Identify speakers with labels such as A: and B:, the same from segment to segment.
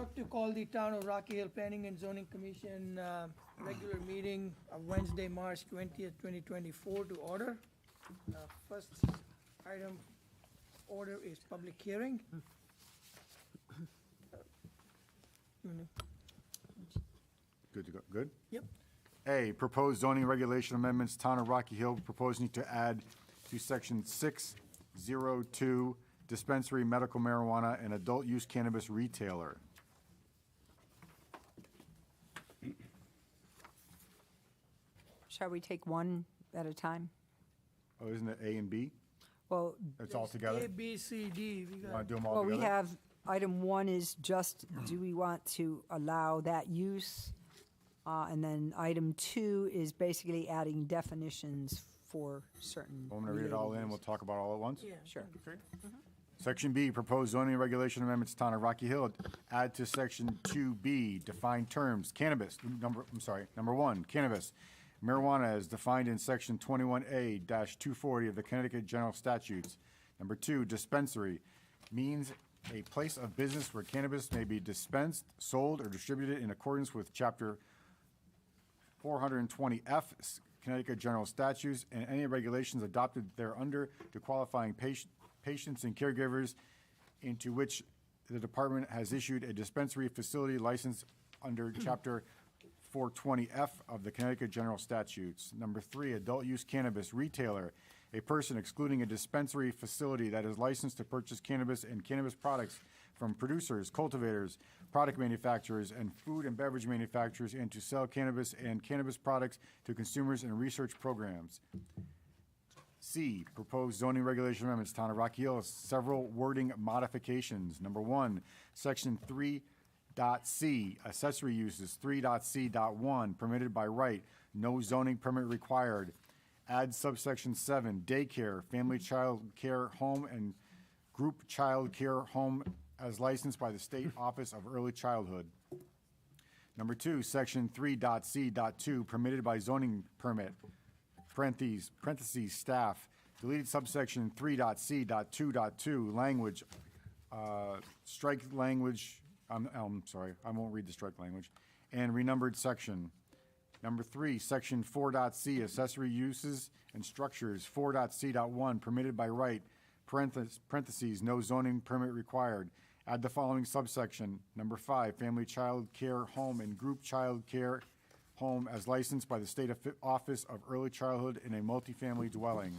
A: Clerk to call the Town of Rocky Hill Planning and Zoning Commission regular meeting of Wednesday, March 20th, 2024 to order. First item order is public hearing.
B: Good to go, good?
A: Yep.
B: A, proposed zoning regulation amendments, Town of Rocky Hill proposing to add to section 602 dispensary medical marijuana and adult use cannabis retailer.
C: Shall we take one at a time?
B: Oh, isn't it A and B?
C: Well,
B: It's all
A: A,
B: together?
A: B, C, D. We
B: Want
A: got,
B: to do them all
C: well, we
B: together?
C: have, item one is just, do we want to allow that use? And then item two is basically adding definitions for certain.
B: I'm going to read it all in,
C: related
B: we'll talk about it all at once?
A: yeah.
C: Sure.
B: Section B, proposed zoning regulation amendments, Town of Rocky Hill. Add to section 2B, define terms, cannabis, number one, cannabis. Marijuana is defined in section 21A-240 of the Connecticut General Statutes. Number two, dispensary, means a place of business where cannabis may be dispensed, sold, or distributed in accordance with chapter 420F Connecticut General Statutes and any regulations adopted thereunder to qualifying patients and caregivers into which the department has issued a dispensary facility license under chapter 420F of the Connecticut General Statutes. Number three, adult use cannabis retailer, a person excluding a dispensary facility that is licensed to purchase cannabis and cannabis products from producers, cultivators, product manufacturers, and food and beverage manufacturers, and to sell cannabis and cannabis products to consumers in research programs. C, proposed zoning regulation amendments, Town of Rocky Hill, several wording modifications. Number one, section 3.c, accessory uses, 3.c.1, permitted by right, no zoning permit required. Add subsection 7, daycare, family child care home, and group child care home as licensed by the State Office of Early Childhood. Number two, section 3.c.2, permitted by zoning permit, parentheses, staff, deleted subsection 3.c.2.2, language, strike language, I'm sorry, I won't read the strike language, and renumbered section. Number three, section 4.c, accessory uses and structures, 4.c.1, permitted by right, parentheses, no zoning permit required. Add the following subsection. Number five, family child care home and group child care home as licensed by the State Office of Early Childhood in a multifamily dwelling.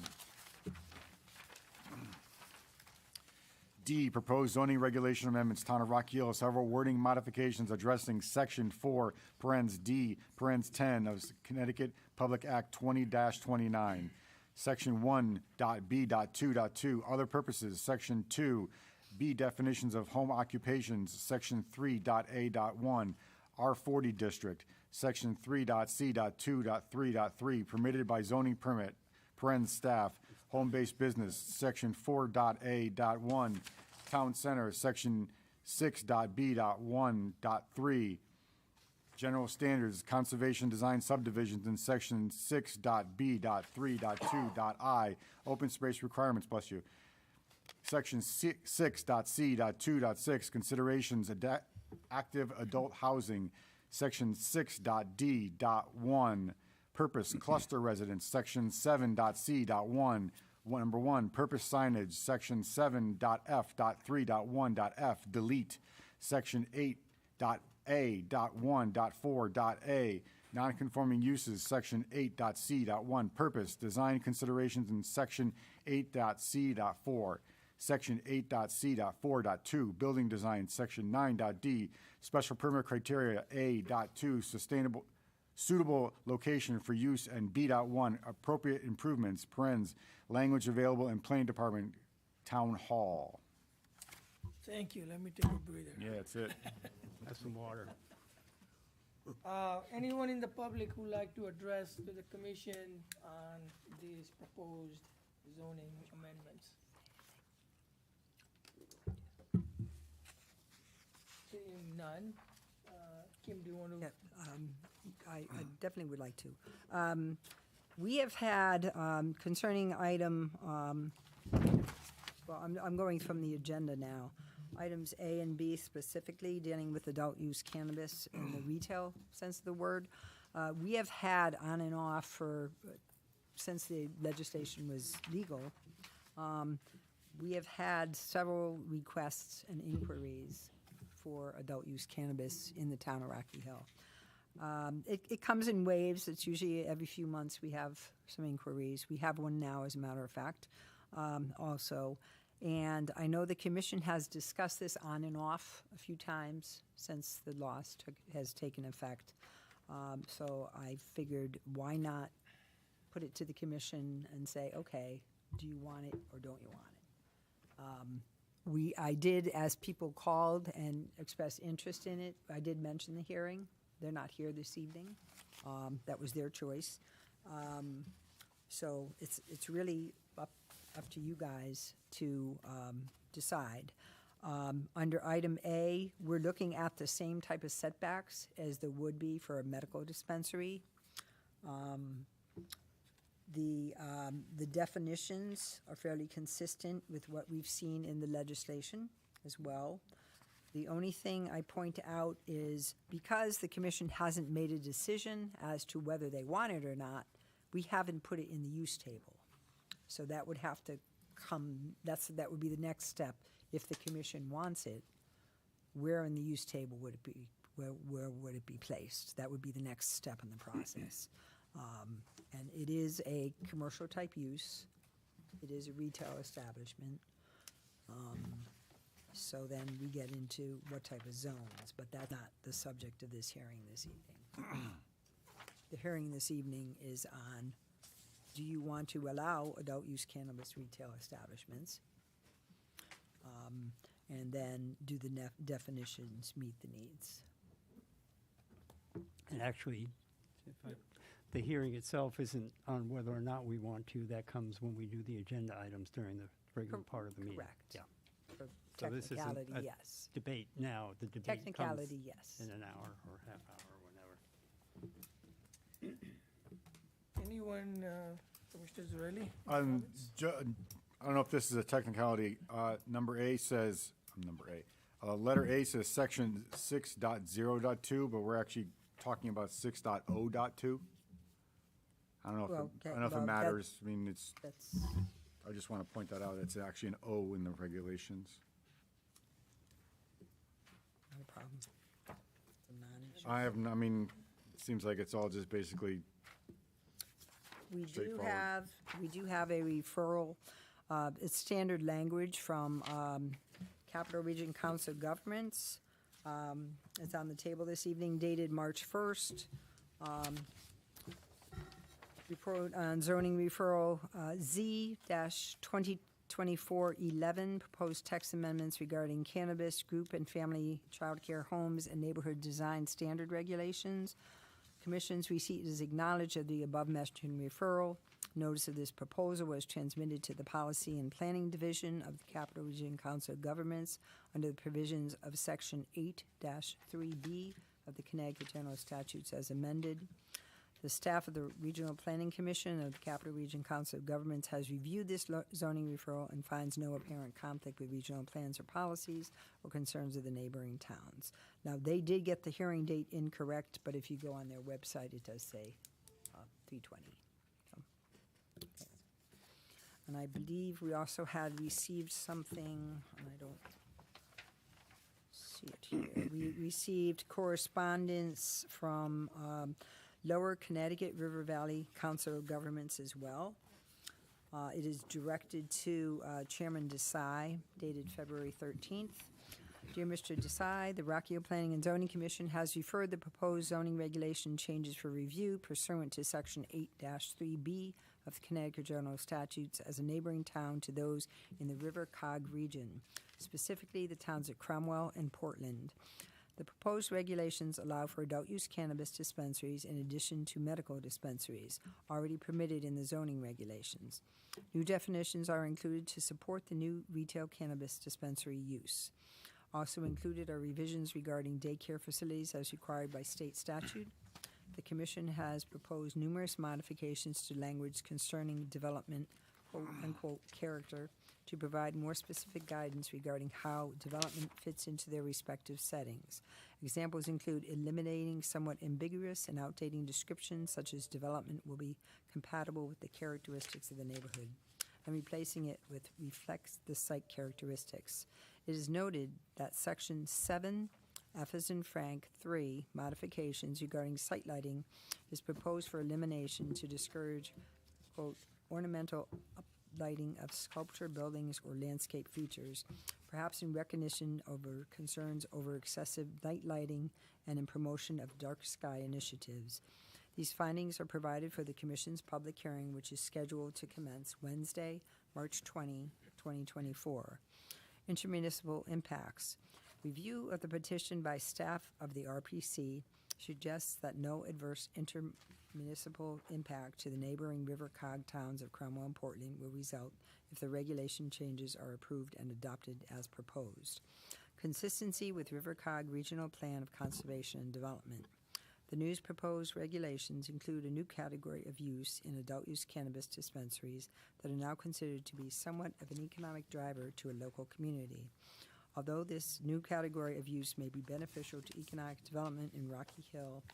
B: D, proposed zoning regulation amendments, Town of Rocky Hill, several wording modifications addressing section 4, parens D, parens 10 of Connecticut Public Act 20-29. Section 1.b.2.2, other purposes, section 2, B, definitions of home occupations, section 3.a.1, R40 district, section 3.c.2.3.3, permitted by zoning permit, parens staff, home-based business, section 4.a.1, town center, section 6.b.1.3, general standards, conservation design subdivisions, in section 6.b.3.2.i, open space requirements, bless you. Section 6.c.2.6, considerations, active adult housing, section 6.d.1, purpose, cluster residence, section 7.c.1, number one, purpose signage, section 7.f.3.1.f, delete, section 8.a.1.4.a, nonconforming uses, section 8.c.1, purpose, design considerations in section 8.c.4, section 8.c.4.2, building design, section 9.d, special permit criteria, A.2, suitable location for use, and B.1, appropriate improvements, parens, language available in planning department, town hall.
A: Thank you. Let me take a breather.
B: Yeah, that's it.
D: Have some water.
A: Anyone in the public who like to address to the commission on these proposed zoning amendments? Seeing none. Kim, do you want to?
C: Yeah, I definitely would like to. We have had, concerning item, well, I'm going from the agenda now. items A and B specifically dealing with adult use cannabis in the retail sense of the word. We have had on and off since the legislation was legal, we have had several requests and inquiries for adult use cannabis in the town of Rocky Hill. It comes in waves. It's usually every few months we have some inquiries. We have one now, as a matter of fact, also. And I know the commission has discussed this on and off a few times since the laws has taken effect. So I figured, why not put it to the commission and say, okay, do you want it or don't you want it? I did, as people called and expressed interest in it, I did mention the hearing. They're not here this evening. That was their choice. So it's really up to you guys to decide. Under item A, we're looking at the same type of setbacks as there would be for a medical dispensary. The definitions are fairly consistent with what we've seen in the legislation as well. The only thing I point out is because the commission hasn't made a decision as to whether they want it or not, we haven't put it in the use table. So that would have to come, that would be the next step. If the commission wants it, where in the use table would it be? Where would it be placed? That would be the next step in the process. And it is a commercial type use. It is a retail establishment. So then we get into what type of zones, but that's not the subject of this hearing this evening. The hearing this evening is on, do you want to allow adult use cannabis retail establishments? And then do the definitions meet the needs?
D: And actually, the hearing itself isn't on whether or not we want to. That comes when we do the agenda items during the regular part of the meeting.
C: Correct.
D: Yeah.
C: For
D: So this isn't
C: technicality,
D: a
C: yes.
D: debate now. The debate comes
C: Technicality, yes.
D: in an hour or half hour or whenever.
A: Anyone, Commissioner Zarelli?
B: I don't know if this is a technicality. Number A says, letter A says section 6.0.2, but we're actually talking about 6.0.2. I don't know
C: Well,
B: if it
C: well, that-
B: matters. I mean,
C: That's,
B: I just want to point that out. It's actually an O in the regulations.
C: not a problem. It's a non-issue.
B: I mean, it seems like it's all just basically, straightforward.
C: We do have a referral, it's standard language from Capital Region Council of Governments. It's on the table this evening, dated March 1st. Report on zoning referral Z-2024-11, proposed text amendments regarding cannabis, group and family childcare homes, and neighborhood design standard regulations. Commission's receipt is acknowledged of the above-mentioned referral. Notice of this proposal was transmitted to the Policy and Planning Division of the Capital Region Council of Governments under the provisions of Section 8-3B of the Connecticut General Statutes as amended. The staff of the Regional Planning Commission of the Capital Region Council of Governments has reviewed this zoning referral and finds no apparent conflict with regional plans or policies or concerns of the neighboring towns. Now, they did get the hearing date incorrect, but if you go on their website, it does say 3/20. So, okay. And I believe we also had received something, and I don't see it here. We received correspondence from Lower Connecticut River Valley Council of Governments as well. It is directed to Chairman Desai, dated February 13th. Dear Mr. Desai, the Rocky Hill Planning and Zoning Commission has referred the proposed zoning regulation changes for review pursuant to Section 8-3B of the Connecticut General Statutes as a neighboring town to those in the River Cog region, specifically the towns of Cromwell and Portland. The proposed regulations allow for adult-use cannabis dispensaries in addition to medical dispensaries, already permitted in the zoning regulations. New definitions are included to support the new retail cannabis dispensary use. Also included are revisions regarding daycare facilities as required by state statute. The Commission has proposed numerous modifications to language concerning development, quote-unquote, character to provide more specific guidance regarding how development fits into their respective settings. Examples include eliminating somewhat ambiguous and outdated descriptions such as development will be compatible with the characteristics of the neighborhood, and replacing it with reflects the site characteristics. It is noted that Section 7, F as in Frank, 3, modifications regarding site lighting is proposed for elimination to discourage, quote, ornamental uplighting of sculpture, buildings, or landscape features, perhaps in recognition over concerns over excessive night lighting and in promotion of dark sky initiatives. These findings are provided for the Commission's public hearing, which is scheduled to commence Wednesday, March 20, 2024. Intermunicipal impacts. Review of the petition by staff of the RPC suggests that no adverse intermunicipal impact to the neighboring River Cog towns of Cromwell and Portland will result if the regulation changes are approved and adopted as proposed. Consistency with River Cog Regional Plan of Conservation and Development. The new proposed regulations include a new category of use in adult-use cannabis dispensaries that are now considered to be somewhat of an economic driver to a local community. Although this new category of use may be beneficial to economic development in Rocky Hill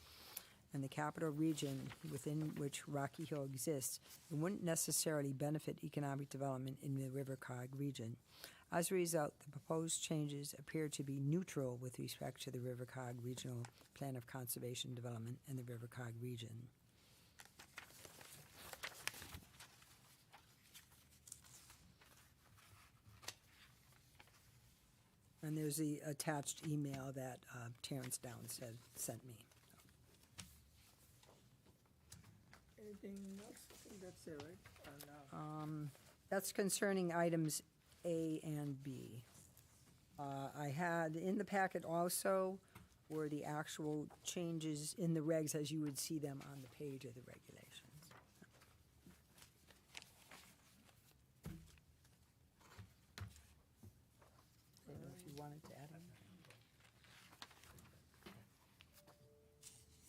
C: and the capital region within which Rocky Hill exists, it wouldn't necessarily benefit economic development in the River Cog region. As a result, the proposed changes appear to be neutral with respect to the River Cog Regional Plan of Conservation Development in the River Cog region. And there's the attached email that Terrence Downs had sent me.
A: Anything else? I think that's it, right? Or no?
C: That's concerning items A and B. I had in the packet also were the actual changes in the regs as you would see them on the page of the regulations. I don't know if you wanted to add anything.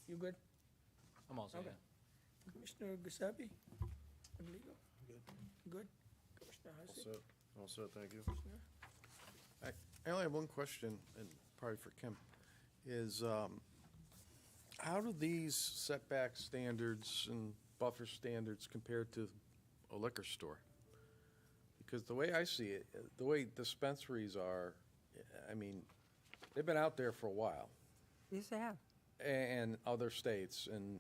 A: You good?
E: I'm also,
A: Okay. Commissioner Giuseppe? Legal? Good. Commissioner Hussain?
F: Also, thank you.
A: Commissioner?
F: I only have one question, and probably for Kim, is how do these setback standards and buffer standards compare to a liquor store? Because the way I see it, the way dispensaries are, I mean, they've been out there for a while,
C: Yes, I have.
F: and other states, and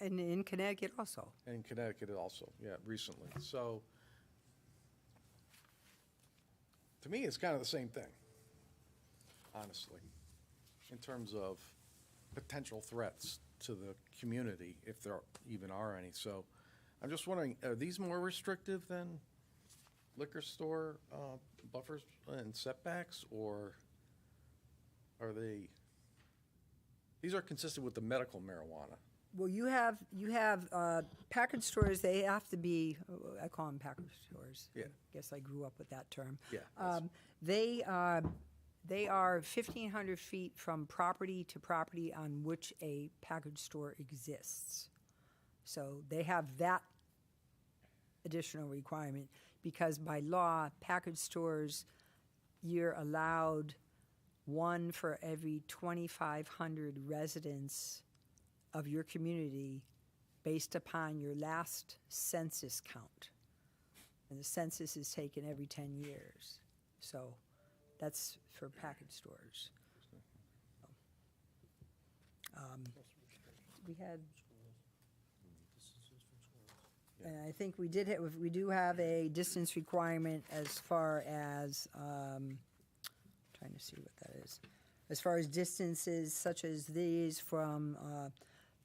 C: And in Connecticut also.
F: in Connecticut also, yeah, recently. So, to me, it's kind of the same thing, honestly, in terms of potential threats to the community, if there even are any. So, I'm just wondering, are these more restrictive than liquor store buffers and setbacks, or are they, these are consistent with the medical marijuana?
C: Well, you have package stores, they have to be, I call them package stores.
F: Yeah.
C: I guess I grew up with that term.
F: Yeah, that's-
C: They are 1,500 feet from property to property on which a package store exists. So they have that additional requirement, because by law, package stores, you're allowed one for every 2,500 residents of your community based upon your last census count. And the census is taken every 10 years. So that's for package stores. We had, and I think we do have a distance requirement as far as, trying to see what that is. As far as distances such as these from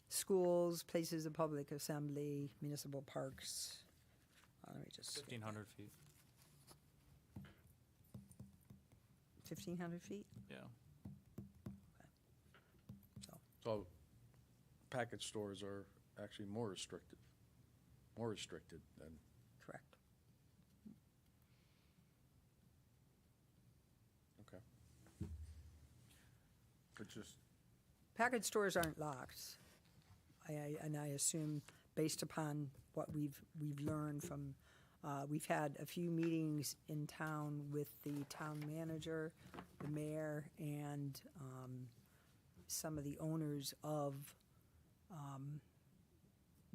C: schools, places of public assembly, municipal parks. Let me just.
E: 1,500 feet,
C: 1,500 feet?
E: yeah.
F: So, package stores are actually more restricted than,
C: Correct.
F: okay.
B: But just,
C: Package stores aren't locked. And I assume, based upon what we've learned from We've had a few meetings in town with the town manager, the mayor, and some of the owners of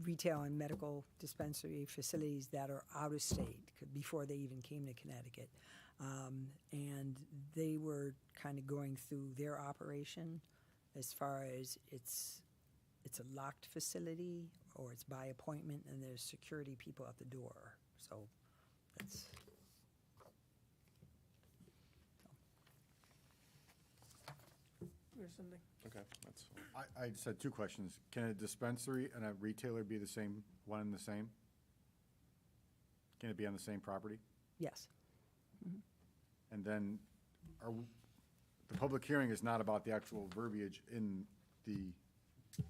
C: retail and medical dispensary facilities that are out of state before they even came to Connecticut. And they were kind of going through their operation as far as it's a locked facility or it's by appointment and there's security people at the door. So that's.
A: Here's something.
F: Okay, that's,
B: I just had two questions. Can a dispensary and a retailer be the same, one and the same? Can it be on the same property?
C: Yes.
B: And then, the public hearing is not about the actual verbiage in the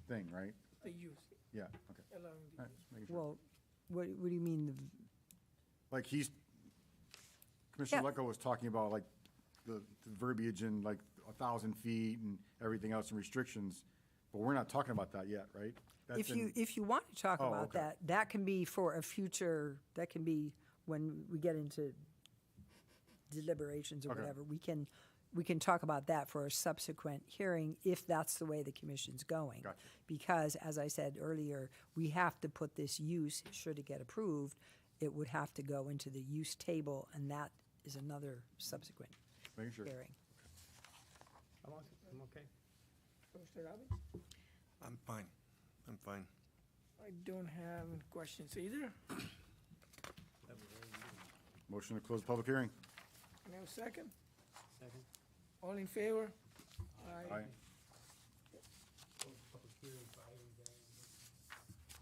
B: thing, right?
A: The use,
B: Yeah, okay.
A: allowing the
B: All right,
A: use.
B: just making sure.
C: Well, what do you mean?
B: Like Commissioner
C: Yeah.
B: Lecco was talking about like the verbiage in like 1,000 feet and everything else and restrictions, but we're not talking about that yet, right? That's
C: If you want to talk
B: Oh,
C: about
B: okay.
C: that, that can be for a future, that can be when we get into deliberations or
B: Okay.
C: whatever. We can talk about that for a subsequent hearing if that's the way the commission's going.
B: Gotcha.
C: Because, as I said earlier, we have to put this use, should it get approved, it would have to go into the use table, and that is another subsequent
B: Making sure.
C: hearing.
D: I'm okay.
A: Mr. Robbins?
E: I'm fine. I'm fine.
A: I don't have any questions either.
B: Motion to close the public hearing.
A: Can I have a second?
D: Second.
A: All in favor?
B: Aye.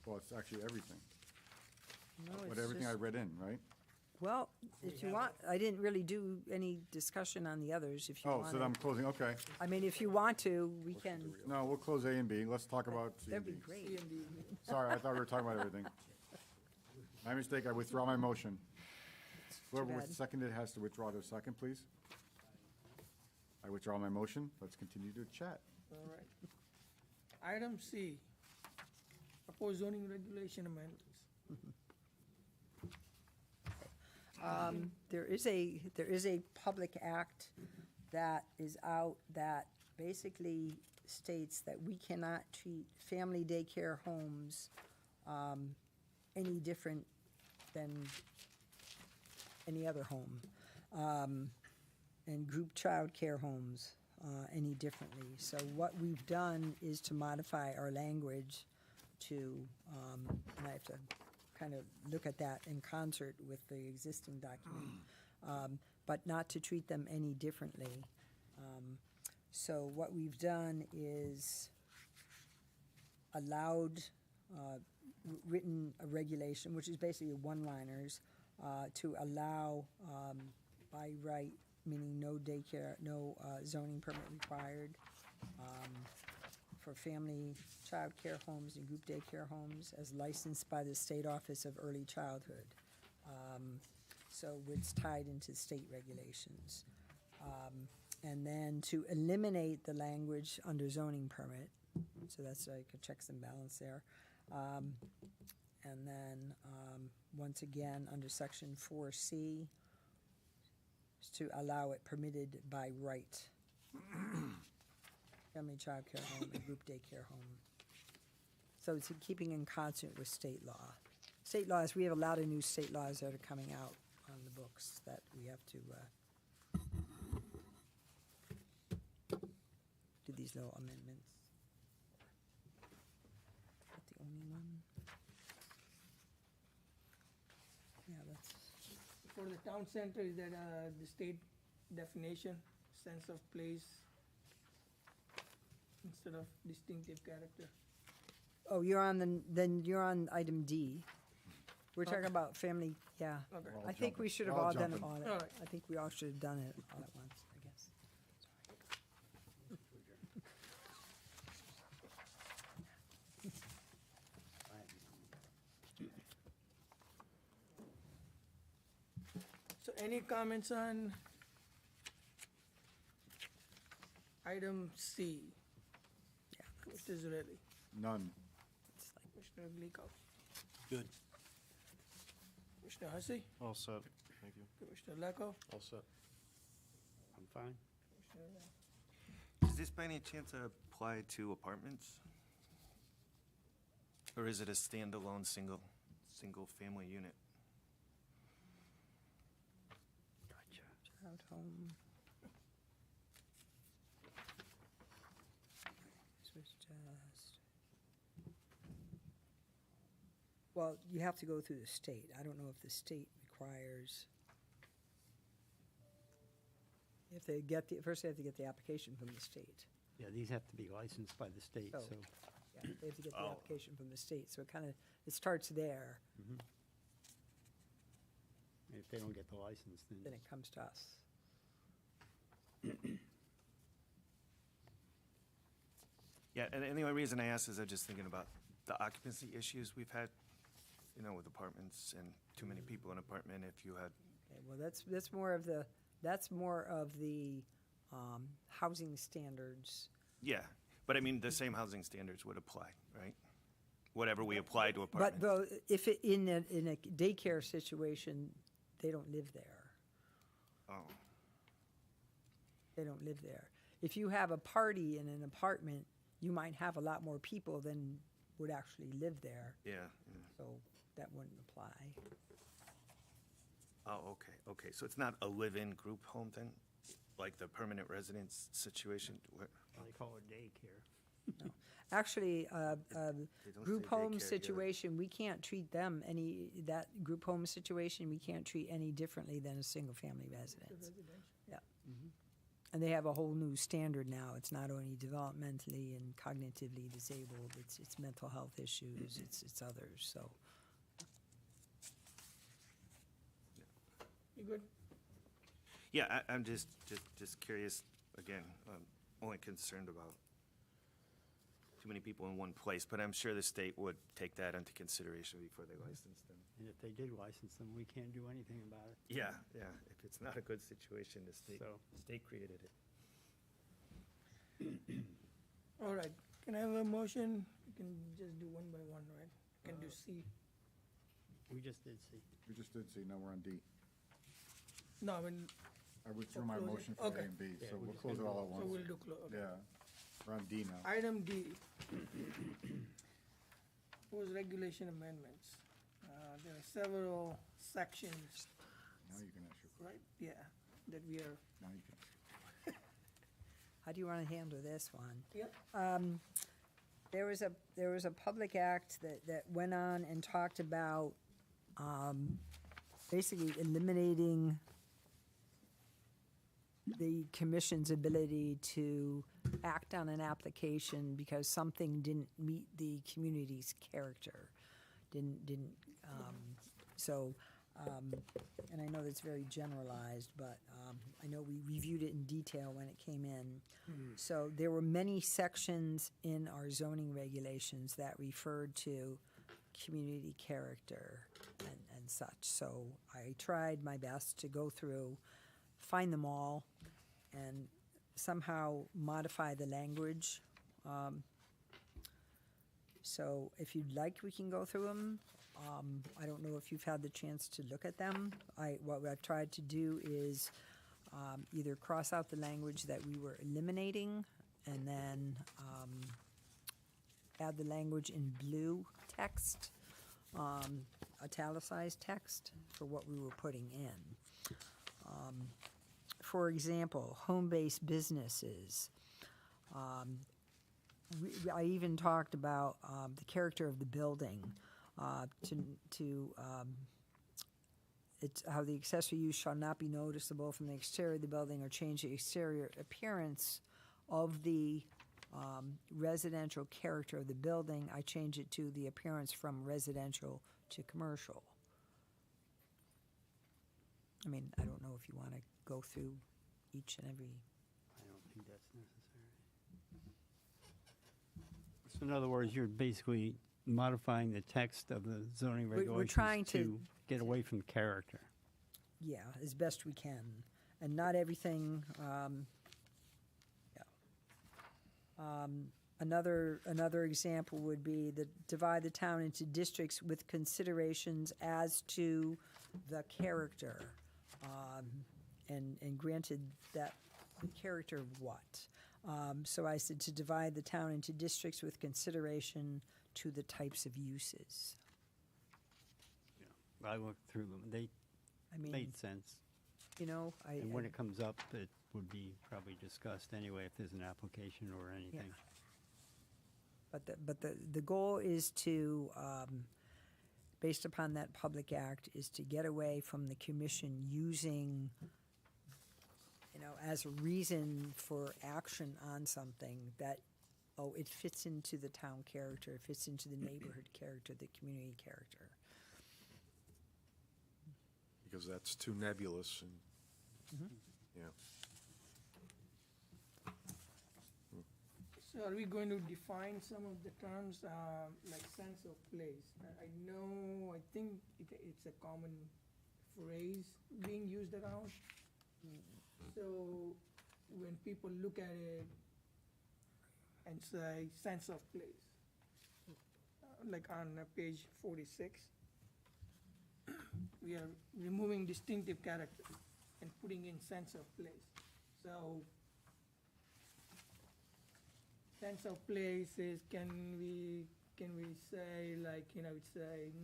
B: Well, it's actually everything.
C: No,
B: But
C: it's
B: everything I
C: just-
B: read in, right?
C: Well, if you want, I didn't really do any discussion on the others, if you
B: Oh,
C: want.
B: so I'm closing, okay.
C: I mean, if you want to, we can,
B: No, we'll close A and B. Let's talk about C and
C: that'd be
B: D.
C: great.
A: C and D.
B: Sorry, I thought we were talking about everything. My mistake, I withdraw my motion. Whoever
C: bad.
B: seconded has to withdraw their second, please. I withdraw my motion. Let's continue to chat.
A: All right. Item C, proposed zoning regulation amendments.
C: There is a public act that is out that basically states that we cannot treat family daycare homes any different than any other home, and group child care homes any differently. So what we've done is to modify our language to, and I have to kind of look at that in concert with the existing document, but not to treat them any differently. So what we've done is allowed, written a regulation, which is basically one-liners, to allow by right, meaning no daycare, no zoning permit required, for family child care homes and group daycare homes as licensed by the State Office of Early Childhood. So it's tied into state regulations. And then to eliminate the language under zoning permit, so that's like a checks and balance there. And then, once again, under section 4C, is to allow it permitted by right. Family child care home and group daycare home. So it's in keeping in concert with state law. State laws, we have a lot of new state laws that are coming out on the books that we have to do these little amendments. Is that the only one? Yeah, that's,
A: For the town center, is that the state definition, sense of place instead of distinctive character?
C: oh, you're on then you're on item D. We're talking
A: Okay.
C: about family, yeah.
A: Okay.
B: We're all
C: I think we
B: jumping.
C: should have
B: We're all
C: all done it
B: jumping.
C: all,
A: All right.
C: I think we all should have done it all at once, I guess.
A: So any comments on item C?
C: Yeah,
A: Mr. Zurelli,
B: None.
C: it's like,
A: Commissioner Gleacock,
E: Good.
A: Commissioner Hussey,
E: All set. Thank you.
A: Commissioner Lecco,
F: All set.
D: I'm fine.
A: Commissioner
E: Does this by any chance apply to apartments? Or is it a standalone, single-family unit?
D: Gotcha.
C: Child home. This was just. Well, you have to go through the state. I don't know if the state requires. If they get the, first they have to get the application from the state.
D: Yeah, these have to be licensed by the state,
C: Oh.
D: so.
C: Yeah, they have to get the
E: Oh.
C: application from the state, so it kind of, it starts there,
D: If they don't get the license,
C: then
D: then
C: it comes to us.
E: Yeah, and the only reason I ask is I'm just thinking about the occupancy issues we've had, with apartments and too many people in an apartment. If you had,
C: Okay, well, that's more of the, housing standards.
E: yeah, but I mean, the same housing standards would apply, right? Whatever we apply to
C: But
E: apartments.
C: though, if it, in a daycare situation, they don't live there.
E: Oh,
C: They don't live there. If you have a party in an apartment, you might have a lot more people than would actually live there,
E: yeah.
C: so that wouldn't apply.
E: Oh, okay. So it's not a live-in group home then? Like the permanent residence situation?
D: they call it daycare.
C: Actually,
E: don't
C: group
E: say
C: home
E: daycare here.
C: situation, we can't treat them that group home situation, we can't treat any differently than a single-family residence. Yeah. And they have a whole new standard now. It's not only developmentally and cognitively disabled, it's mental health issues, it's others, so.
A: You good?
E: Yeah, I'm just curious, again, only concerned about too many people in one place, but I'm sure the state would take that into consideration before they license them.
D: And if they did license them, we can't do anything about it.
E: Yeah, if it's not a good situation, the state created it.
A: All right, can I have a motion? You can just do one by one, right? Can do C.
D: We just did see.
B: We just did see, now we're on D.
A: No, I mean,
B: I withdrew my
A: close it.
B: motion for A
A: Okay.
B: and B,
D: Yeah,
B: so
D: we're
B: we'll
D: just
B: close it
D: gonna
B: all at
A: so
B: once.
A: we'll do, okay.
B: Yeah, we're on D now.
A: Item D. Proposed regulation amendments. There are several sections,
B: Now you can ask your question.
A: right? Yeah, that we are,
B: Now you can.
C: How do you want to handle this one?
A: yep,
C: There was a public act that went on and talked about basically eliminating the commission's ability to act on an application because something didn't meet the community's character. And I know that's very generalized, but I know we reviewed it in detail when it came in. So there were many sections in our zoning regulations that referred to community character and such. So I tried my best to go through, find them all, and somehow modify the language. So if you'd like, we can go through them. I don't know if you've had the chance to look at them. What I've tried to do is either cross out the language that we were eliminating and then add the language in blue text, italicized text for what we were putting in. For example, home-based businesses. I even talked about the character of the building, it's how the accessory use shall not be noticeable from the exterior of the building or change the exterior appearance of the residential character of the building. I change it to the appearance from residential to commercial. I mean, I don't know if you want to go through each and every.
D: I don't think that's necessary. So in other words, you're basically modifying the text of the zoning
C: We're
D: regulations
C: trying to-
D: to get away from character.
C: Yeah, as best we can, and not everything, Another example would be divide the town into districts with considerations as to the character, and granted that, the character of what? So I said to divide the town into districts with consideration to the types of uses.
D: I looked through them, they
C: I mean,
D: made sense.
C: you know,
D: And when it comes up, it would be probably discussed anyway if there's an application or anything.
C: But the goal is to, based upon that public act, is to get away from the commission using, you know, as a reason for action on something that, oh, it fits into the town character, it fits into the neighborhood character, the community character.
F: Because that's too nebulous and, yeah.
A: So are we going to define some of the terms, like sense of place? I know, I think it's a common phrase being used around. So when people look at it and say sense of place, like on page 46, we are removing distinctive character and putting in sense of place. So sense of place is, can we say, like, you know, it's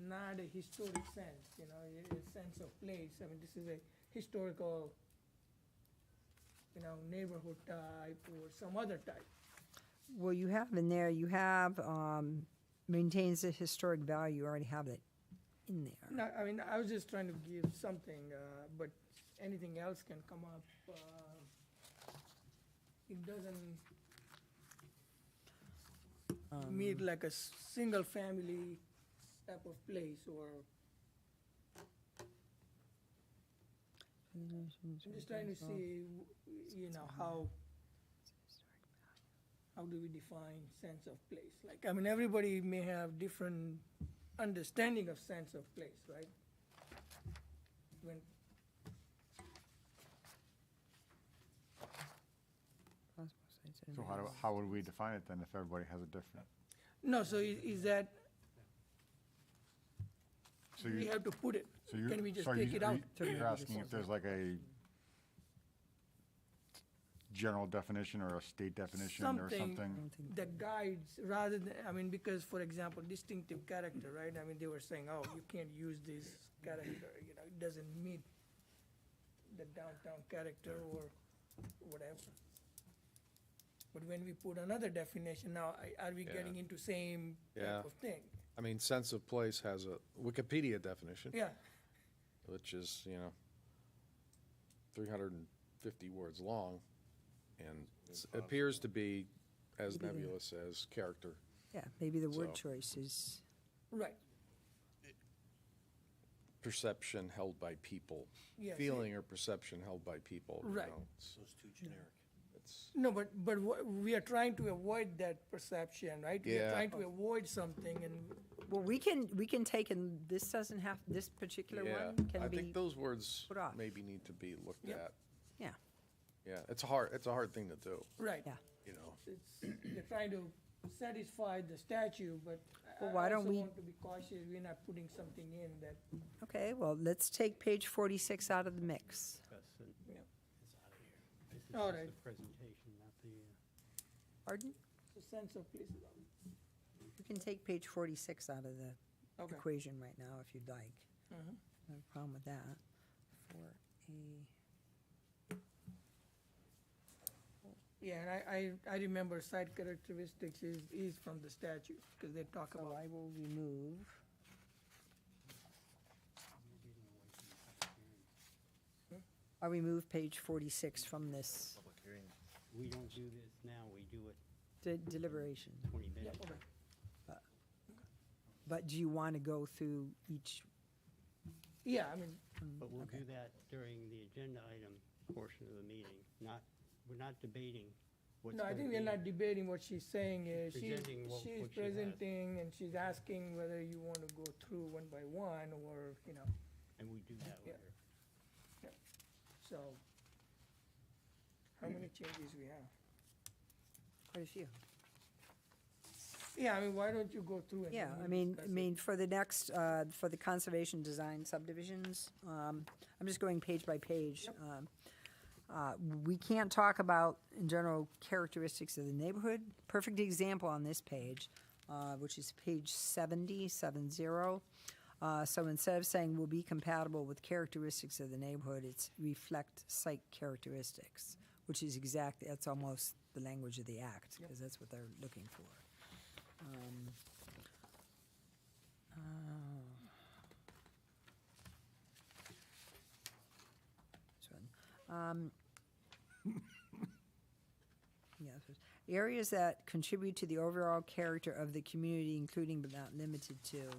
A: not a historic sense, you know, a sense of place. I mean, this is a historical, you know, neighborhood type or some other type.
C: Well, you have in there, you have, maintains a historic value, you already have it in there.
A: No, I mean, I was just trying to give something, but anything else can come up. It doesn't meet like a single family type of place, or I'm just trying to see, you know, how do we define sense of place? Like, I mean, everybody may have different understanding of sense of place, right? When,
B: So how would we define it then if everybody has a different?
A: no, so is that,
B: So
A: we
B: you,
A: have to put it?
B: so you.
A: Can we just
B: so
A: take
B: you-
A: it out?
B: You're asking if there's like a general definition or a state definition or
A: Something
B: something?
A: that guides, rather than, I mean, because, for example, distinctive character, right? I mean, they were saying, oh, you can't use this character, you know, it doesn't meet the downtown character or whatever. But when we put another definition, now, are we
F: Yeah.
A: getting into same
F: Yeah.
A: type of thing?
F: I mean, sense of place has a Wikipedia definition,
A: Yeah,
F: which is, you know, 350 words long, and appears to be as
C: Maybe the-
F: nebulous as character.
C: Yeah, maybe the word
F: So-
C: choice is,
A: right,
F: Perception held by people.
A: yes.
F: Feeling or perception held by people. you
A: Right.
F: know, Those too generic. It's,
A: No, but we are trying to avoid that perception, right? We are
F: Yeah.
A: trying to avoid something, and,
C: well, we can take, and this doesn't have, this particular
F: yeah,
C: one
F: I
C: can be,
F: think those words
C: put off.
F: maybe need to be looked
A: Yep.
F: at.
C: yeah,
F: Yeah, it's a hard thing to do,
A: right.
C: yeah.
F: you know.
A: It's, they're trying to satisfy the statute, but
C: Well,
A: I
C: why don't
A: also
C: we-
A: want to be cautious, we're not putting something in that,
C: Okay, well, let's take page 46 out of the mix.
D: Discuss and
A: you know,
D: this is
A: All
D: just
A: right.
D: the presentation, not the,
C: Pardon?
A: the sense of place.
C: You can take page 46 out of the
A: Okay.
C: equation right now if you'd like.
A: Mhm.
C: No problem with that. For a,
A: Yeah, and I remember site characteristics is from the statute, because they talk
C: so
A: about,
C: I will remove, I'll remove page 46 from this
E: Public hearing.
D: we don't do this now, we do it
C: deliberation.
D: 20
A: yeah,
D: minutes.
A: okay.
C: But do you want to go through each?
A: Yeah, I mean,
D: But we'll
C: Okay.
D: do that during the agenda item portion of the meeting, we're not debating what's
A: no, I
D: gonna
A: think we're
D: be-
A: not debating what she's saying,
D: Presenting what
A: she's
D: she has.
A: presenting, and she's asking whether you want to go through one by one, or, you know,
D: And we do that
A: Yeah.
D: with her.
A: so. How many changes we have?
C: Quite a few.
A: Yeah, I mean, why don't you go through it?
C: Yeah,
A: and
C: I
A: we'll
C: mean,
A: discuss it.
C: for the next, for the conservation design subdivisions, I'm just going page by page. We can't talk about, in general, characteristics of the neighborhood. Perfect example on this page, which is page 70. So instead of saying will be compatible with characteristics of the neighborhood, it's reflect site characteristics, which is exactly, that's almost the language of the act, because that's what they're looking for. This one. Yeah, so areas that contribute to the overall character of the community, including but not limited to.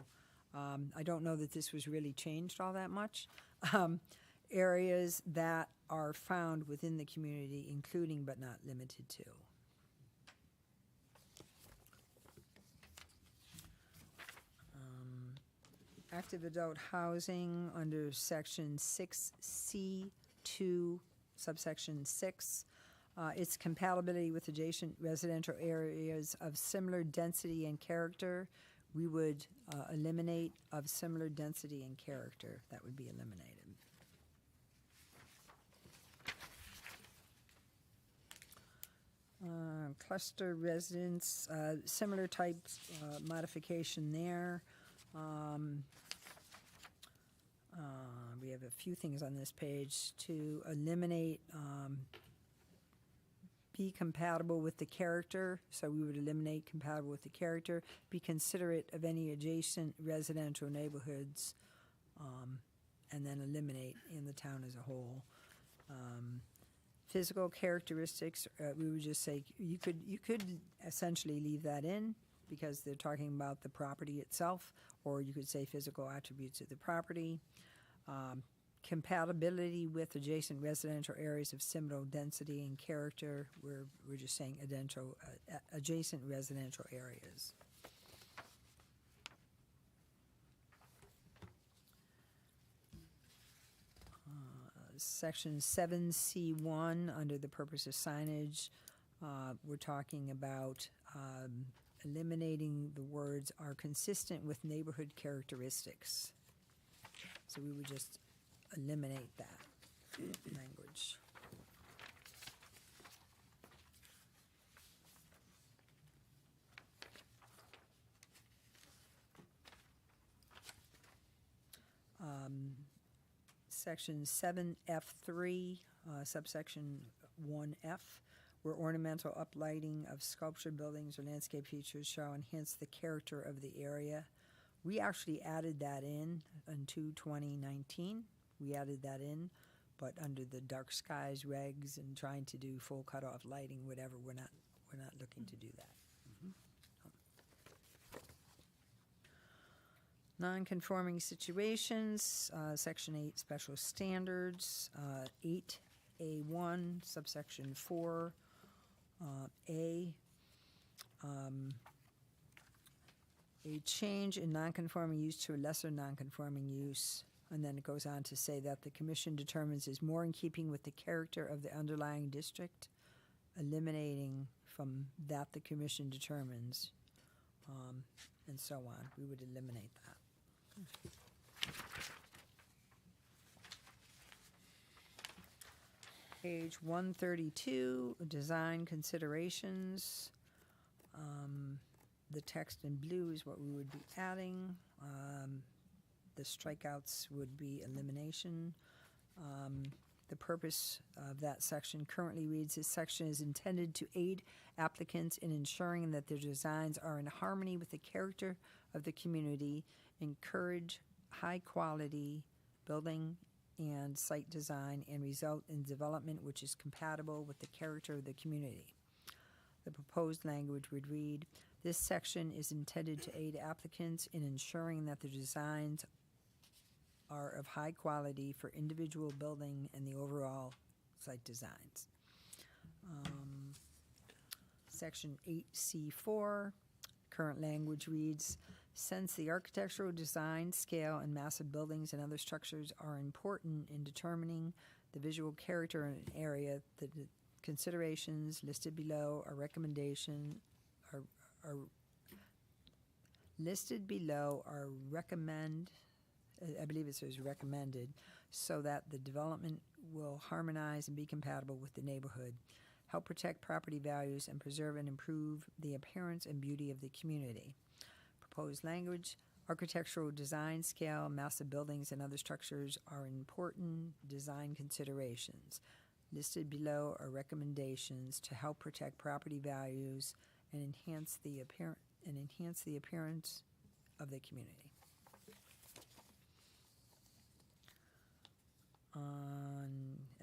C: I don't know that this was really changed all that much. Areas that are found within the community, including but not limited to. Active adult housing under section 6C2, subsection 6. Its compatibility with adjacent residential areas of similar density and character. We would eliminate of similar density and character. That would be eliminated. Cluster residence, similar type modification there. We have a few things on this page to eliminate be compatible with the character, so we would eliminate compatible with the character, be considerate of any adjacent residential neighborhoods, and then eliminate in the town as a whole. Physical characteristics, we would just say, you could essentially leave that in, because they're talking about the property itself, or you could say physical attributes of the property. Compatibility with adjacent residential areas of similar density and character, we're just saying adjacent residential areas. Section 7C1, under the purpose of signage, we're talking about eliminating the words are consistent with neighborhood characteristics. So we would just eliminate that language. Section 7F3, subsection 1F, where ornamental uplighting of sculpture buildings or landscape features shall enhance the character of the area. We actually added that in 2019. We added that in, but under the dark skies regs and trying to do full cutoff lighting, whatever, we're not looking to do that. Non-conforming situations, section 8, special standards, 8A1, subsection 4, A. A change in non-conforming use to a lesser non-conforming use, and then it goes on to say that the commission determines is more in keeping with the character of the underlying district, eliminating from that the commission determines, and so on. We would eliminate that. Page 132, design considerations. The text in blue is what we would be adding. The strikeouts would be elimination. The purpose of that section currently reads, this section is intended to aid applicants in ensuring that their designs are in harmony with the character of the community, encourage high-quality building and site design, and result in development which is compatible with the character of the community. The proposed language would read, this section is intended to aid applicants in ensuring that the designs are of high quality for individual building and the overall site designs. Section 8C4, current language reads, since the architectural design, scale, and mass of buildings and other structures are important in determining the visual character in an area, the considerations listed below are listed below are I believe it says recommended, so that the development will harmonize and be compatible with the neighborhood, help protect property values, and preserve and improve the appearance and beauty of the community. Proposed language, architectural design scale, massive buildings, and other structures are important design considerations. Listed below are recommendations to help protect property values and enhance the appearance of the community.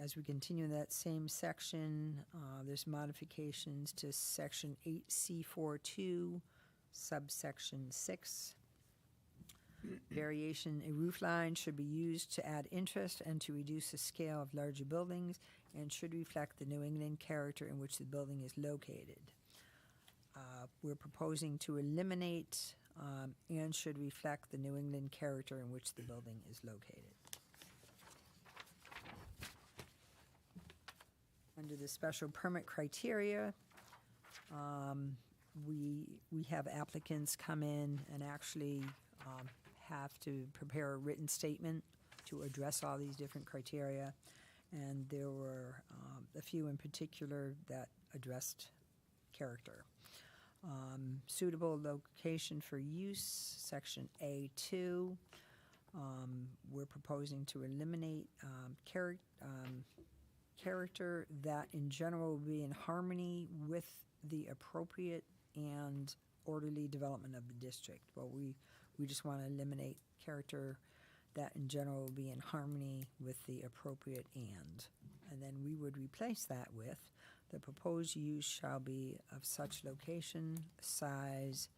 C: As we continue in that same section, there's modifications to section 8C42, subsection 6. Variation, a roof line should be used to add interest and to reduce the scale of larger buildings and should reflect the New England character in which the building is located. We're proposing to eliminate and should reflect the New England character in which the building is located. Under the special permit criteria, we have applicants come in and actually have to prepare a written statement to address all these different criteria. And there were a few in particular that addressed character. Suitable location for use, section A2. We're proposing to eliminate character that in general will be in harmony with the appropriate and orderly development of the district. Well, we just want to eliminate character that in general will be in harmony with the appropriate and then we would replace that with the proposed use shall be of such location, size,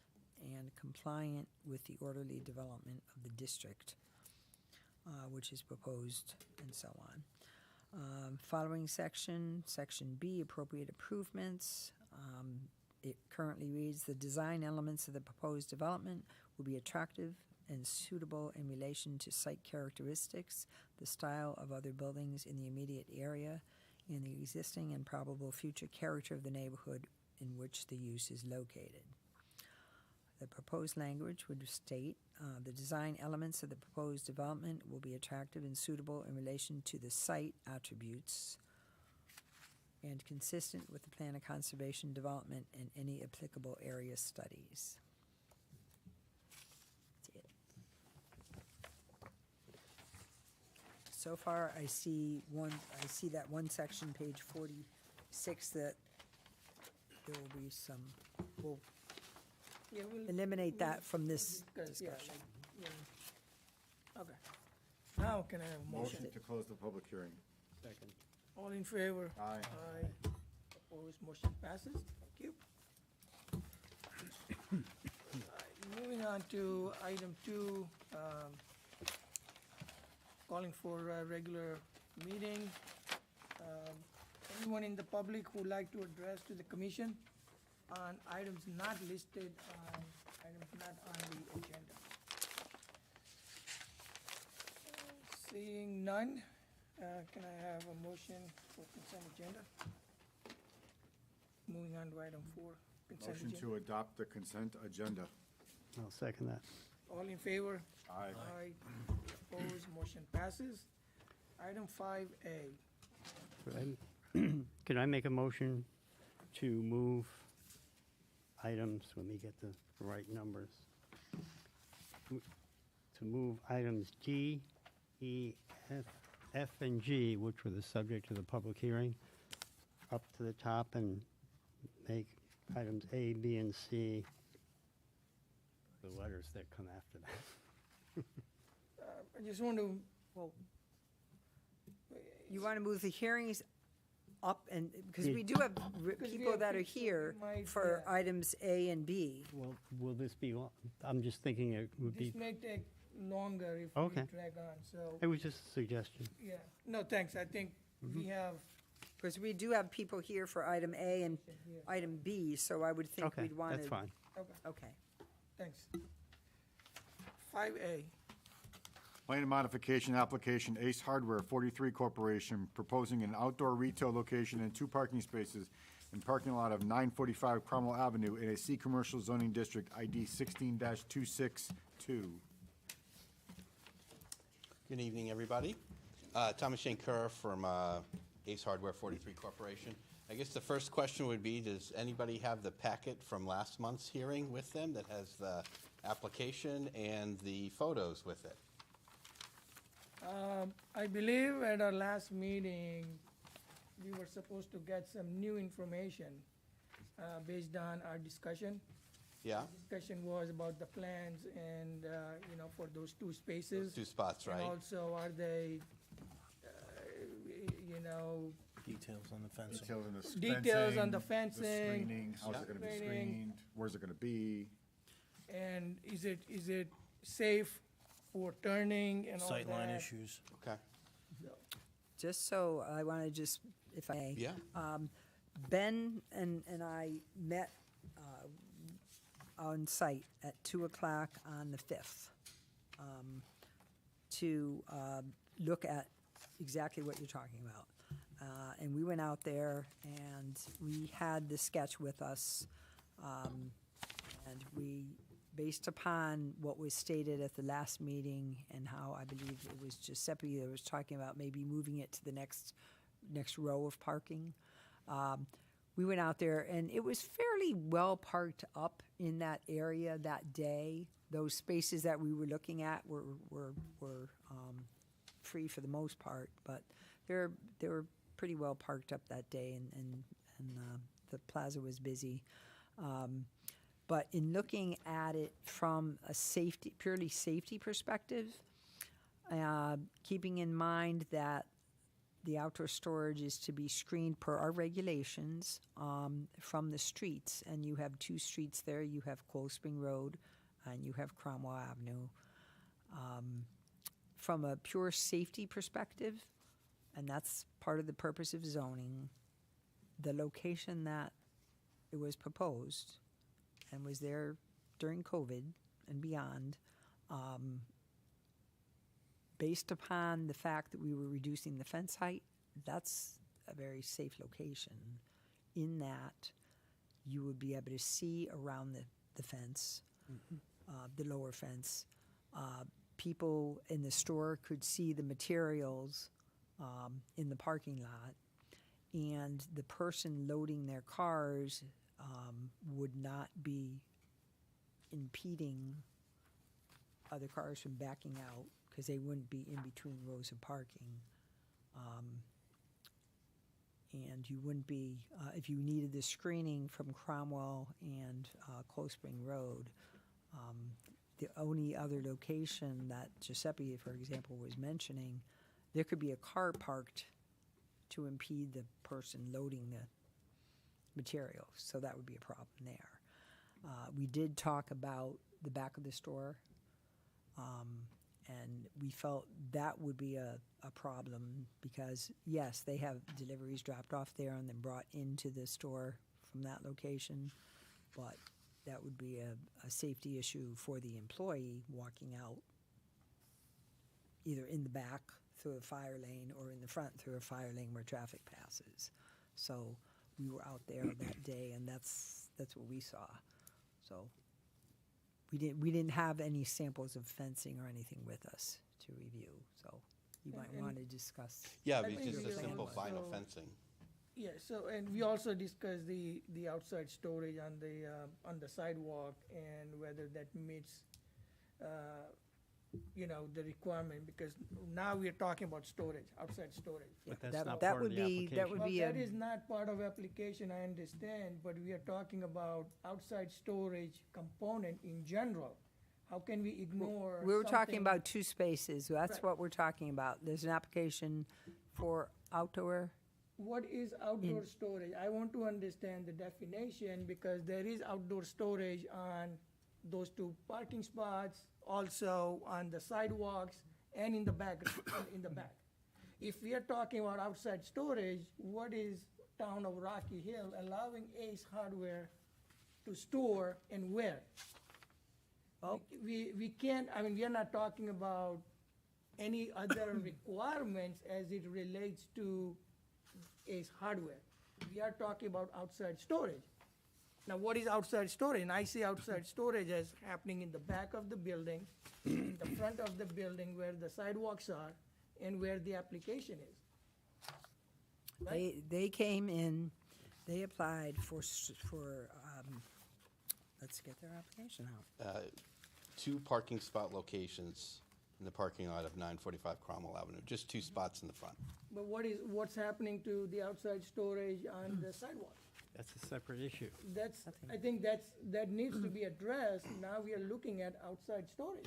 C: and compliant with the orderly development of the district, which is proposed, and so on. Following section, section B, appropriate improvements. It currently reads, the design elements of the proposed development will be attractive and suitable in relation to site characteristics, the style of other buildings in the immediate area, and the existing and probable future character of the neighborhood in which the use is located. The proposed language would state, the design elements of the proposed development will be attractive and suitable in relation to the site attributes and consistent with the plan of conservation development and any applicable area studies. That's it. So far, I see that one section, page 46, that there will be some, we'll
A: Yeah, we'll
C: eliminate that from this
A: discuss, yeah,
C: discussion.
A: like, yeah. Okay. Now can I have a motion?
B: Motion to close the public hearing.
D: Second.
A: All in favor?
B: Aye.
A: Aye. Opposed, motion passes. Thank you. Moving on to item 2, calling for a regular meeting. Anyone in the public who would like to address to the commission on items not listed on, items not on the agenda? Seeing none, can I have a motion for consent agenda? Moving on to item 4, consent
B: Motion
A: agenda.
B: to adopt the consent agenda.
D: I'll second that.
A: All in favor?
B: Aye.
A: Aye. Opposed, motion passes. Item 5A.
D: Could I make a motion to move items, let me get the right numbers. To move items G, E, F, and G, which were the subject of the public hearing, up to the top and make items A, B, and C the letters that come after that.
A: I just want to,
C: You want to move the hearings up and, because
D: Yeah.
C: we do have
A: Because we
C: people
A: have
C: that are
A: people,
C: here
A: we might,
C: for
A: yeah.
C: items A and B.
D: Well, will this be, I'm just thinking it would be,
A: this may take longer if we
D: Okay.
A: drag on, so,
D: it was just a suggestion.
A: yeah. No, thanks, I think we have,
C: Because we do have people here for item A and
A: yeah,
C: item B, so I would think
D: Okay,
C: we'd want to.
D: that's fine.
A: okay,
C: Okay.
A: thanks. 5A.
B: Plan modification application, Ace Hardware 43 Corporation, proposing an outdoor retail location and 2 parking spaces in parking lot of 945 Cromwell Avenue in a C Commercial Zoning District ID 16-262.
G: Good evening, everybody. Thomas Shane Kerr from Ace Hardware 43 Corporation. I guess the first question would be, does anybody have the packet from last month's hearing with them that has the application and the photos with it?
A: I believe at our last meeting, we were supposed to get some new information based on our discussion.
G: Yeah?
A: Discussion was about the plans and, for those two spaces.
G: 2 spots,
A: And
G: right?
A: also, are they,
H: Details on the fencing.
B: Details on the
A: Details on the
B: fencing, the
A: fencing,
B: screening, how's it gonna be
A: screening.
B: screened, where's it gonna be?
A: and is it safe for turning and all that?
H: Sightline issues.
G: Okay.
C: Just so, I want to just, if I may.
G: Yeah.
C: Ben and I met on site at 2 o'clock on the 5th to look at exactly what you're talking about. And we went out there and we had the sketch with us. And we, based upon what was stated at the last meeting and how I believe it was Giuseppe that was talking about maybe moving it to the next row of parking. We went out there and it was fairly well parked up in that area that day. Those spaces that we were looking at were free for the most part, but they were pretty well parked up that day, and the plaza was busy. But in looking at it from a purely safety perspective, keeping in mind that the outdoor storage is to be screened per our regulations from the streets, and you have 2 streets there. You have Cold Spring Road and you have Cromwell Avenue. From a pure safety perspective, and that's part of the purpose of zoning, the location that it was proposed and was there during COVID and beyond, based upon the fact that we were reducing the fence height, that's a very safe location in that you would be able to see around the fence, the lower fence. People in the store could see the materials in the parking lot, and the person loading their cars would not be impeding other cars from backing out because they wouldn't be in between rows of parking. And you wouldn't be, if you needed the screening from Cromwell and Cold Spring Road, the only other location that Giuseppe, for example, was mentioning, there could be a car parked to impede the person loading the material, so that would be a problem there. We did talk about the back of the store, and we felt that would be a problem because, yes, they have deliveries dropped off there and then brought into the store from that location, but that would be a safety issue for the employee walking out either in the back through a fire lane or in the front through a fire lane where traffic passes. So we were out there that day, and that's what we saw. So we didn't have any samples of fencing or anything with us to review, so you might
A: And-
C: want to discuss.
G: Yeah,
A: I
G: but it's
A: think
G: just
A: we
G: a simple
A: also-
G: vinyl fencing.
A: Yeah, so, and we also discussed the outside storage on the sidewalk and whether that meets, the requirement, because now we're talking about storage, outside storage.
H: But that's
C: That-
H: not
C: that
H: part of
C: would
H: the
C: be- that would
H: application.
C: be
A: Well,
C: a-
A: that is not part of application, I understand, but we are talking about outside storage component in general. How can we ignore
C: We were talking
A: something-
C: about 2 spaces, that's
A: Right.
C: what we're talking about. There's an application for outdoor.
A: What is outdoor storage? I want to understand the definition, because there is outdoor storage on those 2 parking spots, also on the sidewalks and in the back, If we are talking about outside storage, what is town of Rocky Hill allowing Ace Hardware to store and where?
C: Well-
A: We can't, we are not talking about any other requirements as it relates to Ace Hardware. we are talking about outside storage. Now, what is outside storage? And I see outside storage as happening in the back of the building, in the front of the building where the sidewalks are, and where the application is.
C: They came in, they applied for, let's get their application out.
G: 2 parking spot locations in the parking lot of 945 Cromwell Avenue, just 2 spots in the front.
A: But what's happening to the outside storage on the sidewalk?
D: That's a separate issue.
A: I think that needs to be addressed. Now we are looking at outside storage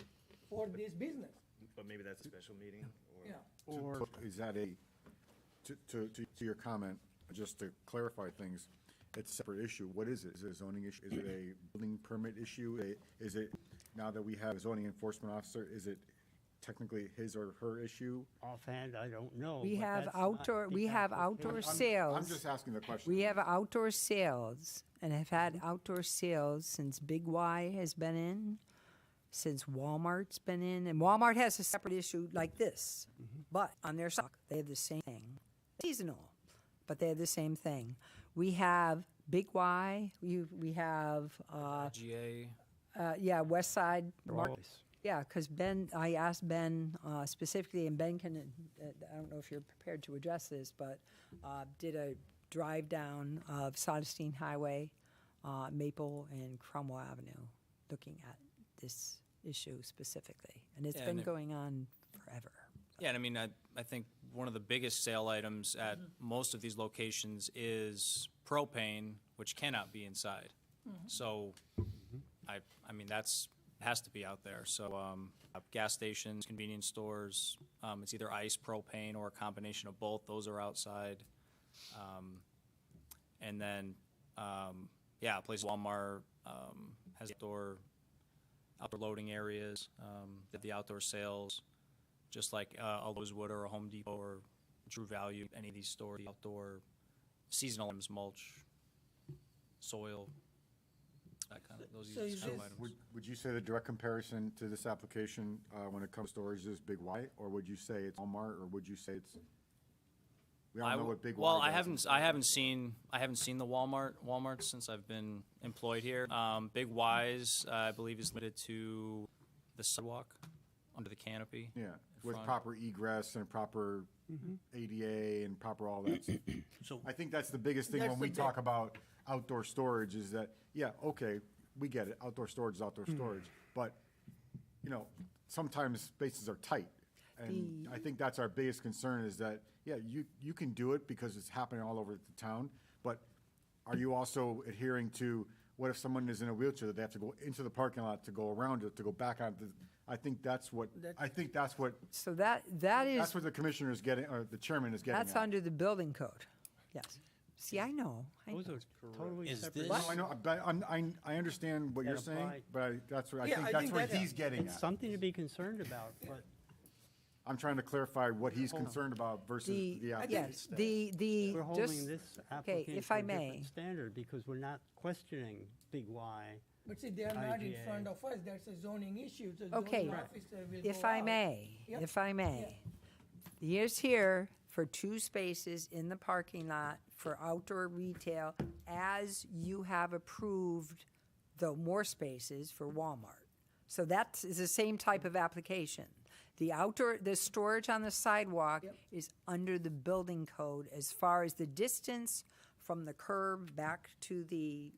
A: for this business.
E: But maybe that's a special meeting, or?
A: Yeah.
B: Or is that to your comment, just to clarify things, it's a separate issue. What is it? Is it a zoning issue? Is it a building permit issue? Is it, now that we have a zoning enforcement officer, is it technically his or her issue?
D: Offhand, I don't know.
C: We
D: but
C: have
D: that's not
C: outdoor,
D: the
C: we have
D: application.
C: outdoor
B: I'm
C: sales.
B: just asking the question.
C: We have outdoor sales and have had outdoor sales since Big Y has been in, since Walmart's been in. And Walmart has a separate issue like this, but on their stock, they have the same thing. Seasonal, but they have the same thing. We have Big Y, we have,
H: GA.
C: yeah, West Side.
D: Always.
C: Yeah, because Ben, I asked Ben specifically, and Ben can, I don't know if you're prepared to address this, but did a drive down of Sodestein Highway, Maple and Cromwell Avenue, looking at this issue specifically. And it's
H: Yeah,
C: been
H: and it-
C: going on forever.
H: Yeah, and I mean, I think one of the biggest sale items at most of these locations is propane, which cannot be inside. So, I mean, has to be out there. So, gas stations, convenience stores, it's either ice, propane, or a combination of both. Those are outside. And then, yeah, places Walmart has outdoor loading areas, the outdoor sales, just like a Lowe's or a Home Depot or True Value, any of these stores, the outdoor seasonal items, mulch, soil, that kind of, those
A: So
H: are
A: is
H: kind of
A: this-
H: items.
B: Would you say the direct comparison to this application, when it comes to storage, is Big Y? Or would you say it's Walmart, or would you say it's, we all know what Big Y
H: Well,
B: does.
H: I haven't seen the Walmart since I've been employed here. Big Y's, I believe, is limited to the sidewalk under the canopy.
B: Yeah, with
H: front.
B: proper egress and proper ADA and proper all that.
H: So
B: I think that's the biggest thing
A: That's
B: when we
A: the
B: talk about outdoor storage is that, yeah, okay, we get it, outdoor storage is outdoor storage, but, you know, sometimes spaces are tight. And I think that's our biggest concern is that, yeah, you can do it because it's happening all over the town, but are you also adhering to, what if someone is in a wheelchair that they have to go into the parking lot to go around it, to go back out? I think that's what,
C: So that is,
B: that's what the commissioner is getting, or the chairman is getting at.
C: that's under the building code. Yes. See, I know.
D: Those are totally
H: Is
D: separate.
H: this-
B: No, I know, but I understand what
D: That
B: you're saying,
D: apply-
B: but that's what, I
A: Yeah,
B: think
A: I
B: that's
A: think
B: what
A: that's-
B: he's getting
D: It's
B: at.
D: something to be concerned about, but
B: I'm trying to clarify what he's concerned about versus the applicant.
C: Yes, the,
D: we're
C: just,
D: holding this applicant
C: if
D: to
C: I
D: a
C: may.
D: different standard because we're not questioning Big Y.
A: But see, they are not in
D: IGA.
A: front of us. That's a zoning issue. The
C: Okay.
A: zoning officer will
C: if
A: go
C: I
A: out.
C: may,
A: Yep.
C: if I may. He is here for 2 spaces in the parking lot for outdoor retail, as you have approved the more spaces for Walmart. So that is the same type of application. The storage on the sidewalk is under the building code as far as the distance from the curb back to the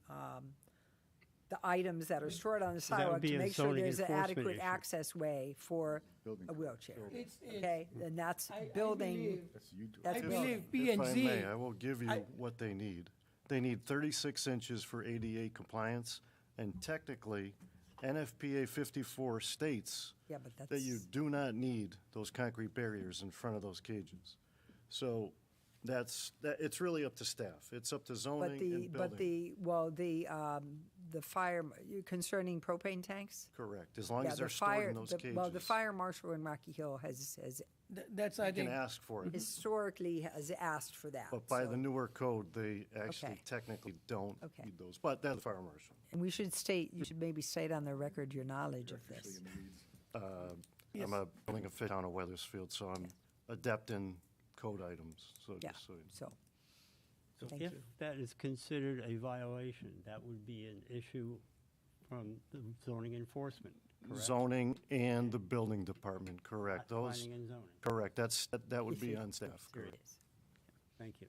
C: items that are stored on the
D: that would
C: sidewalk
D: be
C: to
D: a
C: make sure
D: zoning
C: there's an
D: enforcement
C: adequate
D: issue.
C: access way for
B: Building
C: a
B: code.
C: wheelchair.
A: It's-
C: Okay, and that's
A: I
C: building,
A: believe-
B: That's you do.
C: that's
A: I
C: building.
A: believe P
I: If
A: and
I: I
A: Z.
I: may, I will give you
A: I-
I: what they need. They need 36 inches for ADA compliance, and technically, NFPA 54 states
C: Yeah, but
I: that you
C: that's,
I: do not need those concrete barriers in front of those cages. So it's really up to staff. It's up to zoning and building.
C: the fire, concerning propane tanks?
I: Correct, as long
C: Yeah,
I: as
C: the
I: they're stored
C: fire,
I: in those
C: the-
I: cages.
C: well, the fire marshal in Rocky Hill has
A: That's, I
I: You can
A: think,
I: ask for it,
C: historically has asked for that.
I: but by
C: so-
I: the newer code, they actually
C: Okay.
I: technically don't
C: Okay.
I: need those. But that's the fire marshal.
C: And you should maybe state on the record your knowledge of this.
I: I'm a building official down at Weathersfield, so I'm adept in code items, so
C: Yeah,
I: just so you know.
C: so,
D: So
C: Thank
D: if
C: you.
D: that is considered a violation, that would be an issue from the zoning enforcement, correct?
I: Zoning and the building department, correct.
D: Not
I: Those,
D: Planning and zoning.
I: correct. That would be on staff,
C: There
I: correct.
C: it is.
D: Thank you.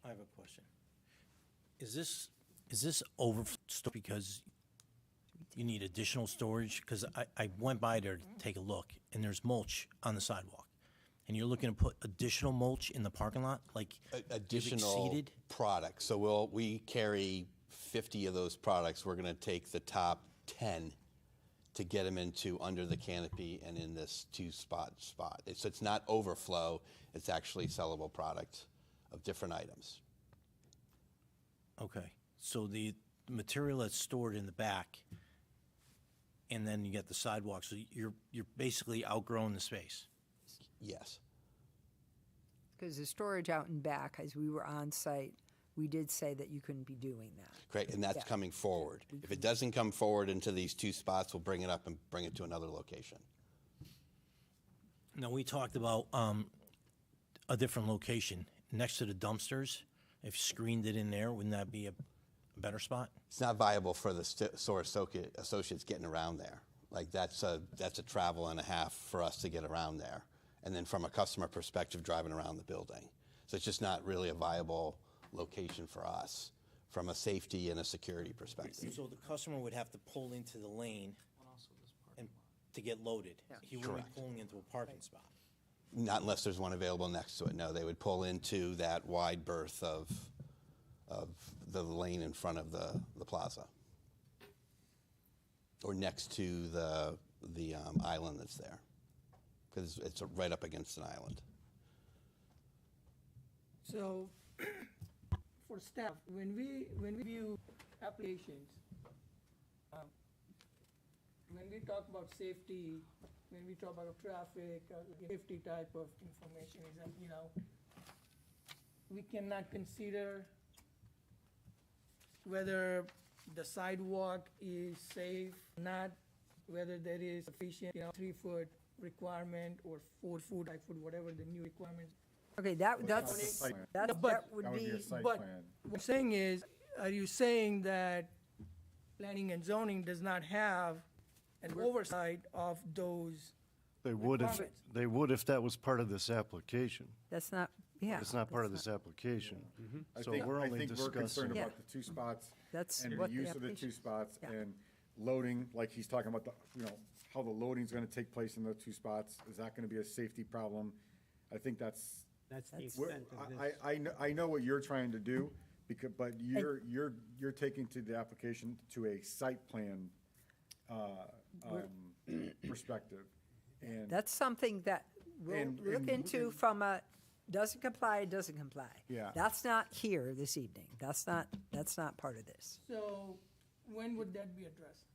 J: I have a question. Is this overstored because you need additional storage? Because I went by there to take a look, and there's mulch on the sidewalk. And you're looking to put additional mulch in the parking lot? Like, you've
G: Additional
J: exceeded?
G: products. So we carry 50 of those products. We're going to take the top 10 to get them into under the canopy and in this spot. So it's not overflow, it's actually sellable product of different items.
J: Okay, so the material that's stored in the back, and then you get the sidewalk, so you're basically outgrowing the space.
G: Yes.
C: Because the storage out and back, as we were on site, we did say that you couldn't be doing that.
G: Great, and that's
C: Yeah.
G: coming forward. If it doesn't come forward into these 2 spots, we'll bring it up and bring it to another location.
J: Now, we talked about a different location, next to the dumpsters. If you screened it in there, wouldn't that be a better spot?
G: It's not viable for the store associates getting around there. Like, that's a travel and a half for us to get around there. And then from a customer perspective, driving around the building. So it's just not really a viable location for us from a safety and a security perspective.
J: So the customer would have to pull into the lane and to get loaded. He wouldn't
G: Correct.
J: be pulling into a parking spot.
G: Not unless there's one available next to it. No, they would pull into that wide berth of the lane in front of the plaza. Or next to the island that's there. Because it's right up against an island.
A: So, for staff, when we view applications, when we talk about safety, when we talk about traffic, safety type of information is that, we cannot consider whether the sidewalk is safe, not, whether there is sufficient, 3-foot requirement or 4-foot, 5-foot, whatever the new requirements.
C: Okay, that's,
B: Site plan.
C: that
A: But-
C: that would
B: That would be
C: be,
B: a site
A: but-
B: plan.
A: What I'm saying is, are you saying that planning and zoning does not have an oversight of those?
I: They would
A: Requirements.
I: if that was part of this application.
C: that's not, yeah.
I: It's not part of
C: that's
I: this application.
B: I
I: So
B: think,
I: we're
B: I
I: only
B: think we're concerned
I: discussing.
C: Yeah.
B: about the 2 spots.
C: That's
B: And the
C: what the
B: use of the 2
C: application-
B: spots
C: yeah.
B: and loading, like he's talking about how the loading's gonna take place in those 2 spots. Is that gonna be a safety problem? I think that's,
D: That's the
C: That's-
D: extent of this.
B: I know what you're trying to do, but you're taking to the application to a site plan, perspective. And
C: That's something that we'll
B: And-
C: look
B: and-
C: into from a, doesn't comply, doesn't comply.
B: Yeah.
C: That's not here this evening. That's not part of this.
A: So, when would that be addressed?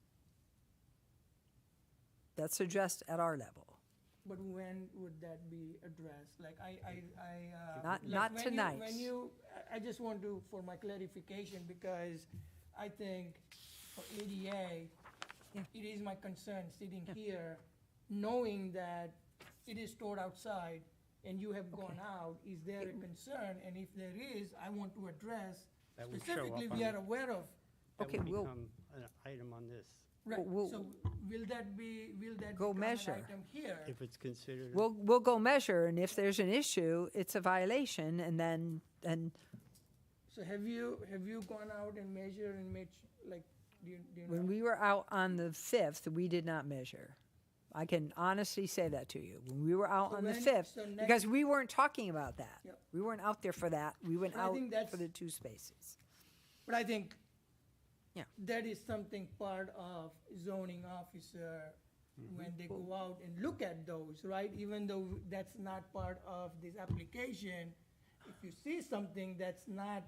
C: That's addressed at our level.
A: But when would that be addressed? Like,
C: Not-
A: like
C: not
A: when you-
C: tonight.
A: When I just want to, for my clarification, because I think for ADA,
C: Yeah.
A: it is my concern sitting here, knowing that it is stored outside and you have gone out, is there a concern? And if there is, I want to address,
D: That would show up
A: specifically,
D: on
A: we are
D: the-
A: aware of.
D: That
C: Okay,
D: would
C: we'll-
D: become an item on this.
A: Right,
C: We'll-
A: so will that
C: Go
A: become an
C: measure.
A: item here?
D: If it's considered.
C: We'll go measure, and if there's an issue, it's a violation, and then,
A: So have you gone out and measured and made, like, do you know?
C: when we were out on the 5th, we did not measure. I can honestly say that to you. When we were out
A: So
C: on the
A: when-
C: 5th,
A: so
C: because
A: next-
C: we weren't talking about that.
A: Yep.
C: We weren't out there for that. We went
A: I
C: out
A: think that's-
C: for the 2 spaces.
A: But I think
C: Yeah.
A: that is something part of zoning officer when they go out and look at those, right? Even though that's not part of this application, if you see something that's not,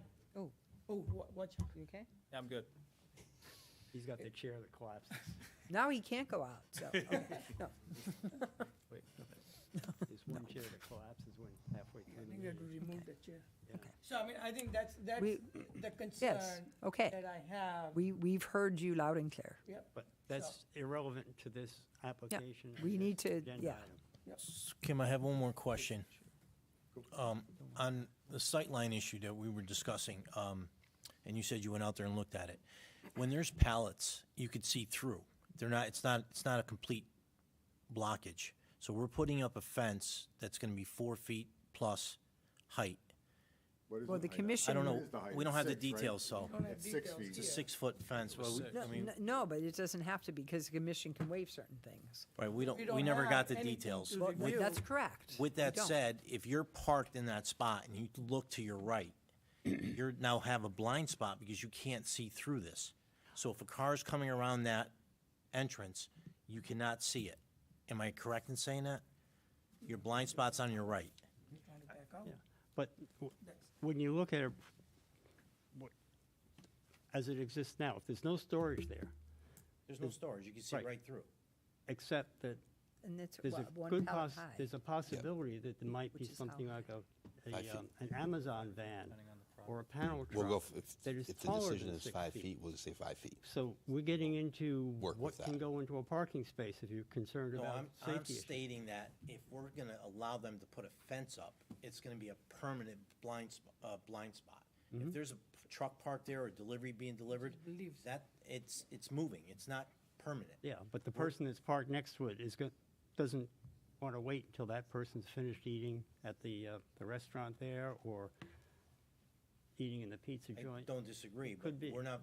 A: watch out.
C: You okay?
H: Yeah, I'm good.
D: He's got the chair that collapses.
C: Now he can't go out, so, okay. No.
D: Wait, there's one chair that collapses when halfway
A: I
D: through the
A: think we have to
D: meeting.
A: remove the chair.
C: Okay.
A: So, I mean, I think that's
C: We-
A: the concern
C: okay.
A: that I have.
C: We've heard you loud and clear.
A: Yep.
D: But that's irrelevant to this application.
C: we
D: or
C: need to-
D: agenda
C: yeah.
D: item.
J: Kim, I have one more question. On the sightline issue that we were discussing, and you said you went out there and looked at it. When there's pallets, you could see through. It's not a complete blockage. So we're putting up a fence that's gonna be 4 feet plus height.
B: What is
C: Well,
B: the
C: the
B: height?
C: commission.
J: I don't
B: What
J: know,
B: is the height?
J: we don't have the
B: 6, right?
J: details, so
A: Don't have
B: It's 6
A: details
B: feet.
J: it's a
A: here.
J: 6-foot fence. Well, I mean,
C: No, but it doesn't have to be, because the commission can waive certain things.
J: right,
A: We don't
J: we never
A: have
J: got the
A: anything
J: details.
A: to
C: Well,
A: review.
C: that's correct.
J: With
C: We
J: that
C: don't.
J: said, if you're parked in that spot and you look to your right, you're now have a blind spot because you can't see through this. So if a car's coming around that entrance, you cannot see it. Am I correct in saying that? Your blind spot's on your right.
A: Trying to back out.
D: Yeah, but when you look at it, as it exists now, if there's no storage there,
J: There's no storage, you can see
D: Right.
J: right through.
D: except that
C: And it's,
D: there's a
C: what, one
D: good
C: pallet high?
D: there's a possibility that there might be
C: Which is how
D: something
C: high?
D: like
G: 5 feet.
D: an Amazon van or a panel
G: We'll go,
D: truck
G: if
D: that is
G: the
D: taller
G: decision
D: than
G: is
D: 6
G: 5 feet, we'll just say 5 feet.
D: So we're getting into
G: Work
D: what
G: with
D: can
G: that.
D: go into a parking space if you're concerned
J: No,
D: about
J: I'm
D: safety issues.
J: stating that if we're gonna allow them to put a fence up, it's gonna be a permanent blind spot. If there's a truck parked there or delivery being delivered,
A: Believes.
J: that, it's moving, it's not permanent.
D: Yeah, but the person that's parked next to it doesn't want to wait until that person's finished eating at the restaurant there or eating in the pizza
J: I
D: joint.
J: don't disagree, but
D: Could be.
J: we're not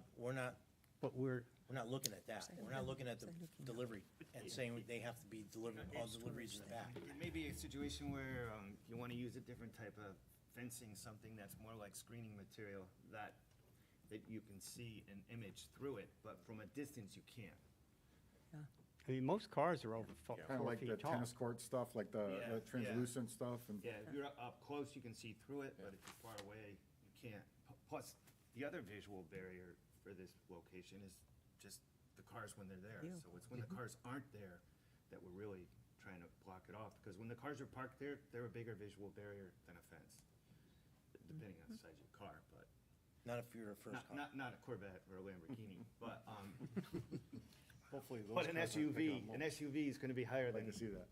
D: But we're,
J: looking at that. We're not looking at the delivery and saying they have to be delivered, all deliveries in the back.
E: It may be a situation where you want to use a different type of fencing, something that's more like screening material that you can see an image through it, but from a distance you can't.
D: I mean, most cars are over
B: Kind of
D: 4
B: like the
D: feet tall.
B: tennis court stuff, like the
E: Yeah,
B: the translucent stuff, and
E: Yeah, if you're up close, you can see through it, but if you're far away, you can't. Plus, the other visual barrier for this location is just the cars when they're there. So it's when the cars aren't there that we're really trying to block it off, because when the cars are parked there, they're a bigger visual barrier than a fence, depending on the size of your car, but
J: Not if you're a first car.
E: not a Corvette or a Lamborghini, but,
B: hopefully those
E: but an
B: cars aren't picking up
E: SUV, an SUV is gonna be higher
B: I'd
E: than.
B: like to see that.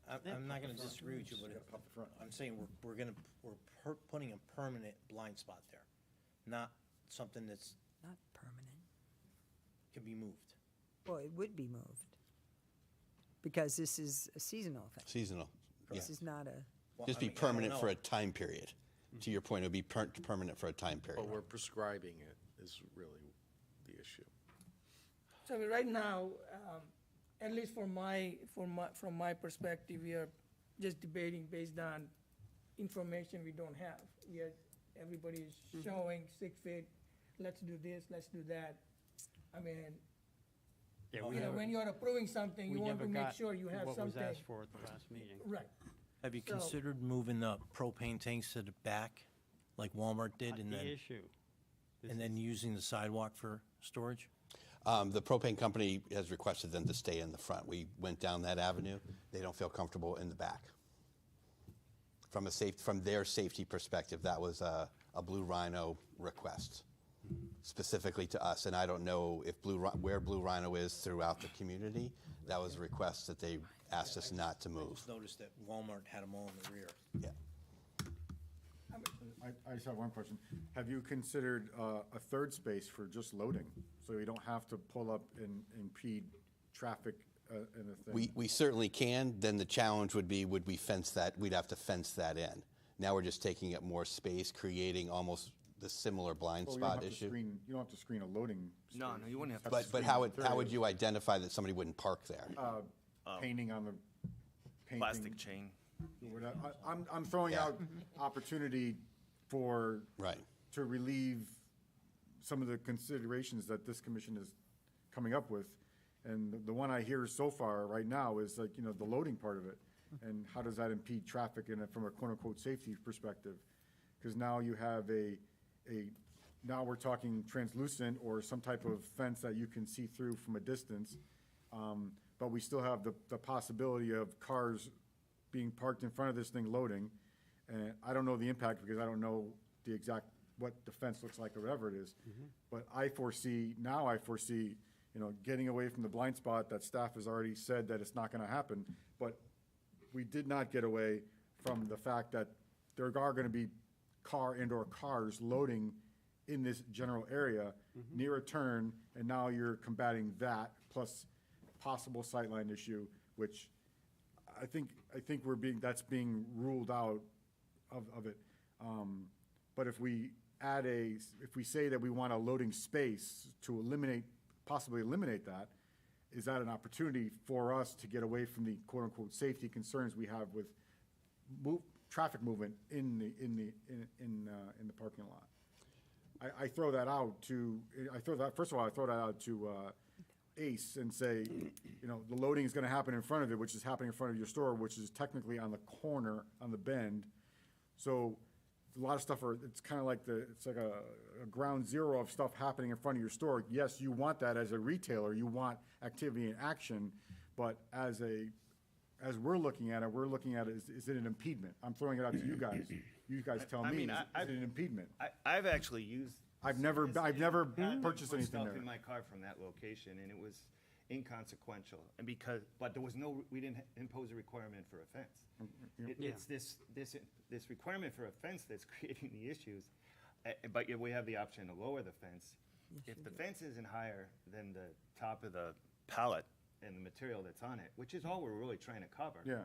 J: I'm not gonna disagree with you, but
B: Up the front.
J: I'm saying we're putting a permanent blind spot there, not something that's,
C: Not permanent.
J: can be moved.
C: Well, it would be moved, because this is a seasonal thing.
G: Seasonal, yeah.
C: This is not a,
J: Well,
G: Just
J: I
G: be
J: mean, I don't
G: permanent for
J: know.
G: a time period. To your point, it would be permanent for a time period.
F: But we're prescribing it is really the issue.
A: So right now, at least from my perspective, we are just debating based on information we don't have. Everybody is showing 6 feet, let's do this, let's do that. I mean,
D: Yeah,
A: you know, when you're approving something,
D: we
A: you want
D: never
A: to make
D: got
A: sure you have
D: what was
A: something.
D: asked for at the last meeting.
A: Right.
J: Have you
A: So-
J: considered moving the propane tanks to the back, like Walmart did,
D: Not
J: and
D: the
J: then,
D: issue. This
J: and then using the sidewalk for storage?
G: The propane company has requested them to stay in the front. We went down that avenue. They don't feel comfortable in the back. From their safety perspective, that was a Blue Rhino request specifically to us. And I don't know if where Blue Rhino is throughout the community. That was a request that they asked us not to
J: I
G: move.
J: just noticed that Walmart had them all in the rear.
G: Yeah.
B: I just have one question. Have you considered a third space for just loading, so you don't have to pull up and impede traffic in a thing?
G: We certainly can. Then the challenge would be, would we fence that? We'd have to fence that in. Now we're just taking up more space, creating almost the similar blind
B: Well, you don't
G: spot
B: have to
G: issue.
B: screen- You don't have to screen a loading space.
E: No, you wouldn't have to.
G: But
B: screen
G: how
B: the
G: would
B: third.
G: you identify that somebody wouldn't park there?
B: Painting on the, painting.
E: Plastic chain.
B: I'm throwing
G: Yeah.
B: out opportunity for,
G: Right.
B: to relieve some of the considerations that this commission is coming up with. And the one I hear so far right now is like, the loading part of it. And how does that impede traffic from a quote-unquote safety perspective? Because now you have now we're talking translucent or some type of fence that you can see through from a distance. But we still have the possibility of cars being parked in front of this thing loading. And I don't know the impact because I don't know the exact, what the fence looks like or whatever it is. But I foresee, getting away from the blind spot that staff has already said that it's not gonna happen. But we did not get away from the fact that there are gonna be car and/or cars loading in this general area near a turn, and now you're combating that, plus possible sightline issue, which I think that's being ruled out of it. But if we say that we want a loading space to possibly eliminate that, is that an opportunity for us to get away from the quote-unquote safety concerns we have with traffic movement in the parking lot? I throw that out to Ace and say, the loading is gonna happen in front of it, which is happening in front of your store, which is technically on the corner, on the bend. So a lot of stuff it's kind of like it's like a ground zero of stuff happening in front of your store. Yes, you want that as a retailer, you want activity and action, but as we're looking at it, is it an impediment? I'm throwing it out to you guys. You guys tell me, is it an impediment?
E: I've actually used.
B: I've never purchased
E: put
B: anything
E: stuff
B: there.
E: in my car from that location, and it was inconsequential. And but there was we didn't impose a requirement for a fence. It's this requirement for a fence that's creating the issues. But yet we have the option to lower the fence. If the fence isn't higher than the top of the pallet and the material that's on it, which is all we're really trying to cover.
B: Yeah.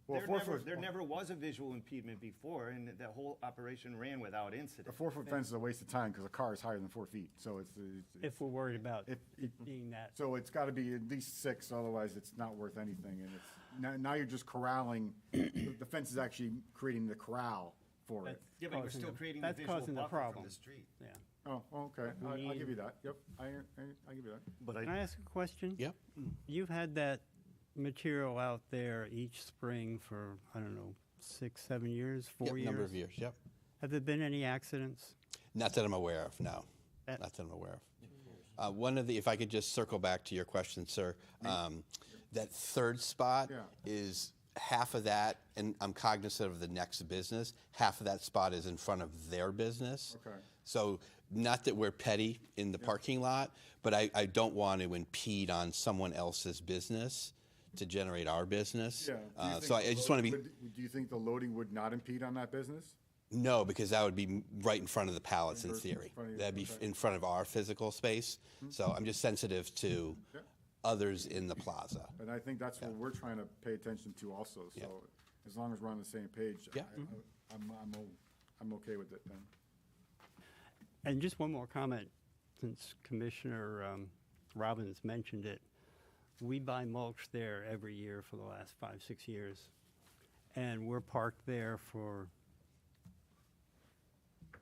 B: Well,
E: There never was a visual impediment before, and the whole operation ran without
B: A
E: incident.
B: 4-foot fence is a waste of time because a car is higher than 4 feet, so it's
D: If we're worried about
B: If-
D: it being that.
B: so it's got to be at least 6, otherwise it's not worth anything. And now you're just corralling. The fence is actually creating the corral for it.
E: Yeah, but you're
D: causing
E: still
D: the-
E: creating the
D: that's
E: visual
D: causing the
E: buffer from
D: problem.
E: the street.
D: Yeah.
B: Oh, okay.
D: We
B: I'll
D: need-
B: give you that. Yep, I'll give you that.
I: But
D: Can I ask a question?
G: Yep.
D: You've had that material out there each spring for, I don't know, 6, 7 years, 4 years?
G: Number of years, yep.
D: Have there been any accidents?
G: Not that I'm aware of, no.
D: That-
G: Not that I'm aware of. If I could just circle back to your question, sir. That third spot
B: Yeah.
G: is half of that, and I'm cognizant of the next business, half of that spot is in front of their business.
B: Okay.
G: So not that we're petty in the parking lot, but I don't want to impede on someone else's business to generate our business.
B: Yeah. Do you think
G: So I
B: the
G: just want to be,
B: loading do you think the loading would not impede on that business?
G: no, because that would be right in front of the pallets in
B: In
G: theory.
B: front of you,
G: That'd be
B: okay.
G: in front of our physical space. So I'm just sensitive to
B: Yeah.
G: others in the plaza.
B: And I think that's what we're trying to pay attention to also,
G: Yeah.
B: so as long as we're on the same page,
G: Yeah.
B: I'm okay with it then.
D: And just one more comment, since Commissioner Robbins mentioned it. We buy mulch there every year for the last 5, 6 years. And we're parked there for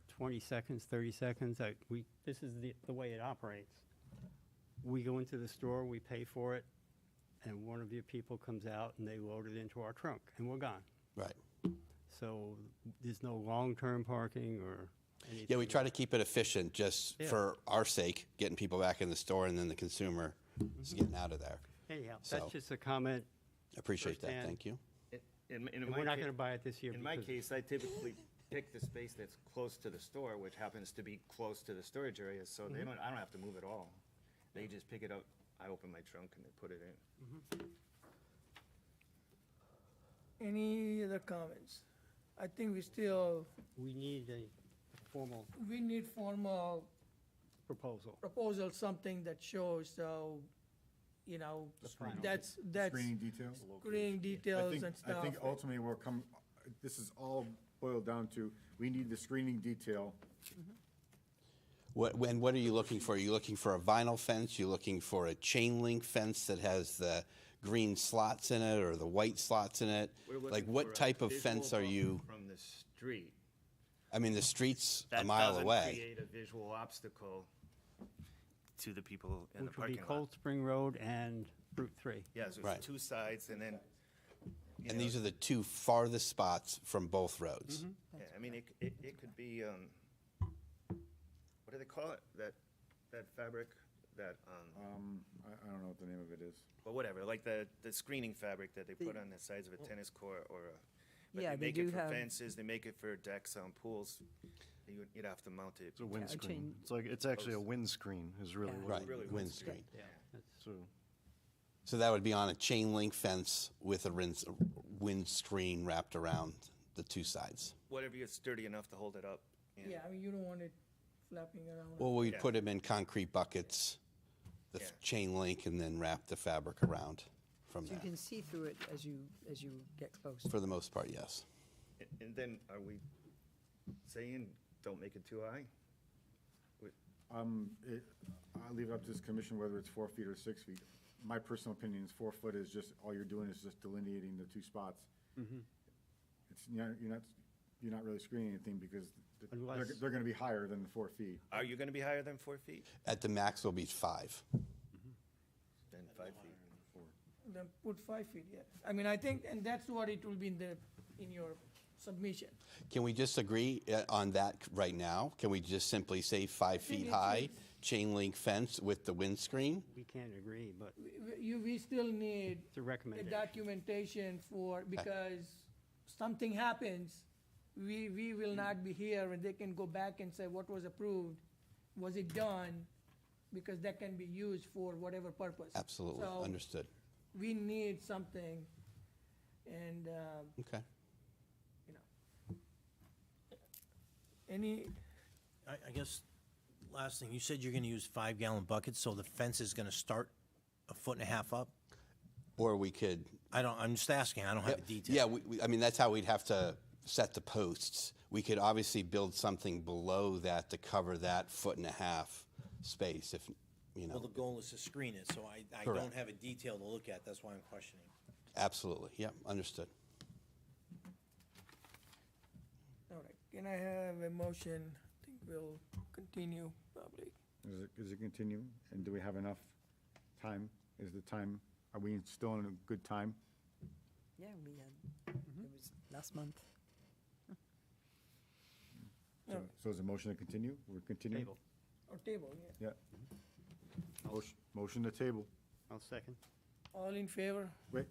D: 20 seconds, 30 seconds. This is the way it operates. We go into the store, we pay for it, and one of your people comes out and they load it into our trunk, and we're gone.
G: Right.
D: So there's no long-term parking or anything.
G: Yeah, we try to keep it efficient just
D: Yeah.
G: for our sake, getting people back in the store and then the consumer is getting out of there.
D: Anyhow,
G: So-
D: that's just a comment.
G: Appreciate that,
D: Firsthand.
G: thank you.
E: In
D: And
E: my
D: we're not
E: ca-
D: going to buy it this year.
E: In my
D: because-
E: case, I typically pick the space that's close to the store, which happens to be close to the storage area, so
D: Mm-hmm.
E: I don't have to move at all. They just pick it up, I open my trunk and they put it in.
A: Any other comments? I think
D: We need a formal
A: we need formal
D: proposal.
A: proposal, something that shows, that's
B: Screening details?
A: screening details and
B: I
A: stuff.
B: think ultimately this is all boiled down to, we need the screening detail.
G: What are you looking for? Are you looking for a vinyl fence? You looking for a chain link fence that has the green slots in it or the white slots in it?
E: We're looking
G: Like
E: for
G: what
E: a
G: type of
E: visual
G: fence are
E: buffer
G: you?
E: From the street.
G: I mean, the street's a
E: That
G: mile
E: doesn't
G: away.
E: create a visual obstacle to the people in the
D: Which would be
E: parking lot.
D: Cold Spring Road and Route 3.
E: Yeah, so
G: Right.
E: it's two sides and then.
G: And these are the two farthest spots from both roads.
E: Yeah, I mean, it could be, what do they call it? That fabric, that,
B: I don't know what the name of it is.
E: well, whatever, like the screening fabric that they put on the sides of a tennis court or a, but
C: Yeah,
E: they
C: they
E: make
C: do
E: it for
C: have-
E: fences, they make it for decks on pools. You'd have to mount it.
I: It's a windscreen.
C: chain-
I: It's actually a windscreen is really
C: Yeah.
I: what
G: Right,
I: it
E: Really
I: is.
G: windscreen.
D: Yeah. that's-
I: So,
G: So that would be on a chain link fence with a windscreen wrapped around the two sides.
E: Whatever is sturdy enough to hold it up.
A: Yeah, I mean, you don't want it flapping around.
G: Well, we'd
E: Yeah.
G: put them in concrete buckets, the
E: Yeah.
G: chain link, and then wrap the fabric around from
C: So you
G: that.
C: can see through it as you get close.
G: For the most part, yes.
E: And then are we saying, don't make it too high?
B: I'll leave it up to this commission whether it's 4 feet or 6 feet. My personal opinion is 4 foot is just, all you're doing is just delineating the two spots. It's, you're not really screening anything because
D: Unless-
B: they're gonna be higher than the 4 feet.
E: Are you gonna be higher than 4 feet?
G: At the max, will be 5.
E: Then 5 feet.
A: Then put 5 feet, yeah. I mean, I think, and that's what it will be in your submission.
G: Can we just agree on that right now? Can we just simply say 5 feet high, chain link fence with the windscreen?
D: We can't agree, but
A: We still need
D: it's a
A: the
D: recommendation.
A: documentation because something happens, we will not be here, and they can go back and say, what was approved? Was it done? Because that can be used for whatever purpose.
G: Absolutely,
A: So
G: understood.
A: we need something, and,
G: Okay.
A: you know. Any,
J: I guess, last thing, you said you're gonna use 5-gallon buckets, so the fence is gonna start a foot and a half up?
G: Or we could.
J: I'm just asking, I don't have the detail.
G: Yeah, I mean, that's how we'd have to set the posts. We could obviously build something below that to cover that foot and a half space, if, you
J: Well,
G: know.
J: the goal is to screen it, so I
G: Correct.
J: don't have a detail to look at, that's why I'm questioning.
G: Absolutely, yeah, understood.
A: all right, can I have a motion? I think we'll continue probably.
B: Is it continue? And do we have enough time? Is the time, are we still in a good time?
C: Yeah, we had, it was last month.
B: So is the motion to continue? We're continuing?
D: Table.
A: Or table, yeah.
B: Yeah. Motion to table.
D: I'll second.
A: All in favor?
B: Wait,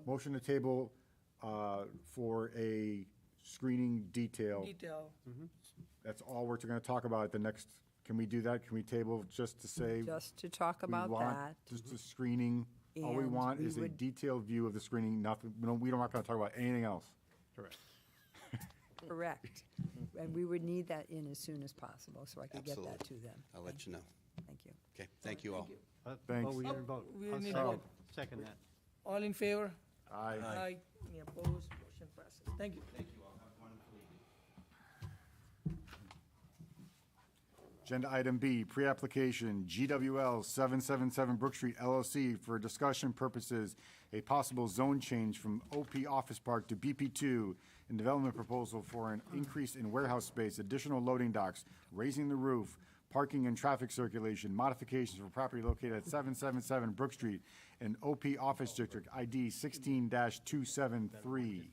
B: motion to table for a screening detail.
A: Detail.
B: That's all we're gonna talk about at the next, can we do that? Can we table just to say?
C: Just to talk
B: we
C: about
B: want
C: that.
B: Just a screening, all we
C: And
B: want
C: we
B: is a
C: would-
B: detailed view of the screening, nothing, we're not gonna talk about anything else.
D: Correct.
C: Correct. And we would need that in as soon as possible, so I could get that
G: Absolutely.
C: to them.
G: I'll let you know.
C: Thank you.
G: Okay, thank you all.
B: Thanks.
D: Oh, we didn't vote.
A: we
D: I'll
A: need
D: second-
A: vote.
D: Second that.
A: All in favor?
B: Aye.
A: Aye. Any opposed? Motion passes. Thank you. Thank you.
B: Agenda item B, pre-application GWL 777 Brook Street LLC for discussion purposes, a possible zone change from OP Office Park to BP2 and development proposal for an increase in warehouse space, additional loading docks, raising the roof, parking and traffic circulation, modifications for property located at 777 Brook Street and OP Office District ID 16-273.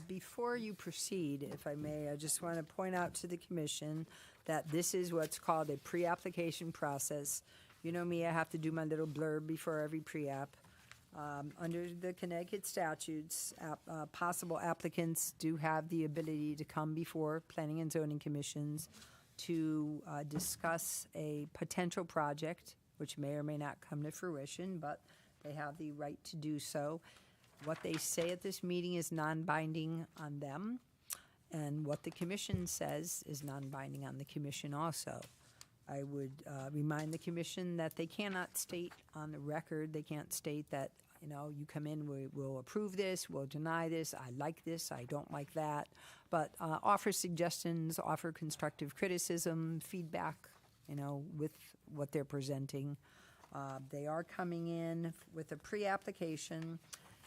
C: Before you proceed, if I may, I just want to point out to the commission that this is what's called a pre-application process. You know me, I have to do my little blurb before every pre-app. Under the Connecticut statutes, possible applicants do have the ability to come before planning and zoning commissions to discuss a potential project, which may or may not come to fruition, but they have the right to do so. What they say at this meeting is non-binding on them, and what the commission says is non-binding on the commission also. I would remind the commission that they cannot state on the record, they can't state that, you know, you come in, we'll approve this, we'll deny this, I like this, I don't like that, but offer suggestions, offer constructive criticism, feedback, you know, with what they're presenting. They are coming in with a pre-application.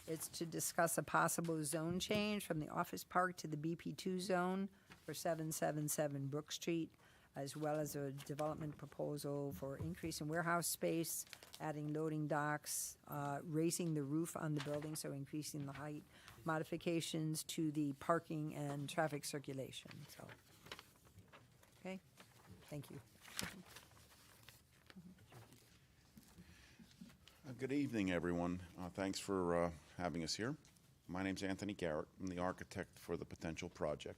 C: It's to discuss a possible zone change from the office park to the BP2 zone for 777 Brook Street, as well as a development proposal for increase in warehouse space, adding loading docks, raising the roof on the building, so increasing the height, modifications to the parking and traffic circulation, so. Okay, thank you.
K: Good evening, everyone. Thanks for having us here. My name's Anthony Garrett. I'm the architect for the potential project,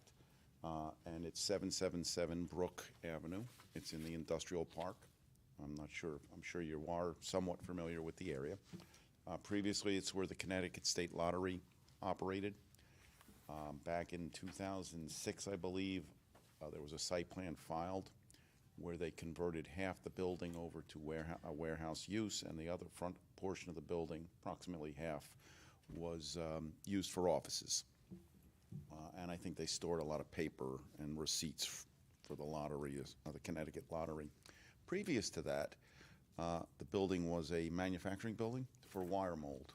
K: and it's 777 Brook Avenue. It's in the industrial park. I'm sure you are somewhat familiar with the area. Previously, it's where the Connecticut State Lottery operated. Back in 2006, I believe, there was a site plan filed where they converted half the building over to warehouse use, and the other front portion of the building, approximately half, was used for offices. And I think they stored a lot of paper and receipts for the lottery, the Connecticut lottery. Previous to that, the building was a manufacturing building for wire mold,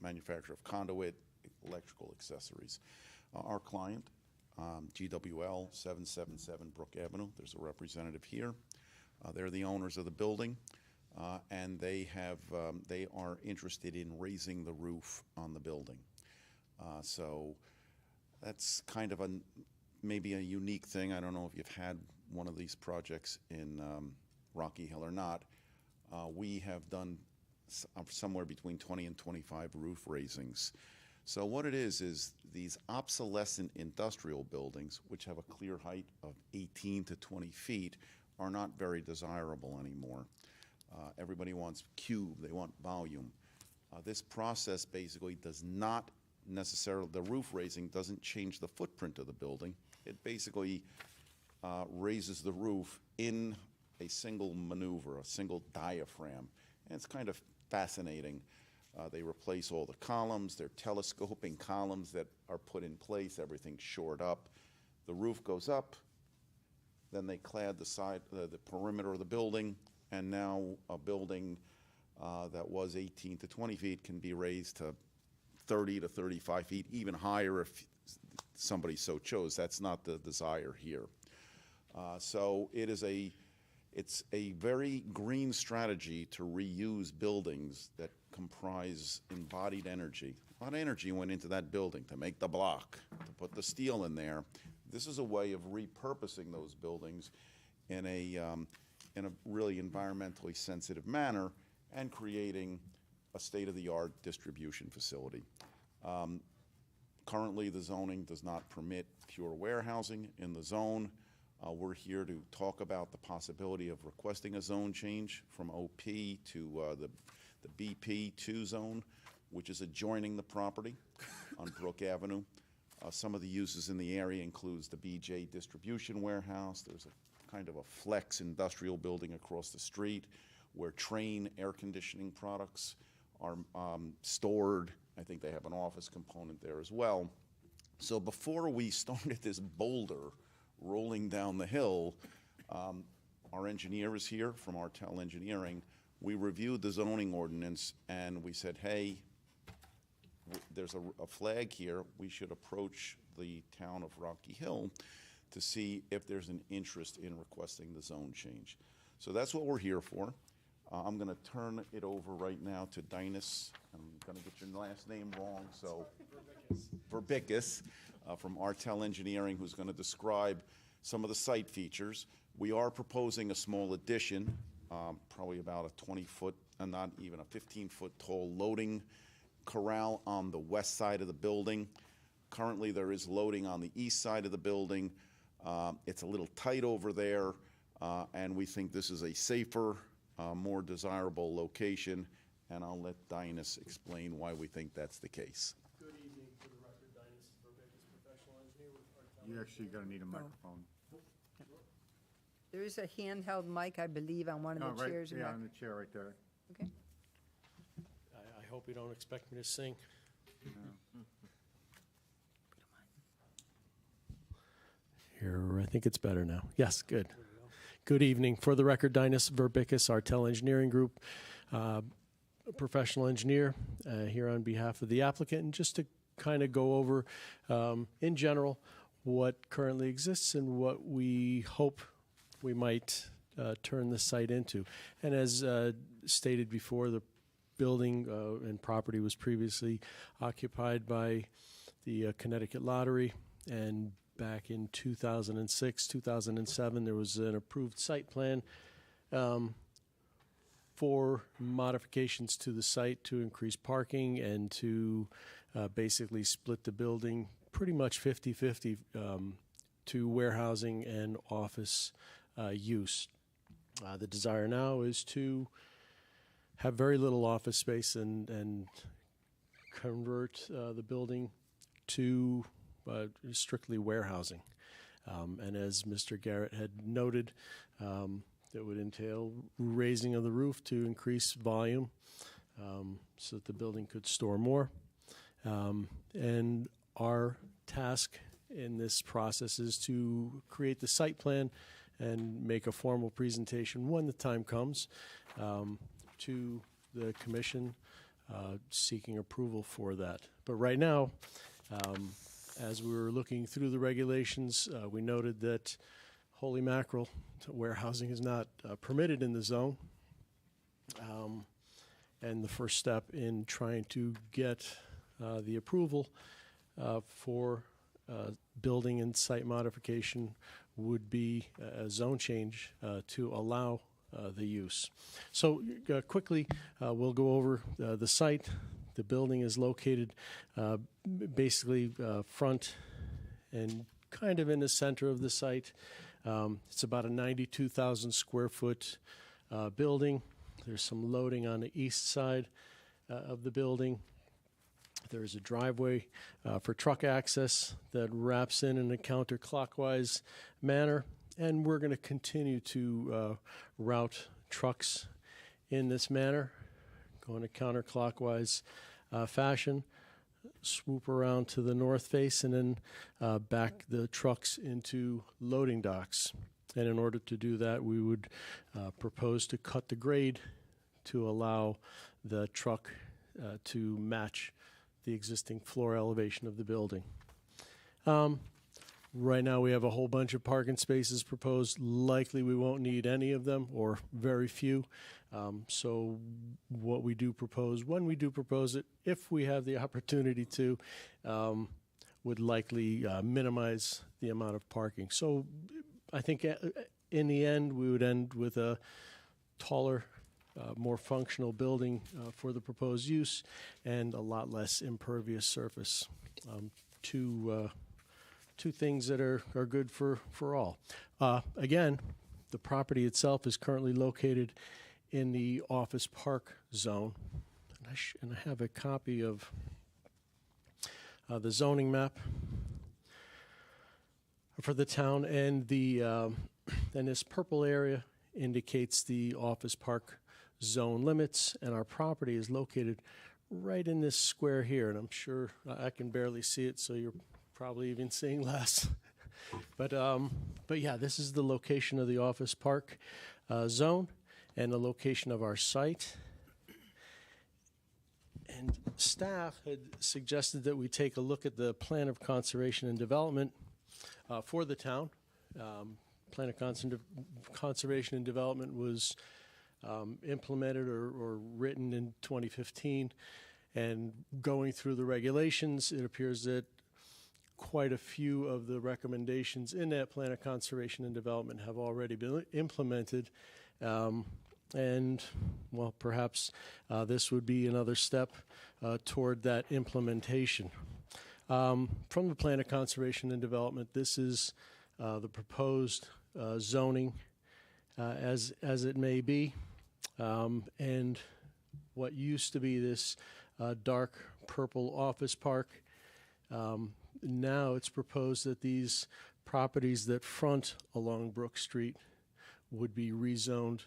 K: manufacture of conduit, electrical accessories. Our client, GWL 777 Brook Avenue, there's a representative here. They're the owners of the building, and they are interested in raising the roof on the building. So that's kind of maybe a unique thing. I don't know if you've had one of these projects in Rocky Hill or not. We have done somewhere between 20 and 25 roof raisings. So what it is these obsolescent industrial buildings, which have a clear height of 18 to 20 feet, are not very desirable anymore. Everybody wants cube, they want volume. This process basically does not necessarily, the roof raising doesn't change the footprint of the building. It basically raises the roof in a single maneuver, a single diaphragm, and it's kind of fascinating. They replace all the columns. They're telescoping columns that are put in place. Everything's shored up. The roof goes up. Then they clad the side, the perimeter of the building, and now a building that was 18 to 20 feet can be raised to 30 to 35 feet, even higher if somebody so chose. That's not the desire here. So it's a very green strategy to reuse buildings that comprise embodied energy. A lot of energy went into that building to make the block, to put the steel in there. This is a way of repurposing those buildings in a really environmentally sensitive manner and creating a state-of-the-art distribution facility. Currently, the zoning does not permit pure warehousing in the zone. We're here to talk about the possibility of requesting a zone change from OP to the BP2 zone, which is adjoining the property on Brook Avenue. Some of the uses in the area includes the BJ distribution warehouse. There's a kind of a flex industrial building across the street where Trane air conditioning products are stored. I think they have an office component there as well. So before we started this boulder rolling down the hill, our engineer is here from Artel Engineering. We reviewed the zoning ordinance and we said, hey, there's a flag here. We should approach the town of Rocky Hill to see if there's an interest in requesting the zone change. So that's what we're here for. I'm going to turn it over right now to Dinas. I'm going to get your last name wrong, so Verbicus from Artel Engineering, who's going to describe some of the site features. We are proposing a small addition, probably about a 20-foot, not even a 15-foot tall loading corral on the west side of the building. Currently, there is loading on the east side of the building. It's a little tight over there, and we think this is a safer, more desirable location, and I'll let Dinas explain why we think that's the case.
L: Good evening. For the record, Dinas Verbicus, professional engineer with Artel.
B: You're actually going to need a microphone.
C: There is a handheld mic, I believe, on one of the chairs.
B: Yeah, on the chair right there.
C: Okay.
L: I hope you don't expect me to sing. Here, I think it's better now. Yes, good. Good evening. For the record, Dinas Verbicus, Artel Engineering Group, a professional engineer here on behalf of the applicant. And just to kind of go over, in general, what currently exists and what we hope we might turn the site into. And as stated before, the building and property was previously occupied by the Connecticut Lottery, and back in 2006, 2007, there was an approved site plan for modifications to the site to increase parking and to basically split the building pretty much 50-50 to warehousing and office use. The desire now is to have very little office space and convert the building to strictly warehousing. And as Mr. Garrett had noted, that would entail raising of the roof to increase volume so that the building could store more. And our task in this process is to create the site plan and make a formal presentation when the time comes to the commission seeking approval for that. But right now, as we were looking through the regulations, we noted that holy mackerel, warehousing is not permitted in the zone. And the first step in trying to get the approval for building and site modification would be a zone change to allow the use. So quickly, we'll go over the site. The building is located basically front and kind of in the center of the site. It's about a 92,000 square foot building. There's some loading on the east side of the building. There's a driveway for truck access that wraps in a counterclockwise manner. And we're going to continue to route trucks in this manner, going a counterclockwise fashion, swoop around to the north face, and then back the trucks into loading docks. And in order to do that, we would propose to cut the grade to allow the truck to match the existing floor elevation of the building. Right now, we have a whole bunch of parking spaces proposed. Likely, we won't need any of them, or very few. So what we do propose, when we do propose it, if we have the opportunity to, would likely minimize the amount of parking. So I think in the end, we would end with a taller, more functional building for the proposed use and a lot less impervious surface. Two things that are good for all. Again, the property itself is currently located in the office park zone. And I have a copy of the zoning map for the town, and this purple area indicates the office park zone limits, and our property is located right in this square here, and I'm sure I can barely see it, so you're probably even seeing less. But yeah, this is the location of the office park zone and the location of our site. And staff had suggested that we take a look at the plan of conservation and development for the town. Plan of conservation and development was implemented or written in 2015. And going through the regulations, it appears that quite a few of the recommendations in that plan of conservation and development have already been implemented. And, well, perhaps this would be another step toward that implementation. From the plan of conservation and development, this is the proposed zoning as it may be. And what used to be this dark purple office park, now it's proposed that these properties that front along Brook Street would be rezoned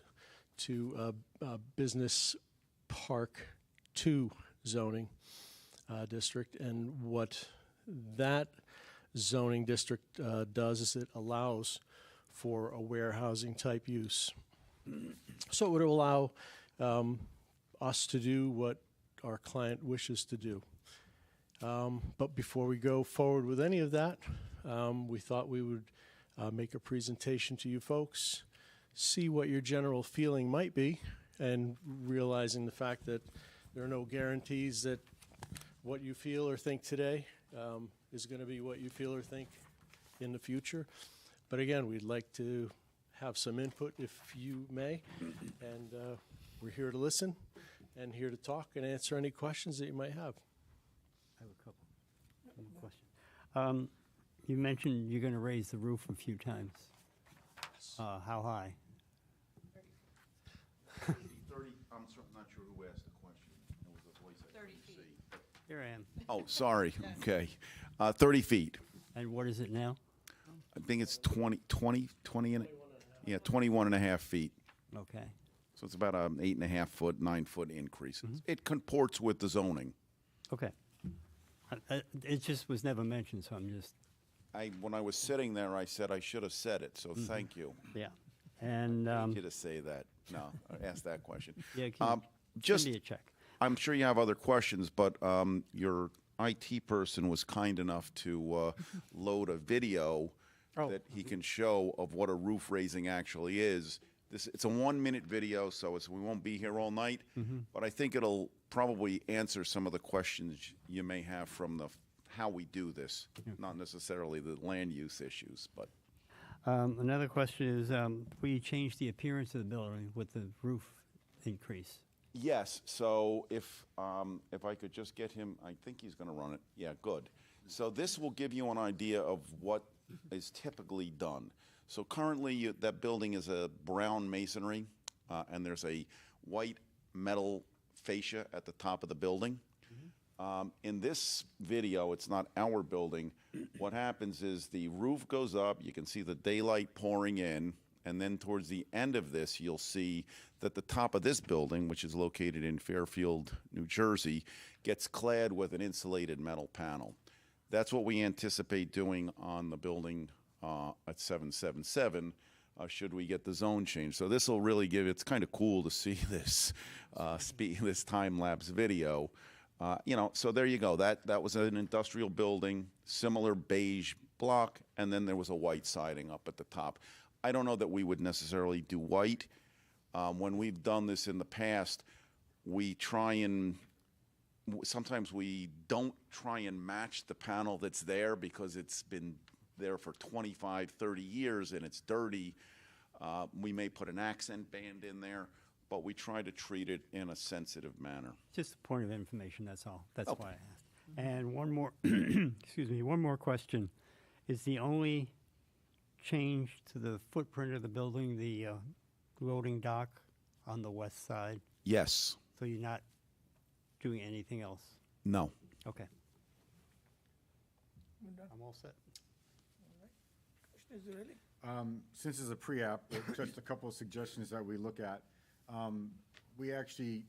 L: to a business park 2 zoning district. And what that zoning district does is it allows for a warehousing type use. So it would allow us to do what our client wishes to do. But before we go forward with any of that, we thought we would make a presentation to you folks, see what your general feeling might be, and realizing the fact that there are no guarantees that what you feel or think today is going to be what you feel or think in the future. But again, we'd like to have some input if you may, and we're here to listen and here to talk and answer any questions that you might have.
D: I have a couple of questions. You mentioned you're going to raise the roof a few times. How high?
K: 30, I'm not sure who asked the question. It was a voice I couldn't see.
D: Here I am.
K: Oh, sorry, okay. 30 feet.
D: And what is it now?
K: I think it's 20 and, yeah, 21 and a half feet.
D: Okay.
K: So it's about an 8.5 foot, 9 foot increase. It comports with the zoning.
D: Okay. It just was never mentioned, so I'm just,
K: When I was sitting there, I said I should have said it, so thank you.
D: yeah. And,
K: I need you to say that. No, ask that question.
D: yeah, can you
K: Just,
D: send me a check?
K: I'm sure you have other questions, but your IT person was kind enough to load a video that he can show of what a roof raising actually is. It's a 1-minute video, so we won't be here all night, but I think it'll probably answer some of the questions you may have from how we do this, not necessarily the land use issues, but.
D: Another question is, will you change the appearance of the building with the roof increase?
K: Yes, so if I could just get him, I think he's going to run it. Yeah, good. So this will give you an idea of what is typically done. So currently, that building is a brown masonry, and there's a white metal fascia at the top of the building. In this video, it's not our building. What happens is the roof goes up, you can see the daylight pouring in, and then towards the end of this, you'll see that the top of this building, which is located in Fairfield, New Jersey, gets clad with an insulated metal panel. That's what we anticipate doing on the building at 777, should we get the zone change. So this will really it's kind of cool to see this, this time-lapse video. So there you go. That was an industrial building, similar beige block, and then there was a white siding up at the top. I don't know that we would necessarily do white. When we've done this in the past, sometimes we don't try and match the panel that's there because it's been there for 25, 30 years and it's dirty. We may put an accent band in there, but we try to treat it in a sensitive manner.
D: Just a point of information, that's all. That's
K: Okay.
D: why I asked. And one more, excuse me, one more question. Is the only change to the footprint of the building the loading dock on the west side?
K: Yes.
D: So you're not doing anything else?
K: No.
D: Okay.
A: We're done.
D: I'm all set.
A: Commissioner Zarelli?
B: Since it's a pre-app, just a couple of suggestions that we look at. We actually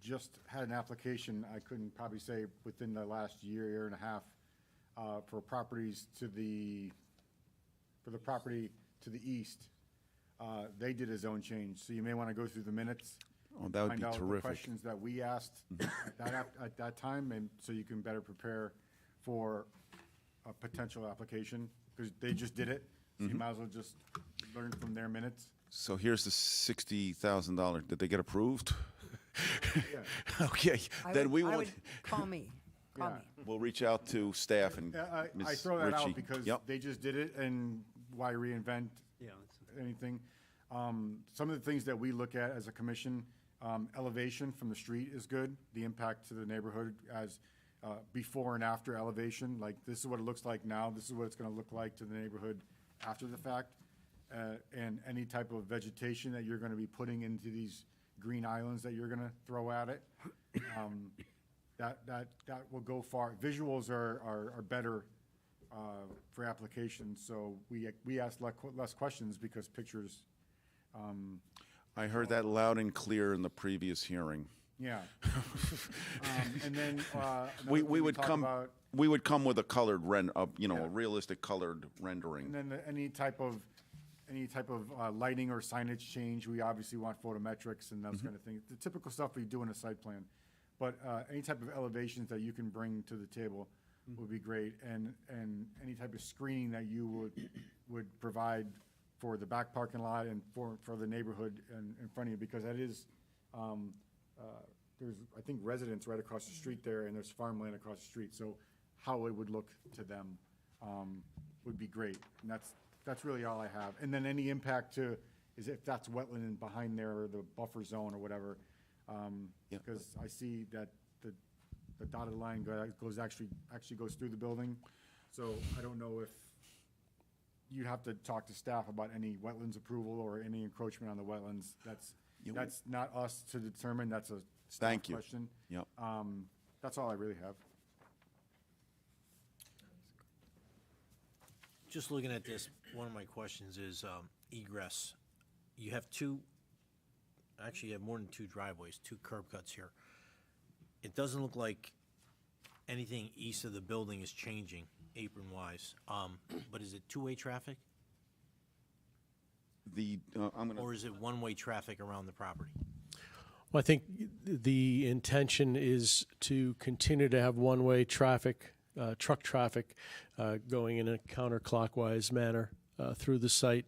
B: just had an application, I couldn't probably say within the last year and a half, for properties for the property to the east. They did a zone change, so you may want to go through the minutes.
K: Oh, that would be
B: Find out the
K: terrific.
B: questions that we asked at that time, and so you can better prepare for a potential application, because they just did it. So you might as well just learn from their minutes.
K: So here's the $60,000. Did they get approved?
B: Yeah.
K: Okay, then we would,
C: Call me. Call
B: Yeah.
C: me.
K: we'll reach out to staff and
B: I
K: Ms.
B: throw that
K: Ritchie.
B: out because
K: Yep.
B: they just did it, and why reinvent
D: Yeah.
B: anything? Some of the things that we look at as a commission, elevation from the street is good. The impact to the neighborhood as before and after elevation, like this is what it looks like now, this is what it's gonna look like to the neighborhood after the fact. And any type of vegetation that you're gonna be putting into these green islands that you're gonna throw at it. That will go far. Visuals are better for applications, so we ask less questions because pictures,
K: I heard that loud and clear in the previous hearing.
B: yeah. And then, another
K: We
B: thing
K: would
B: talk
K: come,
B: about-
K: we would come with a colored a
B: Yeah.
K: realistic colored rendering.
B: And then any type of lighting or signage change, we obviously want photometrics and those kind of things. The typical stuff we do in a site plan. But any type of elevations that you can bring to the table would be great. And any type of screening that you would provide for the back parking lot and for the neighborhood in front of you, because that is, there's, I think, residents right across the street there, and there's farmland across the street. So how it would look to them would be great. And that's really all I have. And then any impact to, is if that's wetland and behind there, or the buffer zone or whatever.
K: Yeah.
B: Because I see that the dotted line actually goes through the building. So I don't know if you'd have to talk to staff about any wetlands approval or any encroachment on the wetlands. That's not us to determine, that's a staff
K: Thank you.
B: question.
K: Yep.
B: That's all I really have.
J: just looking at this, one of my questions is egress. You have actually you have more than two driveways, two curb cuts here. It doesn't look like anything east of the building is changing apron-wise, but is it two-way traffic? Or is it one-way traffic around the property?
L: Well, I think the intention is to continue to have one-way traffic, truck traffic, going in a counterclockwise manner through the site.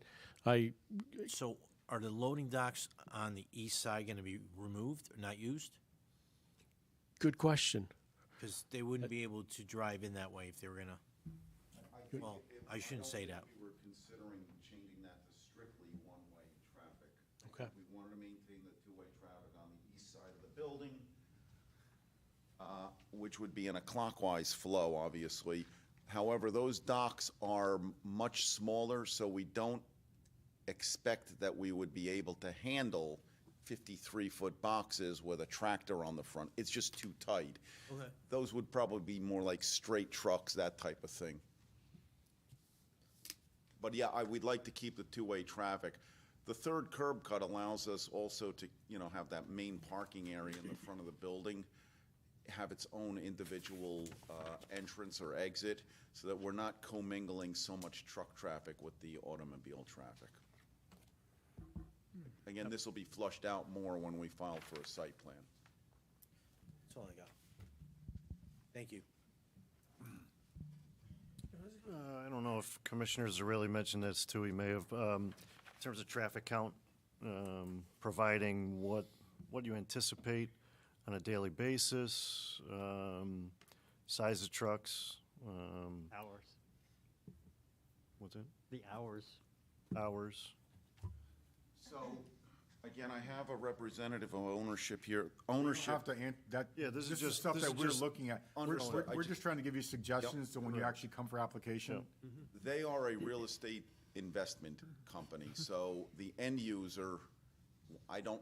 J: So are the loading docks on the east side going to be removed or not used?
L: Good question.
J: Because they wouldn't be able to drive in that way if they were going to. Well, I shouldn't say that.
K: We were considering changing that to strictly one-way traffic.
L: Okay.
K: We wanted to maintain the two-way traffic on the east side of the building, which would be in a clockwise flow, obviously. However, those docks are much smaller, so we don't expect that we would be able to handle 53-foot boxes with a tractor on the front. It's just too tight.
J: Okay.
K: Those would probably be more like straight trucks, that type of thing. But yeah, we'd like to keep the two-way traffic. The third curb cut allows us also to, have that main parking area in the front of the building, have its own individual entrance or exit, so that we're not commingling so much truck traffic with the automobile traffic. Again, this will be flushed out more when we file for a site plan.
J: That's all I got. Thank you.
I: I don't know if commissioners have really mentioned this too. We may have, in terms of traffic count, providing what you anticipate on a daily basis, size of trucks.
D: Hours.
I: What's it?
D: The hours.
I: Hours.
K: So, again, I have a representative of ownership here.
B: You
K: Ownership.
B: have to
I: Yeah, this is just-
B: stuff
I: this
B: that
I: is
B: we're
I: just
B: looking at.
K: Understood.
B: We're just trying to give you suggestions, so when you actually come for application.
K: They are a real estate investment company, so the end user,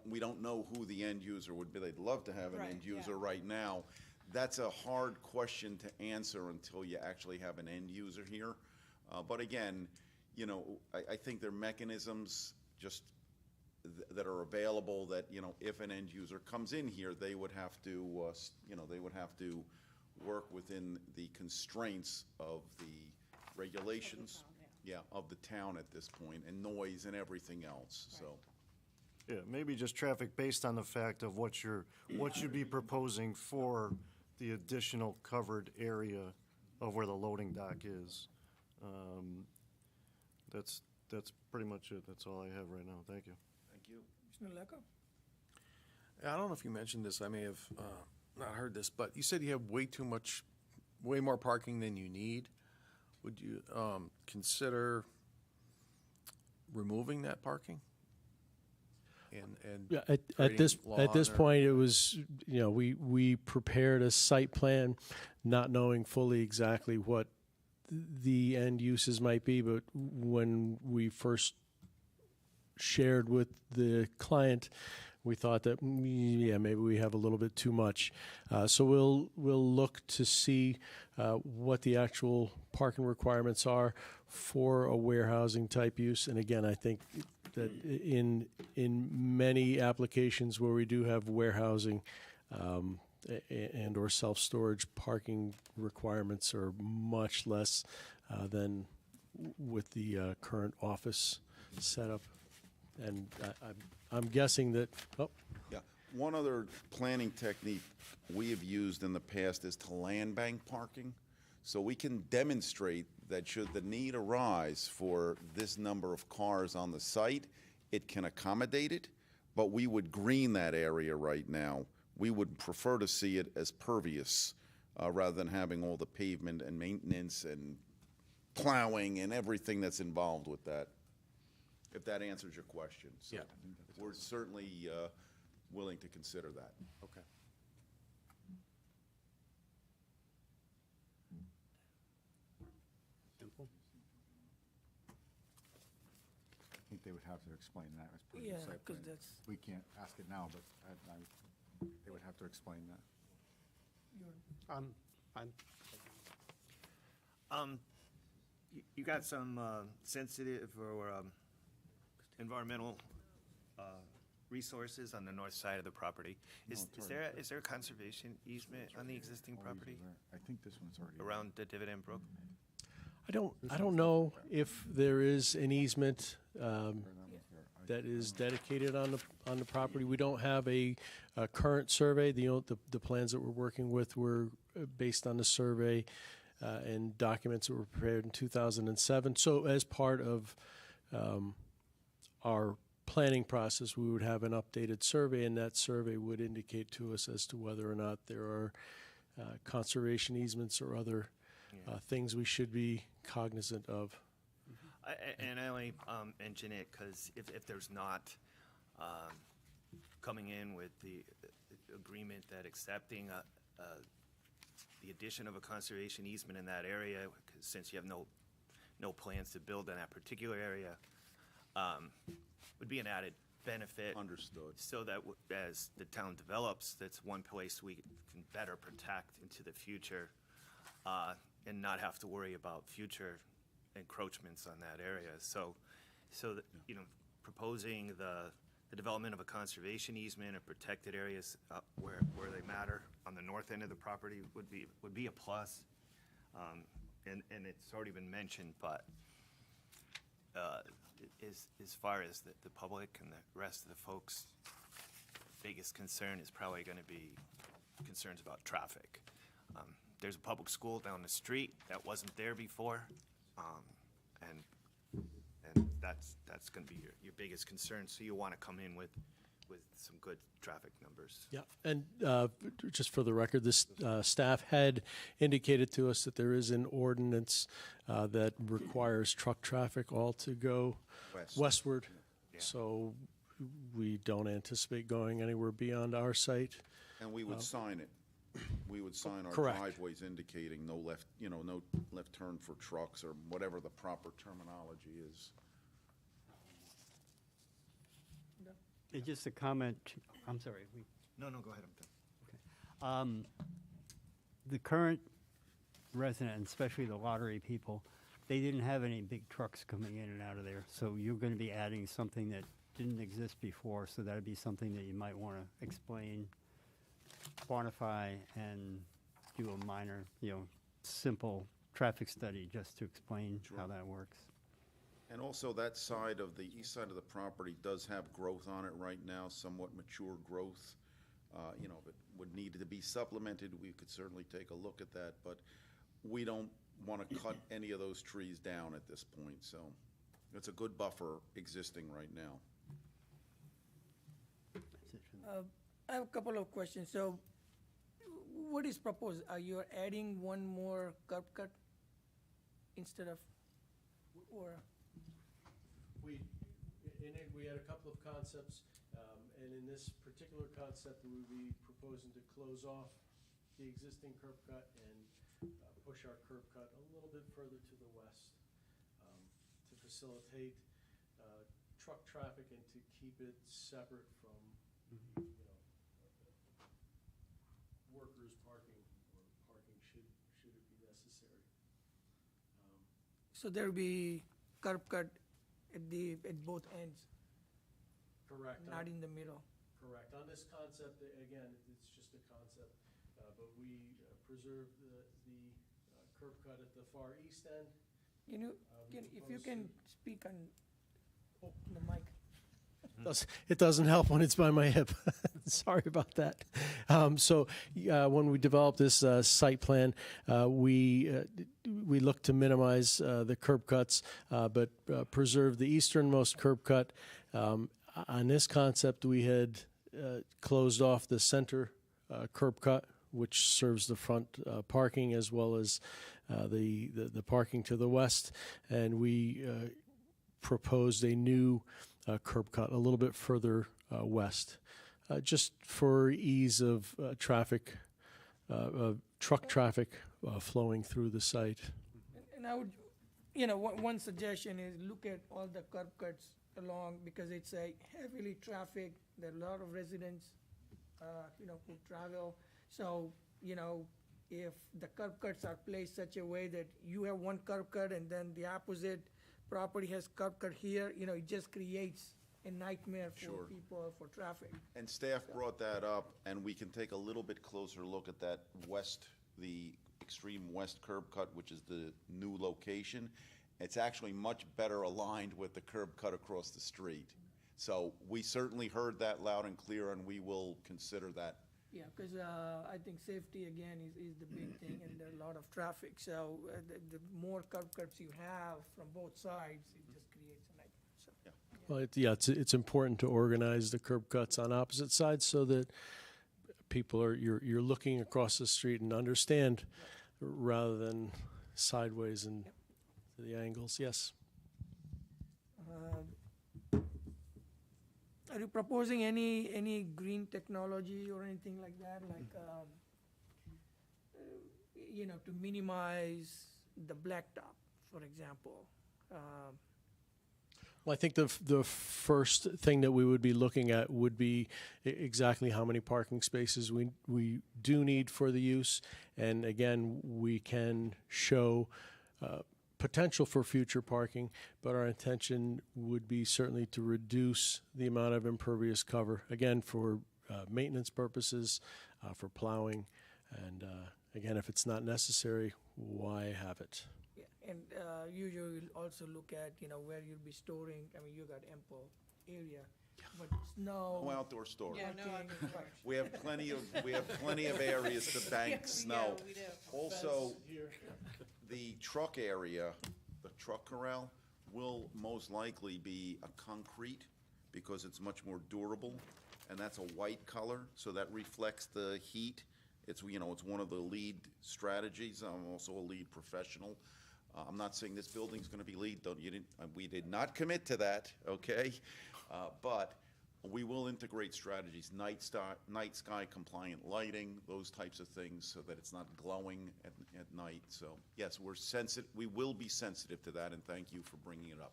K: we don't know who the end user would be. They'd love to have an end user right now. That's a hard question to answer until you actually have an end user here. But again, I think there are mechanisms just that are available that, if an end user comes in here, they would have to, they would have to work within the constraints of the regulations, of the town at this point, and noise and everything else, so.
I: Yeah, maybe just traffic based on the fact of what you'd be proposing for the additional covered area of where the loading dock is. That's pretty much it. That's all I have right now. Thank you.
K: Thank you.
A: Commissioner Lecco?
F: I don't know if you mentioned this, I may have not heard this, but you said you have way more parking than you need. Would you consider removing that parking? And
L: Yeah, at
F: creating
L: this
F: lawn or-
L: point, it was, we prepared a site plan, not knowing fully exactly what the end uses might be, but when we first shared with the client, we thought that, maybe we have a little bit too much. So we'll look to see what the actual parking requirements are for a warehousing type use. And again, I think that in many applications where we do have warehousing and or self-storage, parking requirements are much less than with the current office setup. And I'm guessing that,
K: Yeah, one other planning technique we have used in the past is to land bank parking. So we can demonstrate that should the need arise for this number of cars on the site, it can accommodate it, but we would green that area right now. We would prefer to see it as pervious rather than having all the pavement and maintenance and plowing and everything that's involved with that, if that answers your question. So we're certainly willing to consider that.
F: Okay.
D: Simple.
B: I think they would have to explain that as part of the
A: Yeah,
B: site
A: because
B: plan.
A: that's,
B: We can't ask it now, but they would have to explain that.
D: I'm
E: You got some sensitive or environmental resources on the north side of the property. Is there a conservation easement on the existing property
B: I think this one's already.
E: around the Dividend Brook?
L: I don't know if there is an easement that is dedicated on the property. We don't have a current survey. The plans that we're working with were based on the survey and documents that were prepared in 2007. So as part of our planning process, we would have an updated survey, and that survey would indicate to us as to whether or not there are conservation easements or other things we should be cognizant of.
E: And I only mention it because if there's not coming in with the agreement that accepting the addition of a conservation easement in that area, 'cause since you have no plans to build in that particular area, would be an added benefit.
K: Understood.
E: So that as the town develops, that's one place we can better protect into the future and not have to worry about future encroachments on that area. So that, proposing the development of a conservation easement or protected areas where they matter on the north end of the property would be a plus. And it's already been mentioned, but as far as the public and the rest of the folks, biggest concern is probably going to be concerns about traffic. There's a public school down the street that wasn't there before, and that's going to be your biggest concern. So you want to come in with some good traffic numbers.
L: Yeah, and just for the record, this staff had indicated to us that there is an ordinance that requires truck traffic all to go westward.
E: Yeah.
L: So we don't anticipate going anywhere beyond our site.
K: And we would sign it. We would sign our
L: Correct.
K: driveways indicating no left, no left turn for trucks or whatever the proper terminology is.
D: It's just a comment, I'm sorry,
E: No, go ahead. I'm done.
D: the current resident, and especially the lottery people, they didn't have any big trucks coming in and out of there. So you're going to be adding something that didn't exist before, so that'd be something that you might want to explain, quantify, and do a minor, simple traffic study just to explain how that works.
K: And also, that side of the east side of the property does have growth on it right now, somewhat mature growth. If it would need to be supplemented, we could certainly take a look at that, but we don't want to cut any of those trees down at this point, so it's a good buffer existing right now.
A: I have a couple of questions. So what is proposed? Are you adding one more curb cut instead of, or?
L: We had a couple of concepts, and in this particular concept, we would be proposing to close off the existing curb cut and push our curb cut a little bit further to the west to facilitate truck traffic and to keep it separate from, workers parking or parking should it be necessary.
A: So there'll be curb cut at both ends,
L: Correct.
A: not in the middle?
L: Correct. On this concept, again, it's just a concept, but we preserve the curb cut at the far east end.
A: If you can speak on the mic.
L: It doesn't help when it's by my hip. Sorry about that. When we developed this site plan, we looked to minimize the curb cuts, but preserve the easternmost curb cut. On this concept, we had closed off the center curb cut, which serves the front parking as well as the parking to the west, and we proposed a new curb cut a little bit further west, just for ease of traffic, truck traffic flowing through the site.
A: And I would, one suggestion is look at all the curb cuts along, because it's a heavily trafficked, there are a lot of residents, who travel. So, if the curb cuts are placed such a way that you have one curb cut and then the opposite property has curb cut here, it just creates a nightmare for
K: Sure.
A: people, for traffic.
K: And staff brought that up, and we can take a little bit closer look at that the extreme west curb cut, which is the new location. It's actually much better aligned with the curb cut across the street. So we certainly heard that loud and clear, and we will consider that.
A: Yeah, because I think safety, again, is the big thing, and there are a lot of traffic. So the more curb cuts you have from both sides, it just creates a nightmare, so.
L: Well, it's important to organize the curb cuts on opposite sides so that people you're looking across the street and understand rather than sideways and the angles. Yes.
A: Are you proposing any green technology or anything like that, like, to minimize the blacktop, for example?
L: Well, I think the first thing that we would be looking at would be exactly how many parking spaces we do need for the use. And again, we can show potential for future parking, but our intention would be certainly to reduce the amount of impervious cover, again, for maintenance purposes, for plowing. And again, if it's not necessary, why have it?
A: Yeah, and usually we'll also look at, where you'll be storing, you got ample area, but snow.
K: No outdoor storage.
A: parking, right.
K: We have plenty of areas to bank snow.
M: we do.
K: Also, the truck area, the truck corral, will most likely be a concrete because it's much more durable, and that's a white color, so that reflects the heat. It's one of the lead strategies. I'm also a lead professional. I'm not saying this building's gonna be lead, we did not commit to that, okay? But we will integrate strategies, night sky compliant lighting, those types of things, so that it's not glowing at night. So, yes, we will be sensitive to that, and thank you for bringing it up.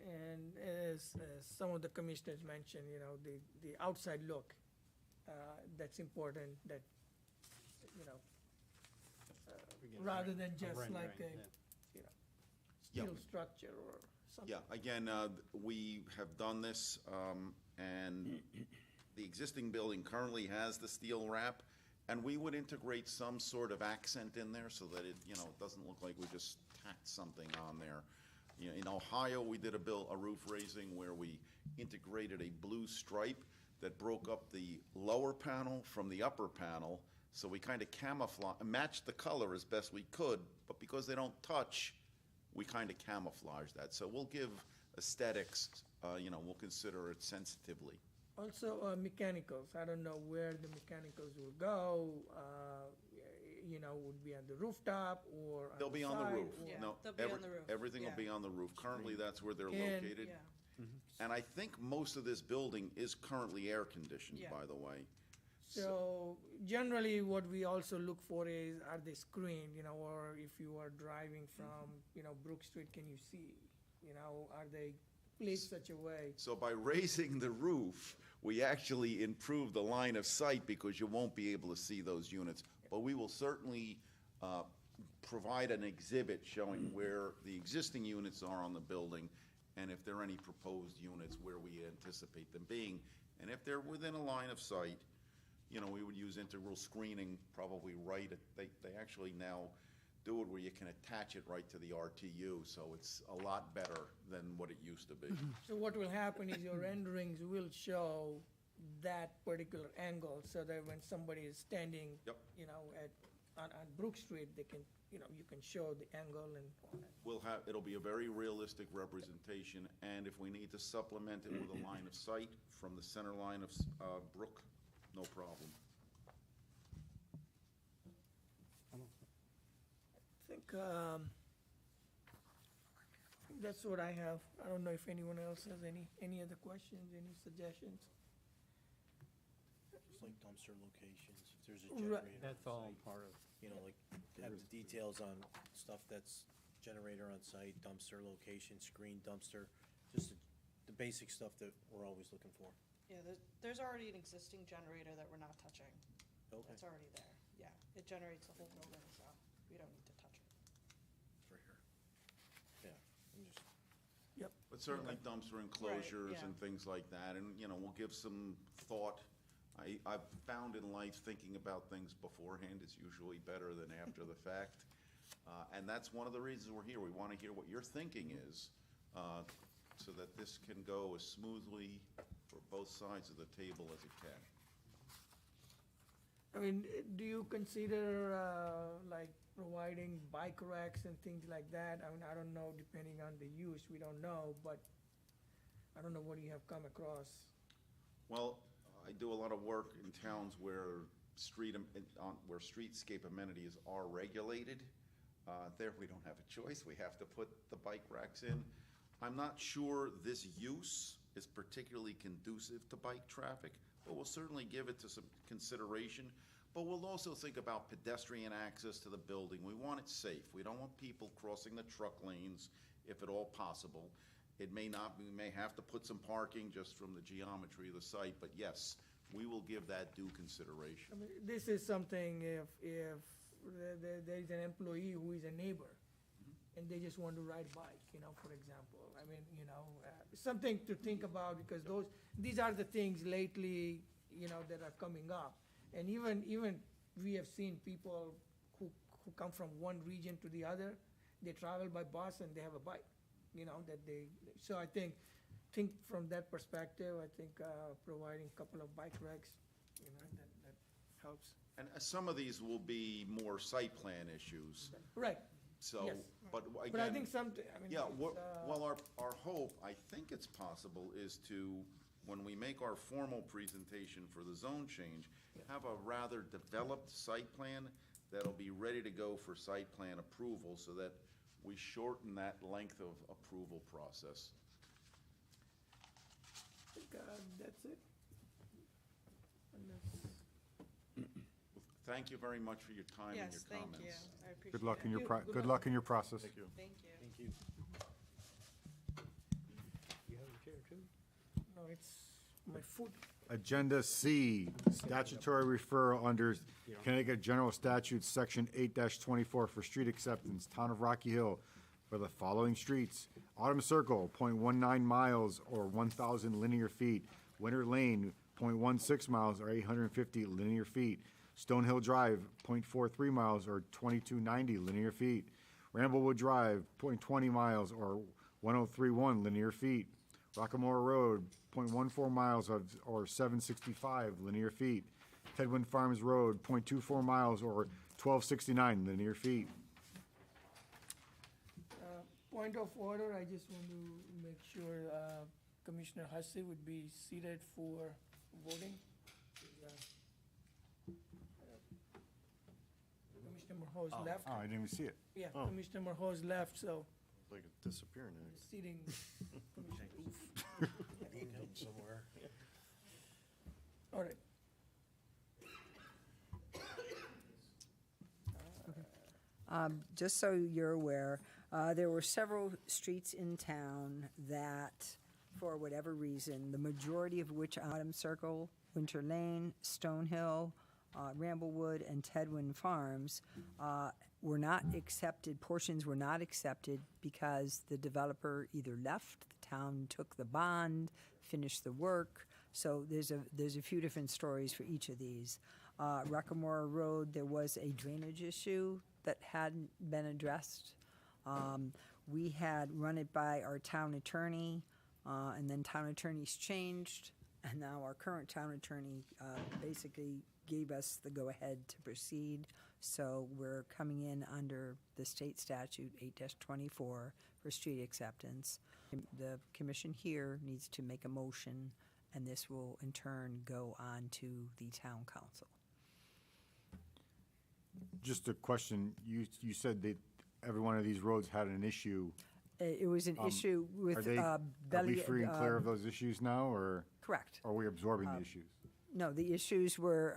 A: And as some of the commissioners mentioned, the outside look, that's important, that, rather than just like a,
K: Yeah.
A: steel structure or something.
K: Yeah, again, we have done this, and the existing building currently has the steel wrap, and we would integrate some sort of accent in there so that it doesn't look like we just tacked something on there. In Ohio, we did a roof raising where we integrated a blue stripe that broke up the lower panel from the upper panel, so we kind of matched the color as best we could, but because they don't touch, we kind of camouflage that. So we'll give aesthetics, we'll consider it sensitively.
A: Also, mechanicals, I don't know where the mechanicals will go, would be on the rooftop or on
K: They'll
A: the
K: be on the
A: side,
K: roof.
A: or-
M: Yeah,
K: No,
M: they'll be on the roof.
K: Everything will
M: Yeah.
K: be on the roof. Currently, that's where they're
A: And-
K: located.
M: Yeah.
K: And I think most of this building is currently air-conditioned,
M: Yeah.
K: by the way.
A: So generally, what we also look for is, are they screened, or if you are driving from, Brook Street, can you see? Are they placed such a way?
K: So by raising the roof, we actually improve the line of sight because you won't be able to see those units. But we will certainly provide an exhibit showing where the existing units are on the building and if there are any proposed units where we anticipate them being. And if they're within a line of sight, we would use integral screening probably right at, they actually now do it where you can attach it right to the RTU, so it's a lot better than what it used to be.
A: So what will happen is your renderings will show that particular angle, so that when somebody is standing,
K: Yep.
A: on Brook Street, they can, you can show the angle and all that.
K: It'll be a very realistic representation, and if we need to supplement it with a line of sight from the center line of Brook, no problem.
A: I think that's what I have. I don't know if anyone else has any other questions, any suggestions?
J: It's like dumpster locations, if there's a
A: Right.
J: generator.
D: That's all part of,
J: Like, have the details on stuff that's generator on site, dumpster location, screen dumpster, just the basic stuff that we're always looking for.
M: Yeah, there's already an existing generator that we're not touching.
J: Okay.
M: That's already there, yeah, it generates the whole building, so we don't need to touch it.
I: Yeah, I'm just,
K: But certainly dumpster enclosures
M: yeah.
K: and things like that, and, you know, we'll give some thought. I've found in life, thinking about things beforehand is usually better than after the fact. And that's one of the reasons we're here. We want to hear what your thinking is, so that this can go as smoothly for both sides of the table as it can.
A: I mean, do you consider, like, providing bike racks and things like that? I mean, I don't know, depending on the use, we don't know, but I don't know what you have come across.
K: Well, I do a lot of work in towns where where streetscape amenities are regulated. There, we don't have a choice. We have to put the bike racks in. I'm not sure this use is particularly conducive to bike traffic, but we'll certainly give it to some consideration. But we'll also think about pedestrian access to the building. We want it safe. We don't want people crossing the truck lanes, if at all possible. It may not, we may have to put some parking just from the geometry of the site, but yes, we will give that due consideration.
A: I mean, this is something if there is an employee who is a neighbor, and they just want to ride a bike, you know, for example. I mean, you know, something to think about, because these are the things lately, you know, that are coming up. And even we have seen people who come from one region to the other, they travel by bus and they have a bike, you know, so I think from that perspective, I think providing a couple of bike racks, you know, that helps.
K: And some of these will be more site plan issues,
A: Right,
K: so,
A: Yes.
K: but again.
A: but I think something, I mean.
K: Yeah,
A: it's,
K: well, our hope, I think it's possible, is to, when we make our formal presentation for the zone change, have a rather developed site plan that'll be ready to go for site plan approval, so that we shorten that length of approval process.
A: I think that's it.
K: Thank you very much for your time and your
M: Yes, thank
K: comments.
M: you, I appreciate it.
B: Good luck in your,
A: Good
B: good
A: luck.
B: luck in your process.
I: thank you.
M: Thank you.
D: Thank you. You have a chair too?
A: No, it's my foot.
B: Agenda C, statutory referral under Connecticut General Statutes, Section 8-24 for street acceptance, Town of Rocky Hill, for the following streets: Autumn Circle, 0.19 miles or 1,000 linear feet; Winter Lane, 0.16 miles or 850 linear feet; Stonehill Drive, 0.43 miles or 2290 linear feet; Ramblewood Drive, 0.20 miles or 1031 linear feet; Rockamore Road, 0.14 miles or 765 linear feet; Tedwin Farms Road, 0.24 miles or 1269 linear feet.
A: Point of order, I just want to make sure Commissioner Hussey would be seated for voting. Commissioner Morhoz left.
B: Oh, I didn't even see it.
A: Yeah,
I: Oh.
A: Commissioner Morhoz left, so
I: Like a disappearing act.
A: seating.
I: Somewhere.
A: All right.
C: Just so you're aware, there were several streets in town that, for whatever reason, the majority of which Autumn Circle, Winter Lane, Stonehill, Ramblewood, and Tedwin Farms were not accepted, portions were not accepted because the developer either left, the town took the bond, finished the work. So there's a few different stories for each of these. Rockamore Road, there was a drainage issue that hadn't been addressed. We had run it by our town attorney, and then town attorneys changed, and now our current town attorney basically gave us the go-ahead to proceed. So we're coming in under the state statute 8-24 for street acceptance. The commission here needs to make a motion, and this will in turn go on to the town council.
B: Just a question, you said that every one of these roads had an issue.
C: It was an issue with
B: Are we free and clear of
C: Belly.
B: those issues now, or
C: Correct.
B: are we absorbing the issues?
C: No, the issues were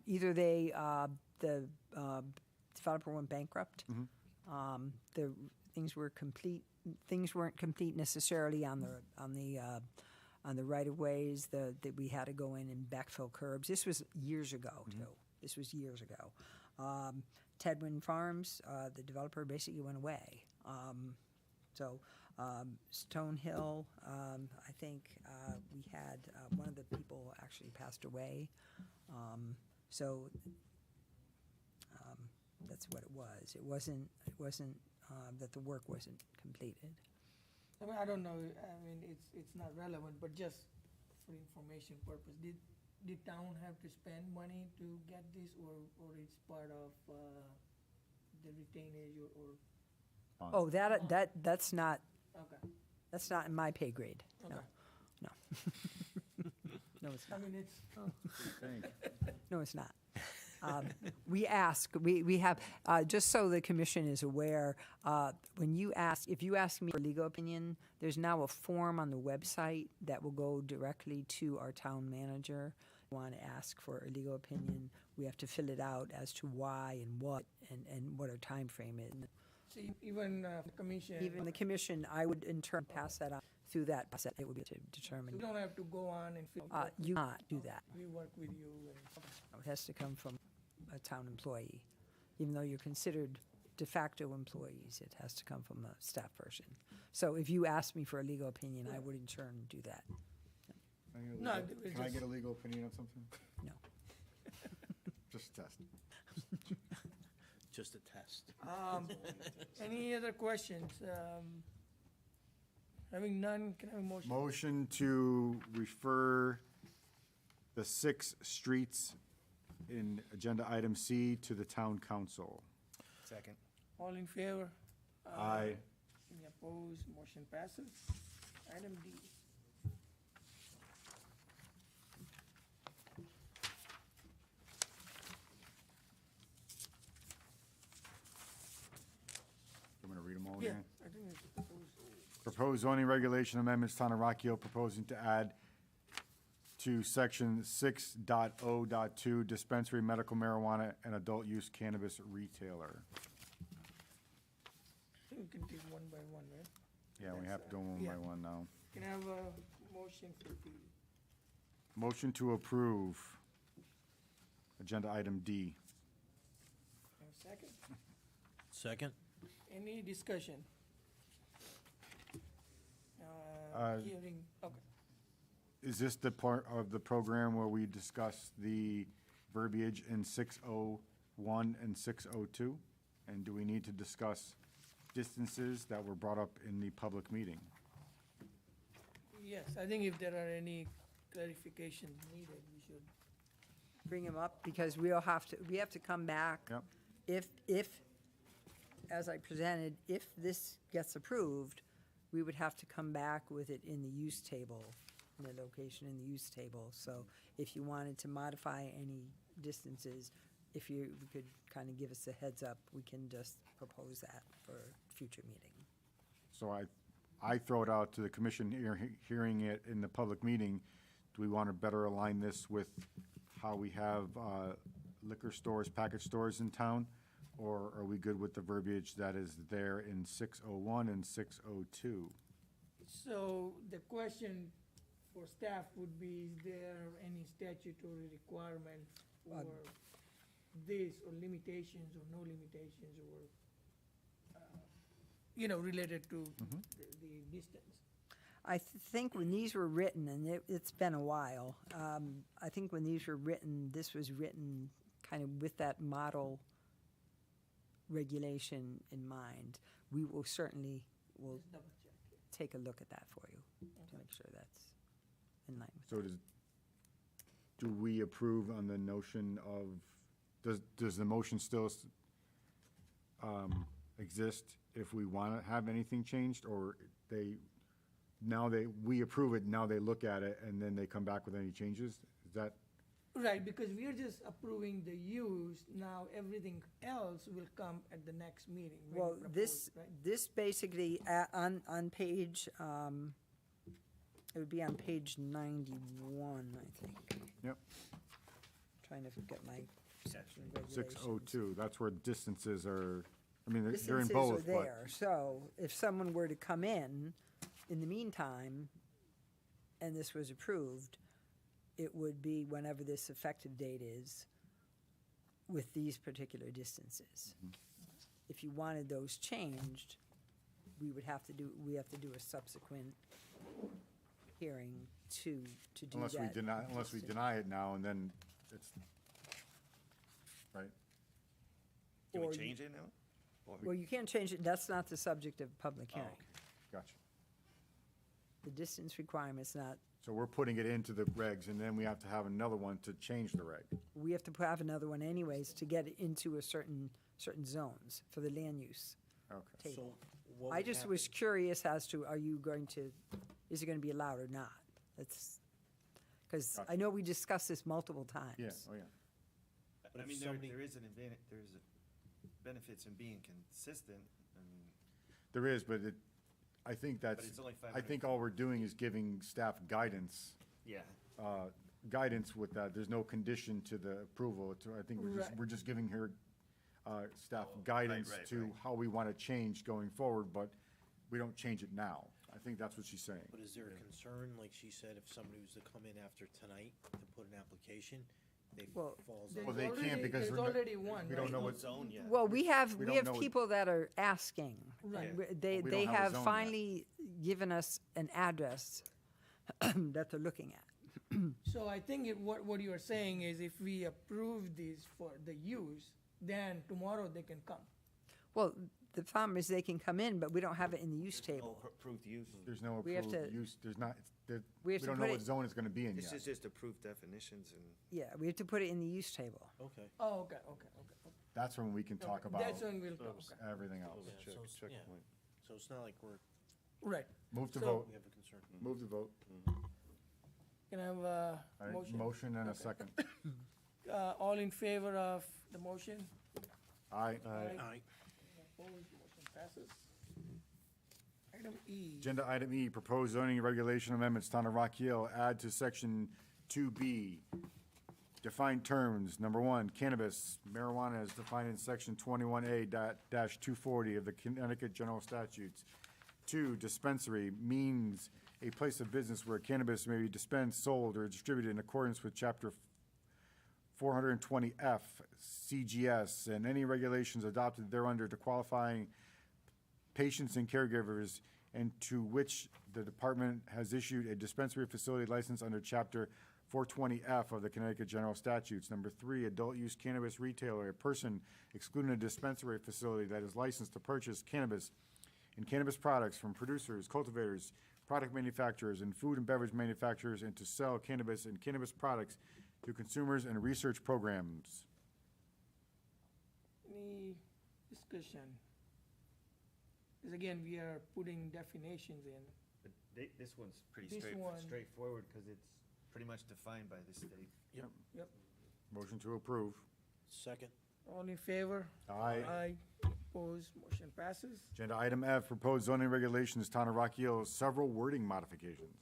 C: either the developer went bankrupt. The things weren't complete necessarily on the right of ways. That we had to go in and backfill curbs. This was years ago too. This was years ago. Tedwin Farms, the developer basically went away. Stone Hill, I think we had, one of the people actually passed away. That's what it was. It wasn't that the work wasn't completed.
A: I mean, I don't know, I mean, it's not relevant, but just for information purpose, did town have to spend money to get this, or it's part of, the retainage or,
C: Oh, that's not,
A: okay,
C: that's not in my pay grade. No,
A: okay.
C: no. No, it's
A: I
C: not.
A: mean, it's,
C: No, it's not. We have, just so the commission is aware, if you ask me for legal opinion, there's now a form on the website that will go directly to our town manager. Want to ask for a legal opinion, we have to fill it out as to why and what our time frame is.
A: so even, the commission.
C: Even the commission, I would in turn pass that on through that process. It would be to determine.
A: You don't have to go on and fill.
C: You not do that.
A: We work with you and.
C: It has to come from a town employee. Even though you're considered de facto employees, it has to come from a staff person. So if you ask me for a legal opinion, I would in turn do that.
A: No,
B: Can I get a legal opinion on something?
C: No.
B: Just a test.
J: Just a test.
A: Any other questions? Having none, can I have a motion?
B: Motion to refer the 6 streets in agenda item C to the town council.
E: Second.
A: All in favor?
B: Aye.
A: Any opposed? Motion passes. Item D.
B: I'm going to read them all
A: Yeah,
B: again.
A: I think it's proposed.
B: Proposed zoning regulation amendments, Town of Rock Hill proposing to add to section 6.0.2 dispensary medical marijuana and adult use cannabis retailer.
A: I think we can take one by one, right?
B: Yeah, we have to do them one
A: Yeah.
B: by one now.
A: Can I have a motion for D?
B: Motion to approve agenda item D.
A: Have a second?
J: Second?
A: Any discussion? Hearing, okay.
B: Is this the part of the program where we discuss the verbiage in 601 and 602? And do we need to discuss distances that were brought up in the public meeting?
A: Yes, I think if there are any clarifications needed, we should.
C: Bring them up because we have to come back.
B: Yep.
C: If, as I presented, if this gets approved, we would have to come back with it in the use table, in the location in the use table. So if you wanted to modify any distances, we could kind of give us a heads up, we can just propose that for a future meeting.
B: So I throw it out to the commission hearing it in the public meeting. Do we want to better align this with how we have liquor stores, package stores in town? Or are we good with the verbiage that is there in 601 and 602?
A: So the question for staff would be, is there any statutory requirement for this, or limitations, or no limitations, or, related to the distance?
C: I think when these were written, and it's been a while, I think when these were written, this was written kind of with that model regulation in mind. We will certainly
A: Just double check.
C: take a look at that for you to make sure that's in line with.
B: So do we approve on the notion of, does the motion still exist if we want to have anything changed? Or we approve it, now they look at it, and then they come back with any changes? Is that?
A: Right, because we're just approving the use, now everything else will come at the next meeting. when
C: Well,
A: proposed, right?
C: this basically, on page, it would be on page 91, I think.
B: Yep.
C: Trying to get my section regulations.
B: 602, that's where distances are, I mean, they're in
C: Distances
B: both,
C: are
B: but.
C: there, so if someone were to come in the meantime, and this was approved, it would be whenever this effective date is, with these particular distances. If you wanted those changed, we have to do a subsequent hearing to do that.
B: Unless we deny it now, and then it's, right?
E: Can we
C: Or you-
E: change it now? Or-
C: Well, you can't change it, that's not the subject of public
E: Oh,
C: hearing.
E: okay.
B: Gotcha.
C: The distance requirement's not,
B: So we're putting it into the regs, and then we have to have another one to change the reg.
C: we have to have another one anyways to get it into a certain zones for the land use
B: Okay.
C: table. I just was curious as to, is it gonna be allowed or not? That's, because I know we discussed this multiple times.
B: Yeah, oh, yeah.
E: I mean, there is an advantage, there's benefits in being consistent, I mean,
B: There is, but I think that's,
E: it's only
B: I think all we're doing is giving staff guidance,
E: yeah.
B: guidance with that. There's no condition to the approval. I think
A: Right.
B: we're just giving her, staff guidance
E: right,
B: to
E: right.
B: how we want to change going forward, but we don't change it now. I think that's what she's saying.
J: But is there a concern, like she said, if somebody was to come in after tonight to put an application, they
C: Well,
J: falls
A: There's
B: Well, they can't
A: already-
B: because
A: there's
B: we're not-
A: already one,
B: we don't
A: right?
B: know what,
E: Zone yet.
C: Well, we have
B: We don't know what-
C: people that are asking.
A: Right.
C: They,
B: We don't
C: they
B: have a
C: have
B: zone yet.
C: finally given us an address that they're looking at.
A: So I think what you are saying is if we approve these for the use, then tomorrow they can come.
C: Well, the problem is they can come in, but we don't have it in the use
E: No
C: table.
E: approved use.
B: there's no
C: We have
B: approved
C: to-
B: use, there's not,
C: We
B: we
C: have to
B: don't
C: put
B: know
C: it-
B: what zone it's going to be in
E: This
B: yet.
E: is just approved definitions and.
C: Yeah, we have to put it in the use table.
J: Okay.
A: Oh, okay.
B: That's when we can talk about
A: That's when we'll talk, okay.
B: everything else.
J: Yeah, so it's- yeah. So it's not like
A: Right.
B: Move to
A: So-
B: vote,
J: we have a concern.
B: move to vote.
A: Can I have a
B: All right,
A: motion?
B: motion and a second.
A: All in favor of the motion?
B: Aye.
J: Aye.
A: Opposed, motion passes. Item E.
B: Agenda item E, proposed zoning and regulation amendments, Town of Rock Hill, add to section 2B. Defined terms, number one, cannabis, marijuana is defined in section 21A-240 of the Connecticut General Statutes. Two, dispensary means a place of business where cannabis may be dispensed, sold, or distributed in accordance with chapter 420F CGS and any regulations adopted thereunder to qualifying patients and caregivers, and to which the department has issued a dispensary facility license under Chapter 420F of the Connecticut General Statutes. Number three, adult use cannabis retailer, a person excluding a dispensary facility that is licensed to purchase cannabis and cannabis products from producers, cultivators, product manufacturers, and food and beverage manufacturers, and to sell cannabis and cannabis products to consumers and research programs.
A: Any discussion? Because again, we are putting definitions in.
E: But this one's pretty
A: This one-
E: straightforward, because it's pretty much defined by the state.
A: Yep.
B: Motion to approve.
J: Second.
A: All in favor?
B: Aye.
A: Aye. Opposed, motion passes.
B: Agenda item F, proposed zoning regulations, Town of Rock Hill, several wording modifications.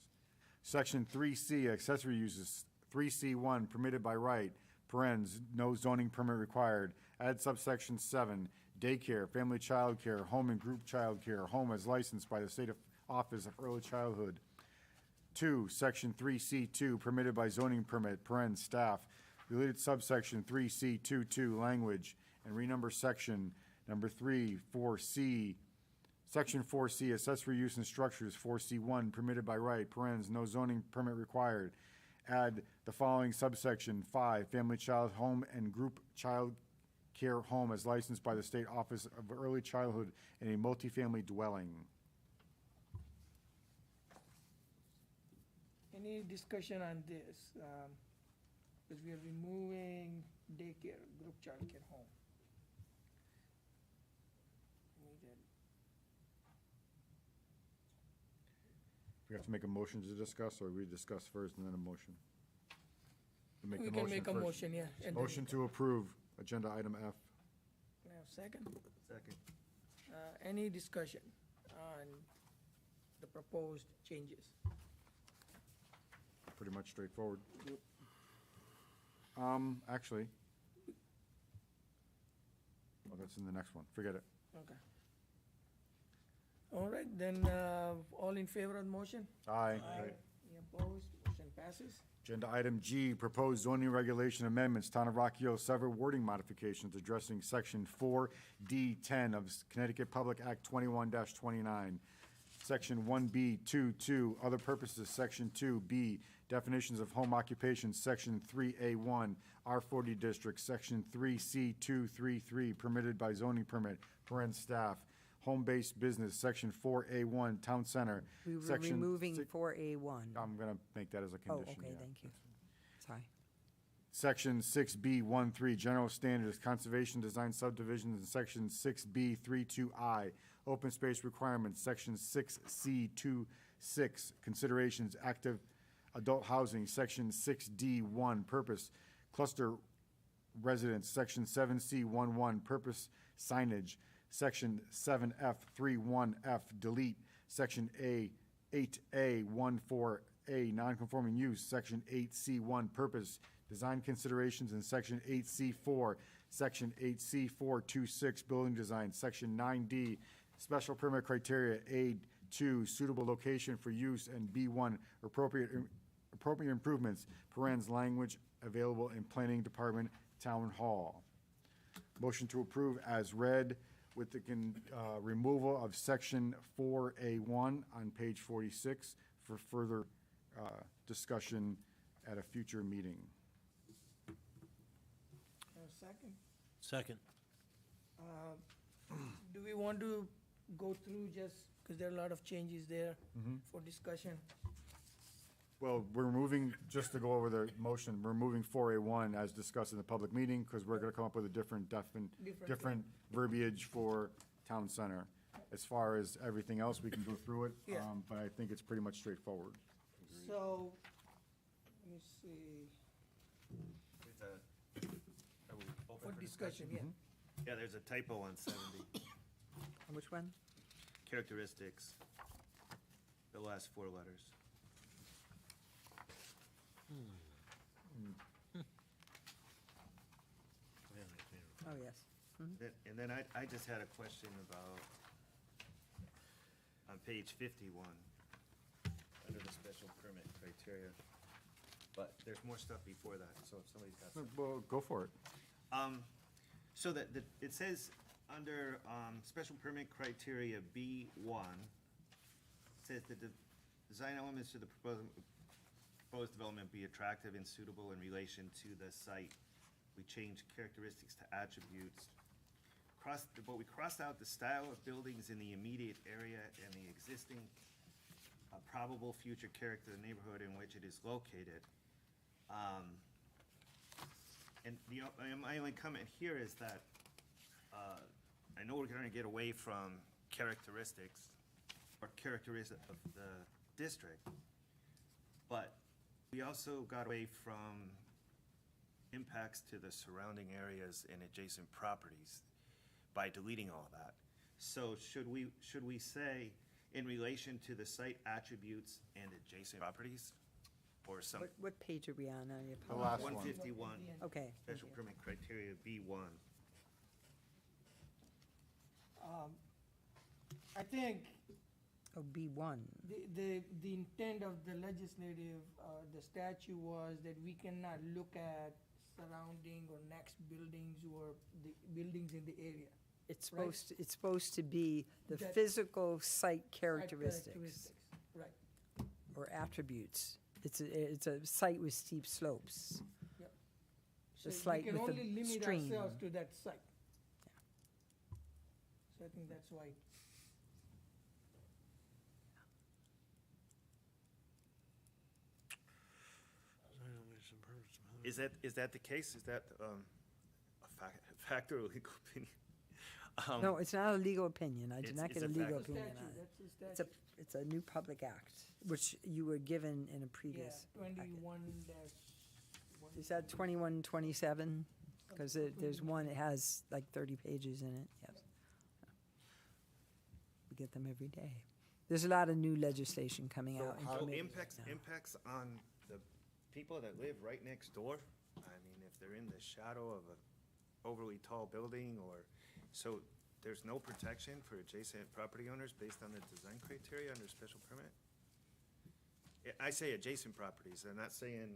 B: Section 3C, accessory uses, 3C1, permitted by right, parens, no zoning permit required. Add subsection 7, daycare, family child care, home and group child care, home as licensed by the State Office of Early Childhood. 2, section 3C2, permitted by zoning permit, parens, staff. Deleted subsection 3C22, language, and renumber section number 3, 4C. Section 4C, accessory use and structures, 4C1, permitted by right, parens, no zoning permit required. Add the following subsection 5, family child home and group child care home as licensed by the State Office of Early Childhood in a multifamily dwelling.
A: Any discussion on this? Because we are removing daycare, group childcare home. Needed.
B: We have to make a motion to discuss, or we discuss first and then a motion?
A: We can make a
B: first.
A: motion, yeah. and then-
B: Motion to approve agenda item F.
A: Can I have a second?
E: Second.
A: Any discussion on the proposed changes?
B: Pretty much straightforward. Actually. Oh, that's in the next one. Forget it.
A: Okay. All right, then, all in favor of the motion?
B: Aye.
A: Any opposed? Motion passes.
B: Agenda item G, proposed zoning regulation amendments, Town of Rocky Hill, several wording modifications addressing section 4D10 of Connecticut Public Act 21-29. Section 1B22, other purposes, section 2B, definitions of home occupation, section 3A1, R40 district, section 3C233, permitted by zoning permit, parent staff, home-based business, section 4A1, town center.
C: We were
B: section
C: removing
B: si-
C: 4A1.
B: I'm gonna make that as a
C: Oh,
B: condition,
C: okay,
B: yeah.
C: thank you. Sorry.
B: Section 6B13, general standards, conservation design subdivisions, and section 6B32I, open space requirements, section 6C26, considerations, active adult housing, section 6D1, purpose, cluster residence, section 7C11, purpose signage, section 7F31F, delete, section 8A14A, nonconforming use, section 8C1, purpose, design considerations, and section 8C4, section 8C426, building design, section 9D, special permit criteria, A2, suitable location for use, and B1, appropriate improvements, parens, language available in planning department, town hall. Motion to approve as read with the removal of section 4A1 on page 46 for further discussion at a future meeting.
A: Second,
J: Second.
A: do we want to go through just, because there are a lot of changes there for discussion?
B: Well, we're moving, just to go over the motion, we're moving 4A1 as discussed in the public meeting, because we're gonna come up with a different verbiage for town center. As far as everything else, we can go through it,
A: Yeah.
B: but I think it's pretty much straightforward.
A: So, let me see,
E: Are we open
A: for discussion, yeah.
E: Yeah, there's a typo on 70.
C: Which one?
E: Characteristics, the last four letters.
C: Oh, yes.
E: And then I just had a question about, on page 51, under the special permit criteria. But there's more stuff before that, so if somebody's got something.
B: Well, go for it.
E: So that, it says under special permit criteria B1, says that the design elements to the proposed development be attractive and suitable in relation to the site. We changed characteristics to attributes. But we crossed out the style of buildings in the immediate area and the existing probable future character of the neighborhood in which it is located. And my only comment here is that I know we're gonna get away from characteristics or characteristics of the district, but we also got away from impacts to the surrounding areas and adjacent properties by deleting all that. So should we say in relation to the site attributes and adjacent properties? Or some,
C: What page are we on? I
B: The
C: apologize.
B: last one.
E: 151,
C: Okay. thank
E: special
C: you.
E: permit criteria B1.
A: I think
C: Oh, B1.
A: the intent of the legislative, the statute was that we cannot look at surrounding or next buildings or the buildings in the area.
C: It's
A: Right.
C: supposed to be the
A: That-
C: physical site
A: Site
C: characteristics
A: Right,
C: or attributes. It's a site with steep slopes.
A: yep.
C: The
A: So
C: site
A: we can
C: with
A: only
C: the
A: limit
C: stream.
A: ourselves to that site. So I think that's why.
E: Is that the case? Is that a fact or a legal opinion?
C: No, it's not a legal opinion. I did
E: It's-
C: not
E: it's
C: get a
E: a
C: legal
E: fact.
C: opinion
A: Statute,
C: on it.
A: that's the
C: It's a,
A: statute.
C: it's a new public act, which you were given in a
A: Yeah,
C: previous packet.
A: 21-1.
C: Is that 2127? Because there's one, it has like 30 pages in it, yes. We get them every day. There's a lot of new legislation coming out. in
E: So
C: committees now.
E: impacts on the people that live right next door? I mean, if they're in the shadow of a overly tall building or, so there's no protection for adjacent property owners based on the design criteria under special permit? I say adjacent properties, I'm not saying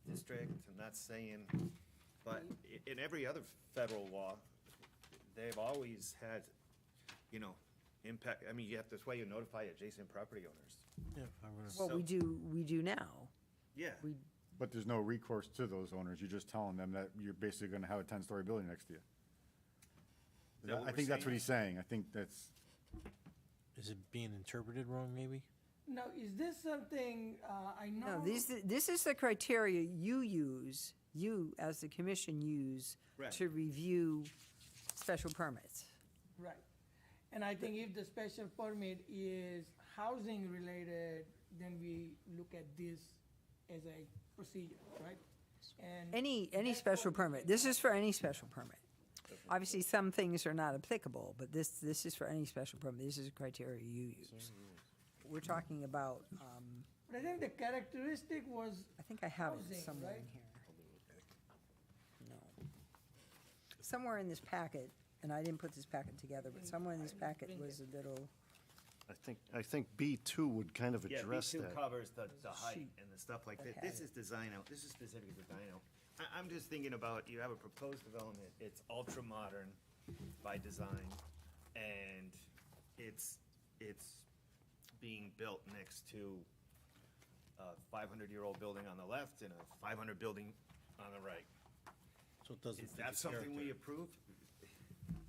E: district, I'm not saying, but in every other federal law, they've always had, you know, impact, I mean, that's why you notify adjacent property owners.
J: Yeah, if I were to-
C: Well, we do now.
E: Yeah.
B: But there's no recourse to those owners. You're just telling them that you're basically gonna have a 10-story building next to you.
E: that what
B: I
E: we're
B: think that's what
E: saying?
B: he's saying. I think that's,
J: Is it being interpreted wrong, maybe?
A: Now, is this something, I know?
C: No, this is the criteria you as the commission use
E: Right.
C: to review special permits.
A: Right. And I think if the special permit is housing related, then we look at this as a procedure, right? And
C: Any
A: that's
C: special
A: what-
C: permit, this is for any special permit. Obviously, some things are not applicable, but this is for any special permit, this is a criteria you use. We're talking about,
A: But I think the characteristic was,
C: I think I have it
A: Housing,
C: somewhere
A: right?
C: in here. No. Somewhere in this packet, and I didn't put this packet together, but somewhere in this packet was a little,
I: I think B2 would kind of
E: Yeah,
I: address
E: B2
I: that.
E: covers the height
C: Sheet
E: and the stuff like that.
C: that
E: This
C: had
E: is design out, this is specific to design out. I'm just thinking about, you have a proposed development, it's ultra-modern by design, and it's being built next to a 500-year-old building on the left and a 500 building on the right.
J: So it doesn't
E: Is
J: fit
E: that
J: the
E: something we
J: character.
E: approve?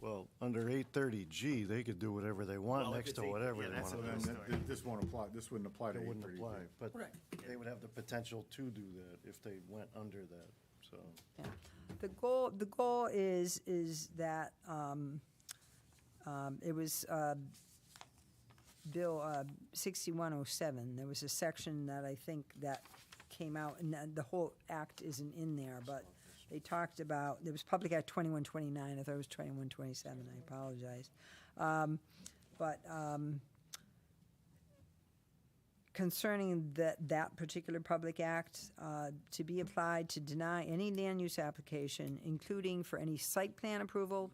I: Well, under 830G, they could do whatever they want
E: Well, if
I: next
E: it's
I: to
E: eight-
I: whatever
E: yeah,
I: they
E: that's
I: want
E: a
I: to
B: then
I: do.
E: different story.
B: this won't apply, this wouldn't apply to
I: It wouldn't
B: 832.
I: apply, but
A: Right.
I: they would have the potential to do that if they went under that, so.
C: yeah. The goal is that, it was, Bill 6107, there was a section that I think that came out, and the whole act isn't in there, but they talked about, there was Public Act 2129, I thought it was 2127, I apologize. Concerning that particular public act, to be applied to deny any land use application, including for any site plan approval,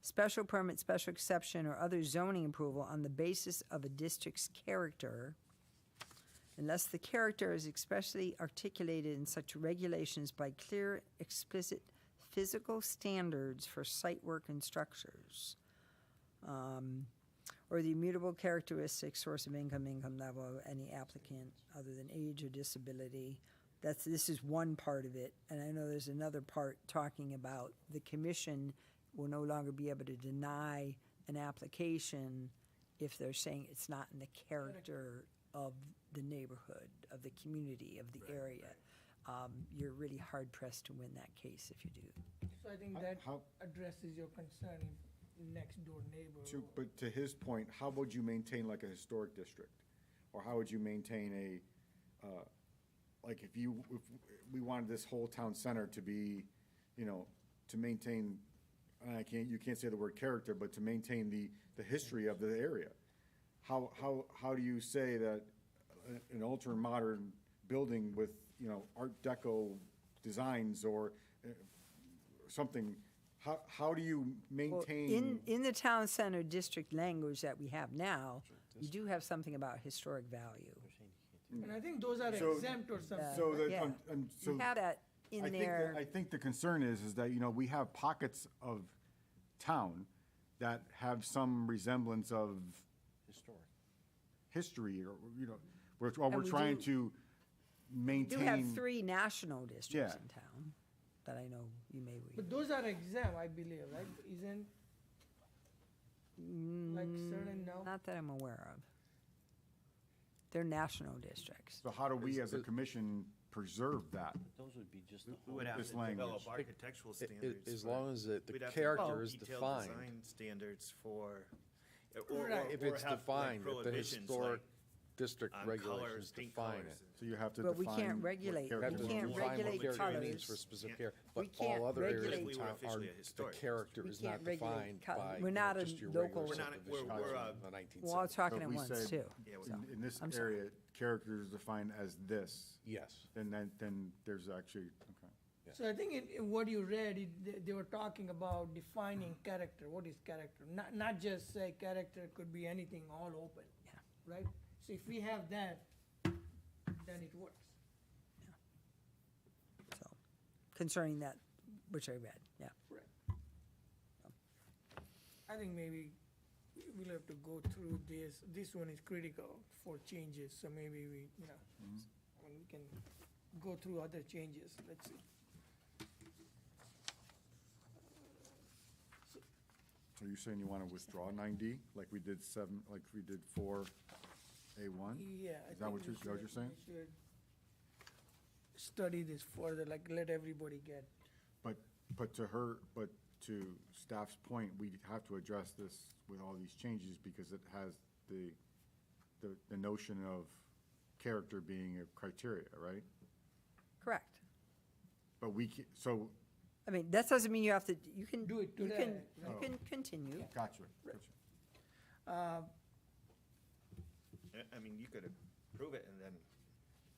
C: special permit, special exception, or other zoning approval on the basis of a district's character, unless the character is expressly articulated in such regulations by clear, explicit physical standards for site work and structures, or the immutable characteristics, source of income level of any applicant other than age or disability. This is one part of it, and I know there's another part talking about the commission will no longer be able to deny an application if they're saying it's not in the character of the neighborhood, of the community, of the area. You're really hard pressed to win that case if you do.
A: so I think that
B: How-
A: addresses your concern, next door neighbor.
B: But to his point, how would you maintain like a historic district? Or how would you maintain like if we wanted this whole town center to be, you know, to maintain, you can't say the word character, but to maintain the history of the area? How do you say that an ultra-modern building with, you know, Art Deco designs or something, how do you
C: Well,
B: maintain?
C: in the town center district language that we have now, you do have something about historic value.
A: And I think those are
B: So-
A: exempt or something.
B: So that,
C: Yeah.
B: so.
C: You have that
B: I
C: in
B: think
C: there.
B: I think the concern is that, you know, we have pockets of town that have some resemblance of
I: Historic.
B: history or, you know, we're
C: we
B: trying
C: do-
B: to
C: You
B: maintain.
C: do have 3 national districts
B: Yeah.
C: in town that I know you may read.
A: But those are exempt, I believe, right? Isn't, like certain, no?
C: Not that I'm aware of. They're national districts.
B: So how do we as a commission preserve that?
J: Those would be just the
E: We would have
B: This
E: to
B: language.
E: develop architectural standards.
F: As
E: for-
F: long as the
E: we'd have to
F: character
E: develop
F: is
E: detailed
F: defined.
E: design standards for,
A: Right.
F: If
E: or
F: it's
E: have, like,
F: defined, if the
E: prohibitions,
F: historic
E: like,
F: district
E: on
F: regulations
E: colors, paint
F: define
E: colors.
F: it.
B: So you have to
C: But
B: define.
C: we can't
B: what
C: regulate-
B: character
C: we
F: Have to
B: is.
C: can't
F: define what
C: regulate
F: character means
C: colors.
F: for specific
E: Yeah.
F: character,
C: We
F: but
C: can't
F: all other areas
C: regulate-
F: in
E: If we were
F: town
E: officially
F: are,
E: a
F: the
E: historic
F: character
C: We
F: is not
C: can't regulate
F: defined
C: color.
F: by,
C: We're
F: you
C: not
F: know,
C: a
F: just your
C: local-
F: regular
C: We're
E: not-
F: subdivision
E: we're,
F: from the 1970s.
C: We're all talking
B: So
C: at
B: if we
C: once,
B: said
C: too.
E: Yeah, we-
C: So,
B: In this
C: I'm sorry.
B: area, character is defined as this,
F: Yes.
B: then there's actually, okay.
A: So I think in what you read, they were talking about defining character. What is character? Not just say character could be anything all open.
C: Yeah.
A: Right? So if we have that, then it works.
C: So, concerning that, which I read, yeah.
A: Correct. I think maybe we'll have to go through this. This one is critical for changes, so maybe we, when we can go through other changes, let's see.
B: So you're saying you want to withdraw 9D, like we did 4A1?
A: Yeah. I
B: Is that what
A: think
B: you're saying?
A: we should study this further, like let everybody get.
B: But to staff's point, we have to address this with all these changes because it has the notion of character being a criteria, right?
C: Correct.
B: But so,
C: I mean, that doesn't mean you have to, you can.
A: Do it
C: You
A: today,
C: can,
A: right?
C: you can continue.
B: gotcha.
E: I mean, you could approve it and then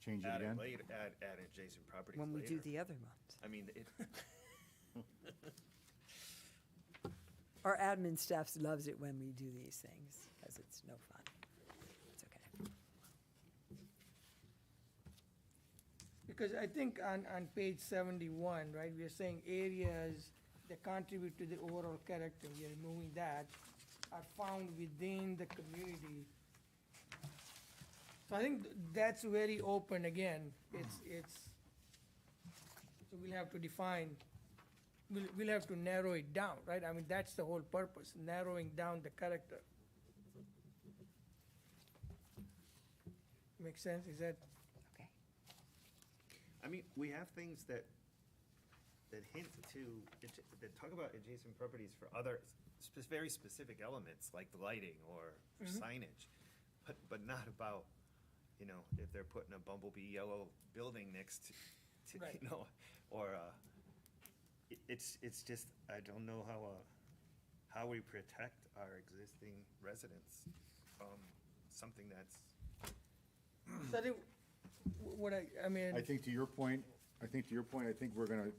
B: Change it
E: add
B: again?
E: it later, add adjacent properties
C: When we do
E: later.
C: the other ones.
E: I mean, it,
C: Our admin staff loves it when we do these things, because it's no fun. It's okay.
A: Because I think on page 71, right, we are saying areas that contribute to the overall character, we are removing that, are found within the community. So I think that's very open again. So we'll have to define, we'll have to narrow it down, right? I mean, that's the whole purpose, narrowing down the character. Make sense? Is that?
C: Okay.
E: I mean, we have things that hint to, that talk about adjacent properties for other very specific elements, like the lighting or signage, but not about, if they're putting a Bumblebee yellow building next to,
A: Right.
E: or, it's just, I don't know how we protect our existing residents from something that's,
A: So I think, what I mean.
B: I think to your point, I think we're gonna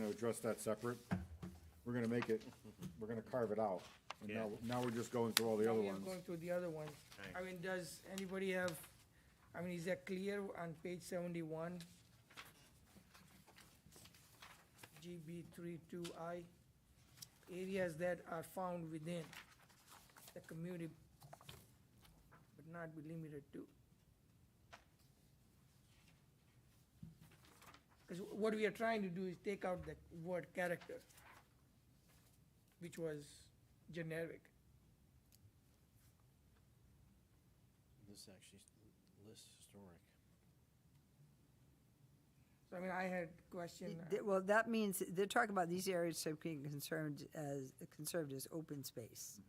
B: address that separate. We're gonna carve it out. And
E: Yeah.
B: now we're just going through all the other
A: We are
B: ones.
A: going through the other ones.
E: Right.
A: I mean, does anybody have, is that clear on page 71? GB32I, areas that are found within the community, but not be limited to. Because what we are trying to do is take out the word character, which was generic.
J: This actually lists historic.
A: So, I had question.
C: Well, that means, they're talking about these areas that are being conserved as open space.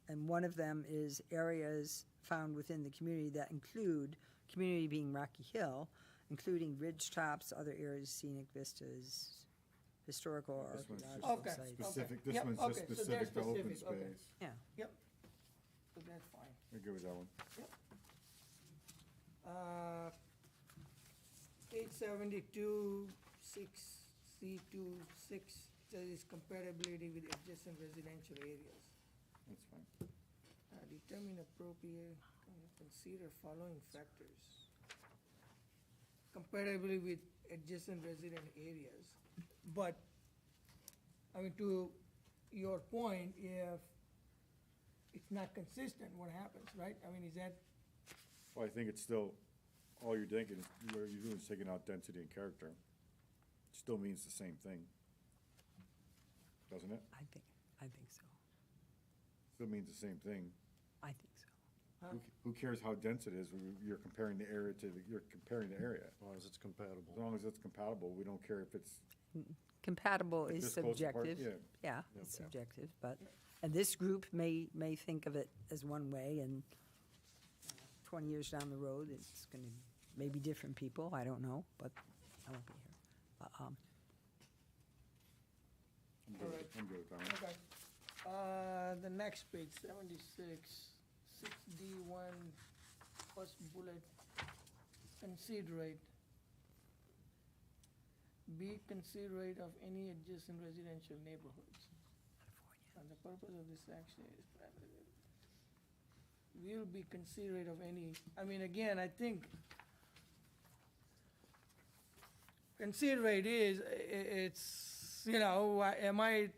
C: And one of them is areas found within the community that include, community being Rocky Hill, including ridge tops, other areas, scenic vistas, historical or
B: This one's just
C: archaeological
A: Okay.
C: sites.
B: Specific, this
A: Yep,
B: one's
A: okay,
B: just
A: so they're
B: specific to open
A: specific, okay.
B: space.
C: Yeah.
A: Yep, so that's fine.
B: We're good with that one.
A: Page 72, 6C26, says compatibility with adjacent residential areas.
B: That's fine.
A: Determine appropriate, consider following factors. Compatibility with adjacent resident areas. But, to your point, if it's not consistent, what happens, right? Is that,
B: Well, I think it's still, all you're doing is taking out density and character. Still means the same thing, doesn't it?
C: I think so.
B: Still means the same thing.
C: I think so.
B: Who cares how dense it is? You're comparing the area you're comparing the area.
I: As long as it's compatible.
B: As long as it's compatible, we don't care if it's,
C: Compatible
B: If
C: is
B: this goes apart,
C: subjective.
B: yeah.
C: Yeah, it's subjective, but, and this group may think of it as one way, and 20 years down the road, it's gonna, maybe different people, I don't know, but I won't be here.
B: I'm good with that one.
A: okay. The next page, 76, 6D1, first bullet, considerate. Be considerate of any adjacent residential neighborhoods. And the purpose of this action is primarily, will be considerate of any, again, I think considerate is, it's, you know, am I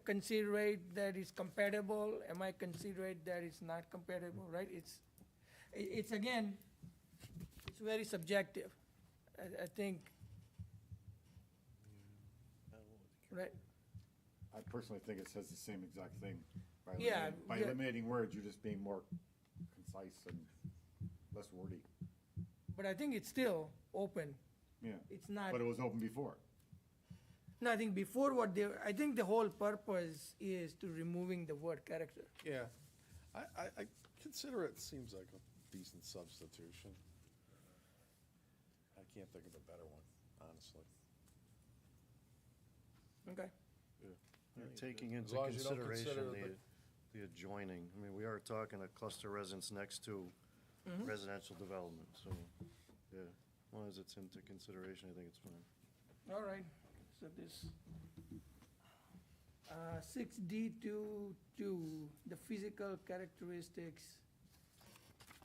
A: considerate that it's compatible? Am I considerate that it's not compatible, right? It's again, it's very subjective. I think, right?
B: I personally think it says the same exact thing. By
A: Yeah,
B: By
A: yeah.
B: eliminating words, you're just being more concise and less wordy.
A: But I think it's still open.
B: Yeah.
A: It's not.
B: But it was open before.
A: No, I think before I think the whole purpose is to removing the word character.
F: Yeah, I consider it seems like a decent substitution. I can't think of a better one, honestly.
A: Okay.
I: You're taking
F: As
I: into
F: long as you don't
I: consideration
F: consider
I: the adjoining. I mean, we are talking a cluster residence next to residential development, so, yeah, as long as it's into consideration, I think it's fine.
A: All right, so this, 6D22, the physical characteristics,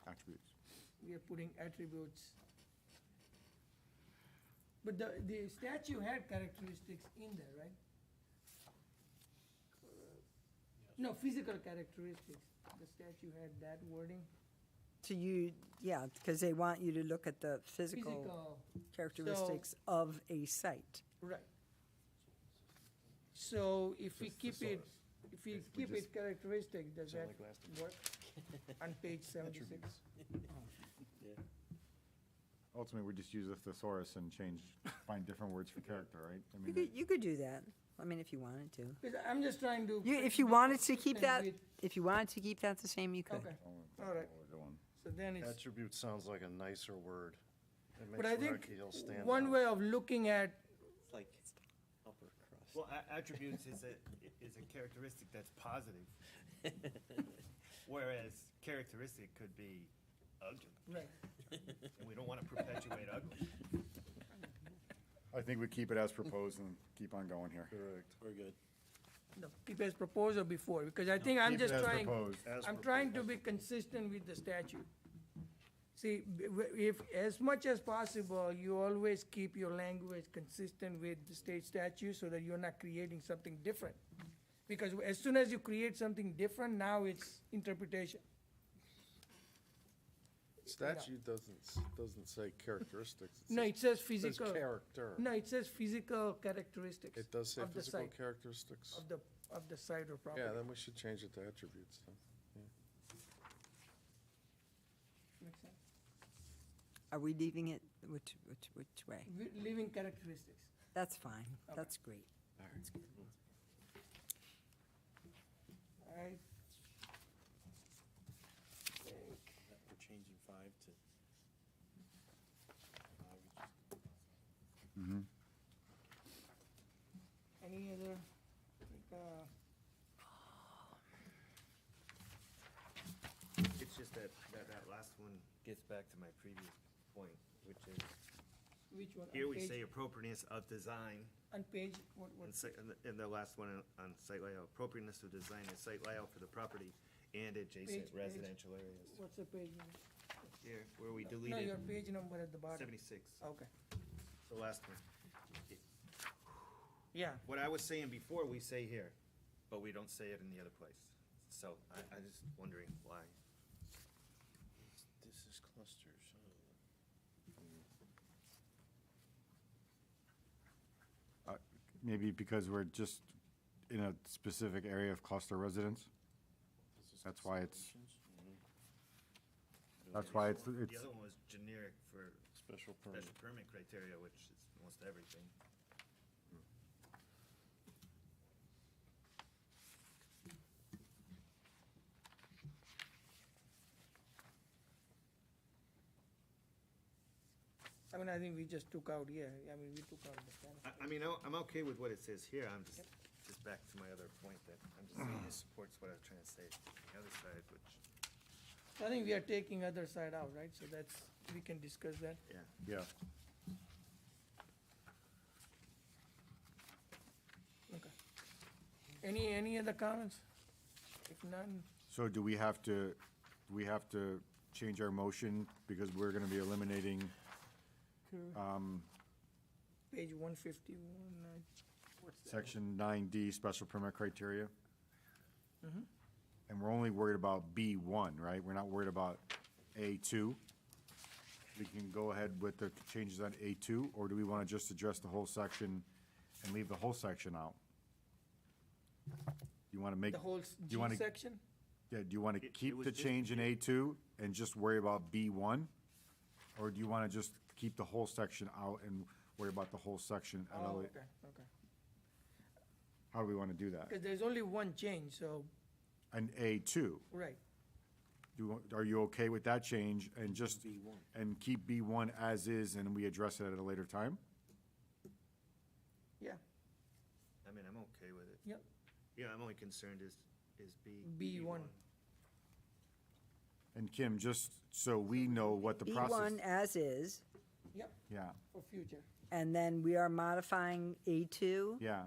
B: Attributes.
A: we are putting attributes. But the statute had characteristics in there, right? No, physical characteristics, the statute had that wording.
C: To you, yeah, because they want you to look at the physical
A: Physical,
C: characteristics of a site.
A: right. So if we
B: Just
A: keep it,
B: thesaurus.
A: if we
B: We
A: keep
B: just-
A: it characteristic, does
I: Sound
A: that
I: like last
A: work? On page 76?
B: Ultimately, we just use a thesaurus and find different words for character, right? I
C: You
B: mean,
C: could, you could do that, I mean, if you wanted to.
A: Because I'm just trying to.
C: If you wanted to keep that,
A: With-
C: if you wanted to keep that the same, you could.
A: Okay, all right, so then it's,
I: Attribute sounds like a nicer word. It
A: but
I: makes
A: I think
I: Rocky Hill stand
A: one
I: out.
A: way of looking at,
J: It's like upper crust.
E: Well, attributes is a characteristic that's positive, whereas characteristic could be ugly,
A: right,
E: and we don't want to perpetuate ugly.
B: I think we keep it as proposed and keep on going here.
I: Correct.
J: We're good.
A: no, keep as proposed or before, because I think I'm
B: Keep it
A: just
B: as
A: trying,
B: proposed.
A: I'm trying to be consistent with the statute. See, if, as much as possible, you always keep your language consistent with the state statute so that you're not creating something different. Because as soon as you create something different, now it's interpretation.
F: Statute doesn't say characteristics.
A: No, it says
F: says
A: physical.
F: character.
A: No, it says physical characteristics.
F: It does say
A: of the
F: physical
A: site,
F: characteristics.
A: of the site or property.
F: Yeah, then we should change it to attributes then.
A: Makes sense?
C: Are we leaving it, which way?
A: Living characteristics.
C: That's fine,
A: Okay.
C: that's great. That's good.
A: I think
J: We're changing 5 to.
A: any other,
E: It's just that last one gets back to my previous point, which is,
A: which one?
E: here
A: On
E: we
A: page-
E: say appropriateness of design,
A: On page, what,
E: in the last one on site layout, appropriateness of design and site layout for the property and adjacent
A: Page.
E: residential areas.
A: what's the page?
E: Here, where we
A: No,
E: deleted
A: your page number at the bottom.
E: 76,
A: Okay,
E: the last one.
A: yeah.
E: What I was saying before, we say here, but we don't say it in the other place. So I just wondering why.
J: This is clusters.
B: Maybe because we're just in a specific area of cluster residence? That's why it's, that's why it's,
E: The other one was generic for
I: Special permit.
E: special permit criteria, which is almost everything.
A: I mean, I think we just took out, yeah, I mean, we took out the kind
E: I mean, I'm okay with what it says here, I'm just back to my other point that I'm just saying this supports what I was trying to say. The other side, which,
A: I think we are taking other side out, right? So that's, we can discuss that.
E: yeah.
B: yeah.
A: Okay. Any other comments? If none,
B: So do we have to change our motion because we're gonna be eliminating,
A: page 151, what's that?
B: Section 9D, special permit criteria. And we're only worried about B1, right? We're not worried about A2. We can go ahead with the changes on A2, or do we want to just address the whole section and leave the whole section out? You want to make?
A: The whole
B: do
A: G
B: you wanna-
A: section?
B: Yeah, do you want to
E: It
B: keep
E: was
B: the
E: just
B: change in A2 and just worry about B1? Or do you want to just keep the whole section out and worry about the whole section at a
A: Oh,
B: la-
A: okay, okay.
B: How do we want to do that?
A: Because there's only one change, so,
B: And A2,
A: right.
B: are you okay with that change and just, and keep B1 as is and we address it at a later time?
A: Yeah,
E: I mean, I'm okay with it.
A: yep,
E: Yeah, I'm only concerned is B.
A: B1.
B: And Kim, just so we know what the process.
C: B1 as is,
A: Yep,
B: Yeah,
A: for future.
C: and then we are modifying A2,
B: yeah,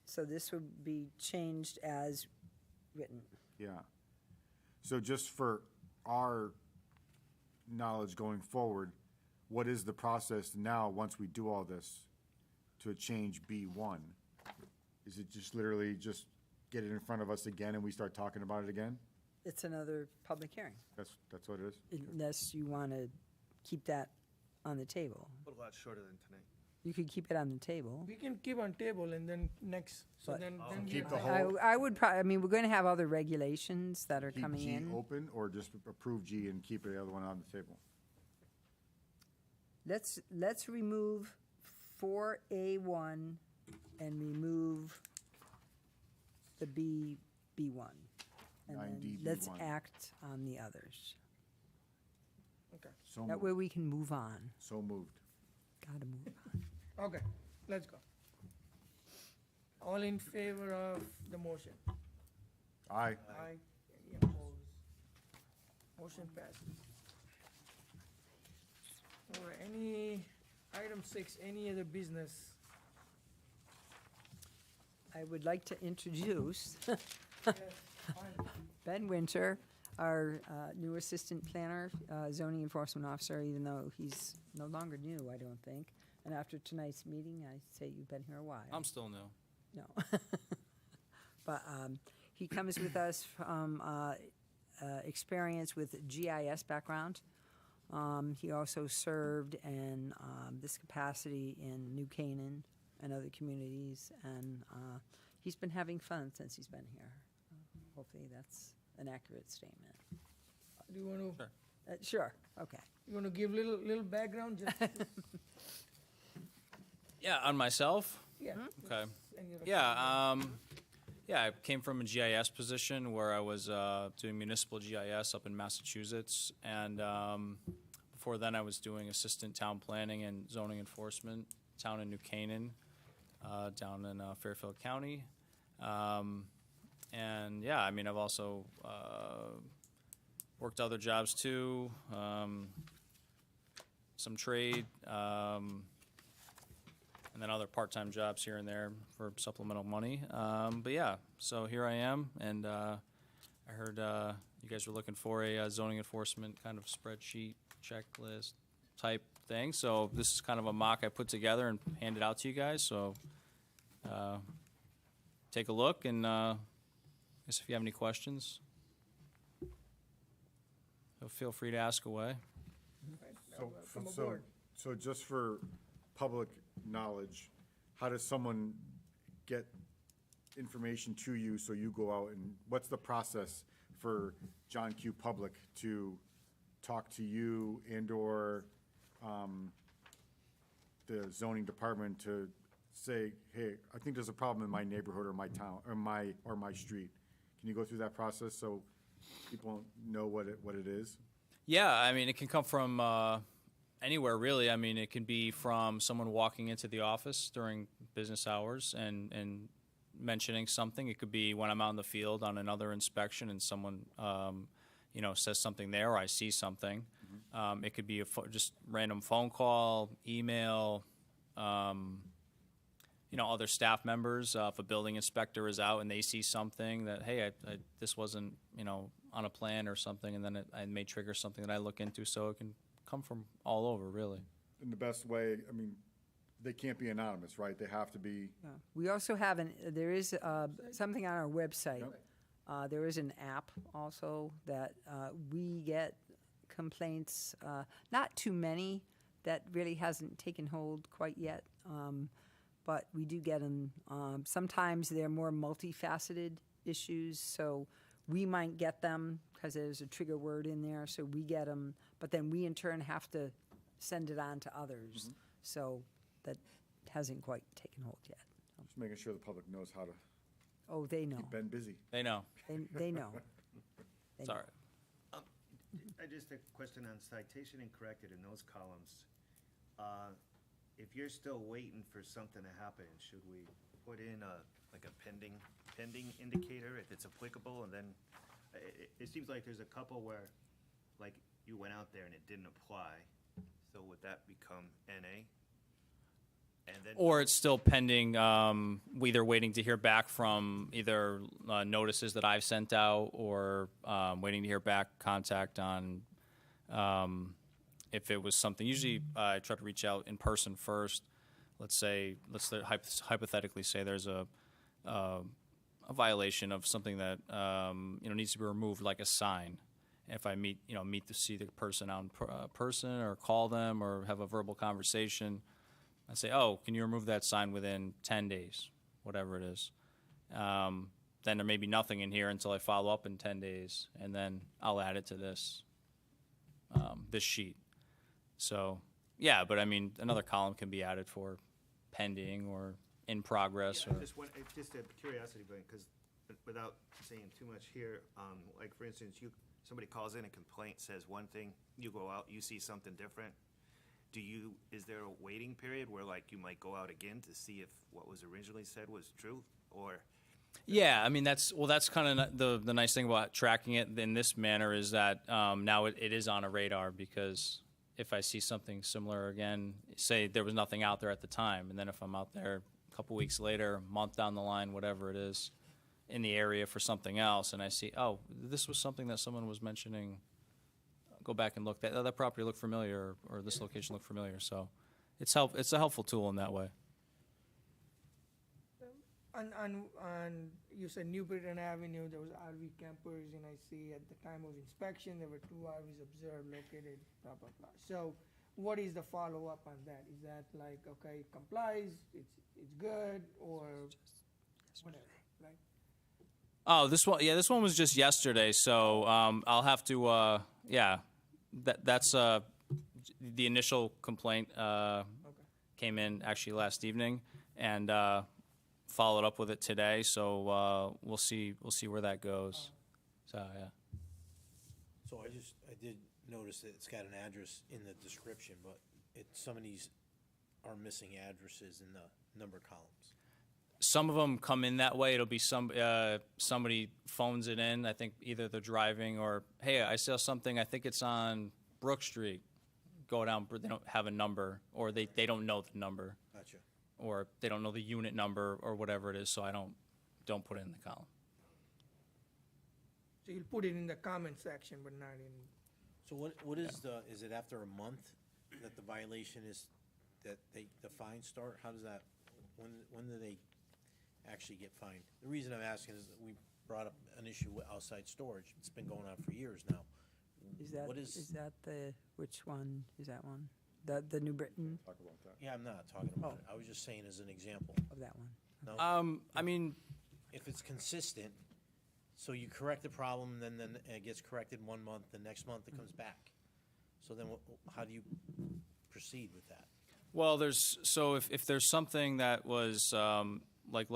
C: so this would be changed as written.
B: yeah. So just for our knowledge going forward, what is the process now, once we do all this, to change B1? Is it just literally just get it in front of us again and we start talking about it again?
C: It's another public hearing,
B: That's what it is?
C: unless you want to keep that on the table.
E: A lot shorter than tonight.
C: You could keep it on the table.
A: We can keep on table and then next, so
C: But-
A: then.
B: Keep
A: we-
B: the whole-
C: I would probably, I mean, we're going to have other regulations that are
B: Keep
C: coming
B: G
C: in.
B: open, or just approve G and keep the other one on the table?
C: Let's remove 4A1 and remove the B1. And then
B: 9D
C: let's
B: B1.
C: act on the others.
A: Okay,
B: So
C: That way
B: moved.
C: we can move on.
B: So moved.
C: Gotta move on.
A: okay, let's go. All in favor of the motion?
B: Aye.
A: Aye. Any opposed? Motion passes. All right, item 6, any other business?
C: I would like to introduce
A: Yes, fine.
C: Ben Winter, our new assistant planner, zoning enforcement officer, even though he's no longer new, I don't think. And after tonight's meeting, I say you've been here a while.
H: I'm still new.
C: No. But he comes with us from experience with GIS background. He also served in this capacity in New Canaan and other communities, and he's been having fun since he's been here. Hopefully that's an accurate statement.
A: Do you want to,
H: Sure.
C: Sure, okay.
A: you want to give little background, just,
H: Yeah, on myself?
A: yeah.
H: Okay.
A: any other-
H: Yeah, I came from a GIS position where I was doing municipal GIS up in Massachusetts, and before then I was doing assistant town planning and zoning enforcement, town in New Canaan, down in Fairfield County. And yeah, I mean, I've also worked other jobs too, some trade, and then other part-time jobs here and there for supplemental money. But yeah, so here I am, and I heard you guys were looking for a zoning enforcement kind of spreadsheet checklist type thing. So this is kind of a mock I put together and handed out to you guys. So take a look, and I guess if you have any questions, feel free to ask away.
A: Right,
B: So,
A: come
B: so,
A: aboard.
B: so just for public knowledge, how does someone get information to you so you go out and, what's the process for John Q. Public to talk to you and/or the zoning department to say, hey, I think there's a problem in my neighborhood or my town, or my street? Can you go through that process so people know what it is?
H: Yeah, I mean, it can come from anywhere, really. I mean, it can be from someone walking into the office during business hours and mentioning something. It could be when I'm out in the field on another inspection and someone, says something there, or I see something. It could be just random phone call, email, other staff members. If a building inspector is out and they see something that, hey, this wasn't, on a plan or something, and then it may trigger something that I look into. So it can come from all over, really.
B: In the best way, I mean, they can't be anonymous, right? They have to be,
C: Yeah. We also have there is something on our website. There is an app also that we get complaints, not too many, that really hasn't taken hold quite yet, but we do get them. Sometimes they're more multifaceted issues, so we might get them because there's a trigger word in there, so we get them, but then we in turn have to send it on to others. So that hasn't quite taken hold yet.
B: just making sure the public knows how to
C: Oh, they know.
B: keep Ben busy.
H: They know.
C: They know. They
H: It's
C: know.
H: all right.
E: I just a question on citation and corrected in those columns. If you're still waiting for something to happen, should we put in like a pending indicator if it's applicable? And then it seems like there's a couple where, like, you went out there and it didn't apply. So would that become NA? And then,
H: Or it's still pending, we either waiting to hear back from either notices that I've sent out or waiting to hear back contact on if it was something. Usually I try to reach out in person first. Let's hypothetically say there's a violation of something that needs to be removed, like a sign. If I meet to see the person on person or call them or have a verbal conversation, I say, oh, can you remove that sign within 10 days, whatever it is. Then there may be nothing in here until I follow up in 10 days, and then I'll add it to this sheet. So, yeah, but I mean, another column can be added for pending or in progress.
E: yeah,
H: Or
E: it's just a curiosity, because without saying too much here, like for instance, somebody calls in a complaint, says one thing, you go out, you see something different. Is there a waiting period where, like, you might go out again to see if what was originally said was true, or?
H: yeah, I mean, that's kind of the nice thing about tracking it in this manner is that now it is on a radar, because if I see something similar again, say there was nothing out there at the time, and then if I'm out there a couple weeks later, a month down the line, whatever it is, in the area for something else, and I see, oh, this was something that someone was mentioning, go back and look, that property looked familiar, or this location looked familiar, so it's a helpful tool in that way.
A: On you said New Britain Avenue, there was RV campers, and I see at the time of inspection, there were 2 RVs observed located, blah, blah, blah. So what is the follow-up on that? Is that like, okay, it complies, it's good, or whatever, right?
H: Oh, this one was just yesterday, so I'll have to, that's the initial complaint came in actually last evening, and followed up with it today, so we'll see where that goes. So, yeah.
J: So I did notice that it's got an address in the description, but some of these are missing addresses in the number columns.
H: Some of them come in that way. It'll be somebody phones it in. I think either they're driving or, hey, I saw something. I think it's on Brook Street. Go down. They don't have a number, or they don't know the number,
J: Gotcha.
H: or they don't know the unit number or whatever it is. So I don't put it in the column.
A: So you'll put it in the comment section, but not in,
J: So what is is it after a month that the violation is, that the fines start? How does that, when do they actually get fined? The reason I'm asking is that we brought up an issue with outside storage. It's been going on for years now.
C: Is that which one is that one? The New Britain
B: Talk about that.
J: Yeah, I'm not talking about it. I was just saying as an example.
C: of that one?
J: No?
H: I mean,
J: If it's consistent, so you correct the problem, then it gets corrected 1 month, the next month it comes back. So then how do you proceed with that?
H: well, if there's something that was like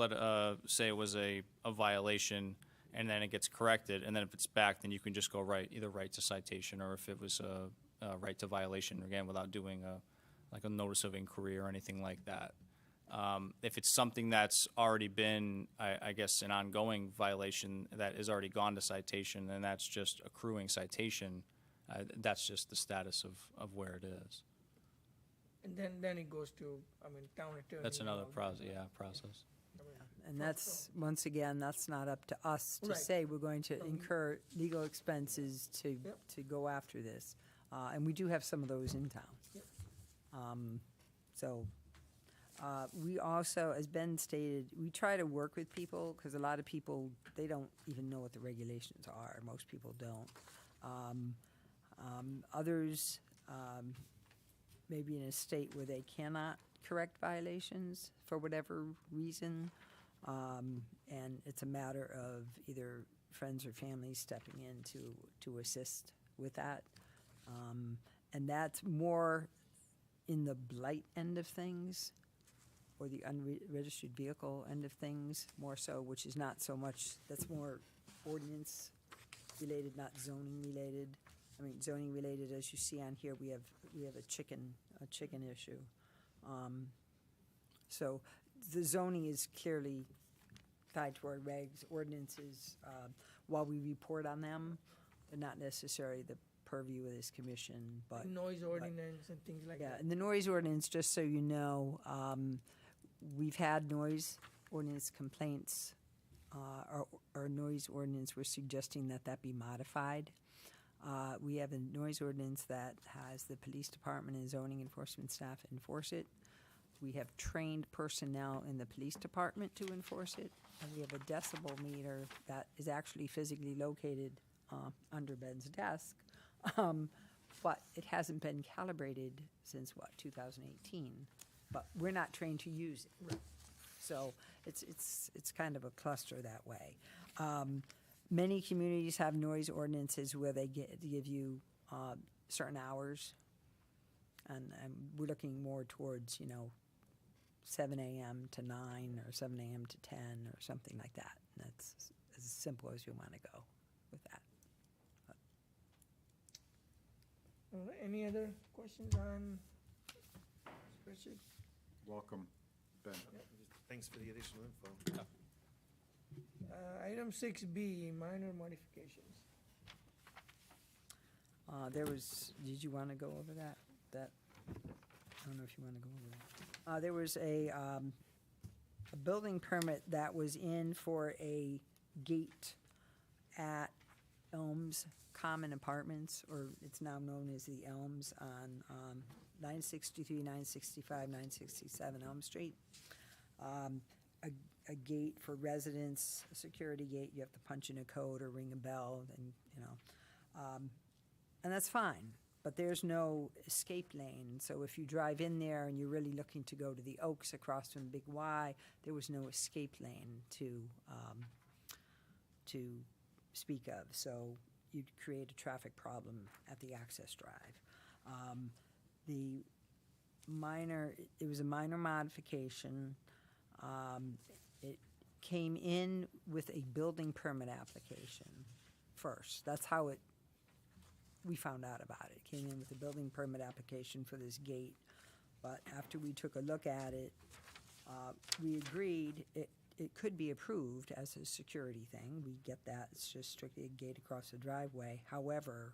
H: say it was a violation, and then it gets corrected, and then if it's back, then you can just go either right to citation, or if it was a right to violation, again, without doing a notice of inquiry or anything like that. If it's something that's already been, I guess, an ongoing violation that has already gone to citation, and that's just accruing citation, that's just the status of where it is.
A: and then it goes to, town attorney.
H: That's
A: and
H: another
A: all that.
H: process.
C: And that's, once again, that's not up to us to
A: Right.
C: say we're going to incur legal expenses to go after this. And we do have some of those in town.
A: Yep.
C: So We also, as Ben stated, we try to work with people, because a lot of people, they don't even know what the regulations are. Most people don't. Others may be in a state where they cannot correct violations for whatever reason, and it's a matter of either friends or family stepping in to assist with that. And that's more in the blight end of things, or the unregistered vehicle end of things, more so, which is not so much, that's more ordinance related, not zoning related. I mean, zoning related, as you see on here, we have a chicken issue. So the zoning is clearly tied to our regs, ordinances. While we report on them, they're not necessarily the purview of this commission, but.
A: Noise ordinance and things like
C: Yeah,
A: that.
C: and the noise ordinance, just so you know, we've had noise ordinance complaints. Our noise ordinance, we're suggesting that be modified. We have a noise ordinance that has the police department and zoning enforcement staff enforce it. We have trained personnel in the police department to enforce it. And we have a decibel meter that is actually physically located under Ben's desk. But it hasn't been calibrated since, 2018? But we're not trained to use it. So it's kind of a cluster that way. Many communities have noise ordinances where they give you certain hours. And we're looking more towards, 7 a.m. to 9 or 7 a.m. to 10 or something like that. And that's as simple as you want to go with that.
A: All right, any other questions on spreadsheet?
B: Welcome, Ben.
E: Thanks for the additional info.
A: Item 6B, minor modifications.
C: Did you want to go over that? I don't know if you want to go over that. There was a building permit that was in for a gate at Elms Common Apartments, or it's now known as the Elms on 963, 965, 967 Elm Street. A gate for residents, a security gate, you have to punch in a code or ring a bell, and that's fine. But there's no escape lane, so if you drive in there and you're really looking to go to the Oaks across from Big Y, there was no escape lane to speak of. So you'd create a traffic problem at the access drive. It was a minor modification. It came in with a building permit application first. That's how we found out about it. It came in with a building permit application for this gate. But after we took a look at it, we agreed it could be approved as a security thing. We get that. It's just strictly a gate across the driveway. However,